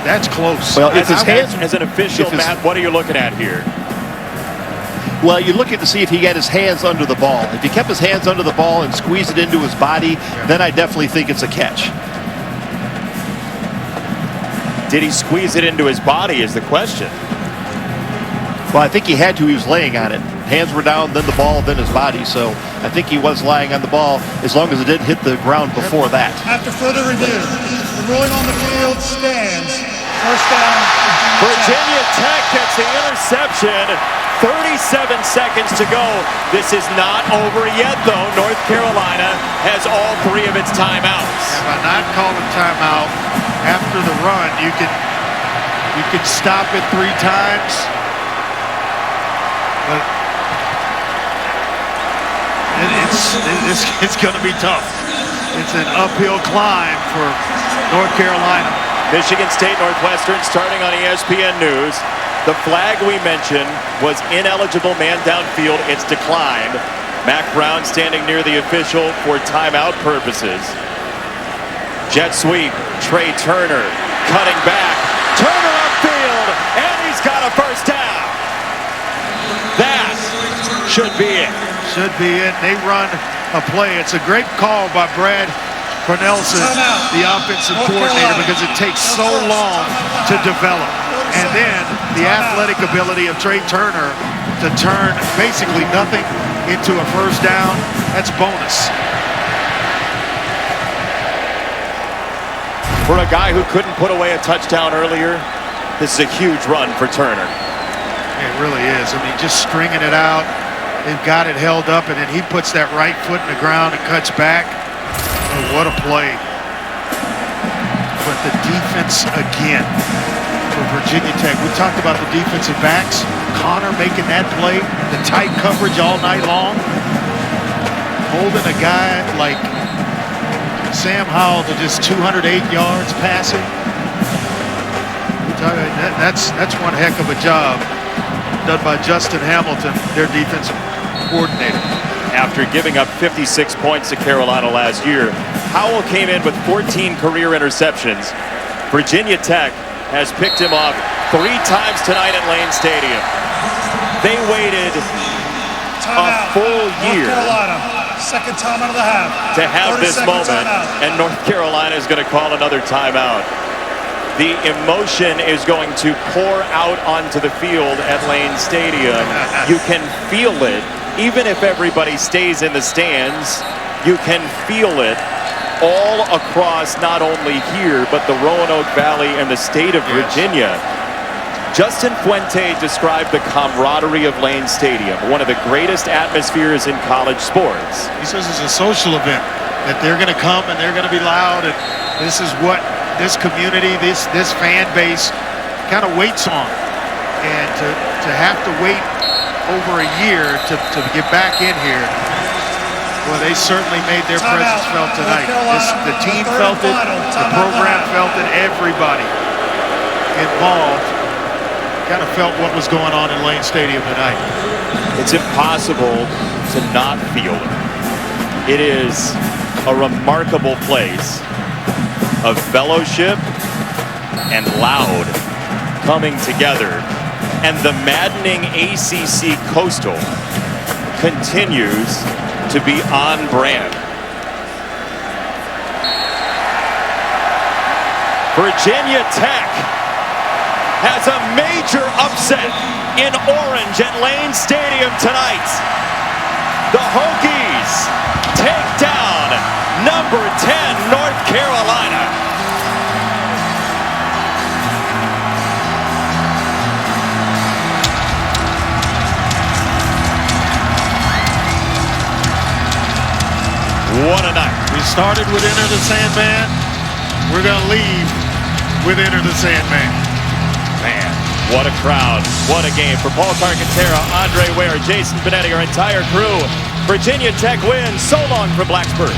Speaker 2: That's close.
Speaker 5: Well, if his hands,
Speaker 1: as an official, Matt, what are you looking at here?
Speaker 5: Well, you're looking to see if he got his hands under the ball. If he kept his hands under the ball and squeezed it into his body, then I definitely think it's a catch.
Speaker 1: Did he squeeze it into his body is the question.
Speaker 5: Well, I think he had to. He was laying on it. Hands were down, then the ball, then his body. So I think he was lying on the ball as long as it didn't hit the ground before that.
Speaker 4: After further review, the ruling on the field stands. First down.
Speaker 1: Virginia Tech gets the interception. 37 seconds to go. This is not over yet, though. North Carolina has all 3 of its timeouts.
Speaker 2: And by not calling timeout after the run, you could stop it 3 times. But it's going to be tough. It's an uphill climb for North Carolina.
Speaker 1: Michigan State Northwestern starting on ESPN News. The flag we mentioned was ineligible man downfield. It's declined. Mac Brown standing near the official for timeout purposes. Jet sweep, Trey Turner cutting back. Turner upfield, and he's got a first down. That should be it.
Speaker 2: Should be it. They run a play. It's a great call by Brad Cornelsen, the offensive coordinator, because it takes so long to develop. And then the athletic ability of Trey Turner to turn basically nothing into a first down. That's bonus.
Speaker 1: For a guy who couldn't put away a touchdown earlier, this is a huge run for Turner.
Speaker 2: It really is. I mean, just stringing it out. They've got it held up, and then he puts that right foot in the ground and cuts back. Oh, what a play. But the defense again for Virginia Tech. We talked about the defensive backs. Connor making that play, the tight coverage all night long. Holding a guy like Sam Howell to just 208 yards passing. That's one heck of a job done by Justin Hamilton, their defensive coordinator.
Speaker 1: After giving up 56 points to Carolina last year, Howell came in with 14 career interceptions. Virginia Tech has picked him off 3 times tonight at Lane Stadium. They waited a full year
Speaker 4: Second time out of the half.
Speaker 1: to have this moment, and North Carolina is going to call another timeout. The emotion is going to pour out onto the field at Lane Stadium. You can feel it, even if everybody stays in the stands. You can feel it all across not only here, but the Roanoke Valley and the state of Virginia. Justin Fuente described the camaraderie of Lane Stadium, one of the greatest atmospheres in college sports.
Speaker 2: He says it's a social event, that they're going to come and they're going to be loud, and this is what this community, this fan base kind of waits on. And to have to wait over a year to get back in here, well, they certainly made their presence felt tonight. The team felt it, the program felt it, everybody involved kind of felt what was going on in Lane Stadium tonight.
Speaker 1: It's impossible to not feel it. It is a remarkable place of fellowship and loud coming together. And the maddening ACC Coastal continues to be on brand. Virginia Tech has a major upset in orange at Lane Stadium tonight. The Hokies take down number 10 North Carolina. What a night.
Speaker 2: We started with Enter the Sandman. We're going to leave with Enter the Sandman.
Speaker 1: Man, what a crowd. What a game. For Paul Carcaterra, Andre Ware, Jason Benetti, our entire crew, Virginia Tech wins. So long from Blacksburg.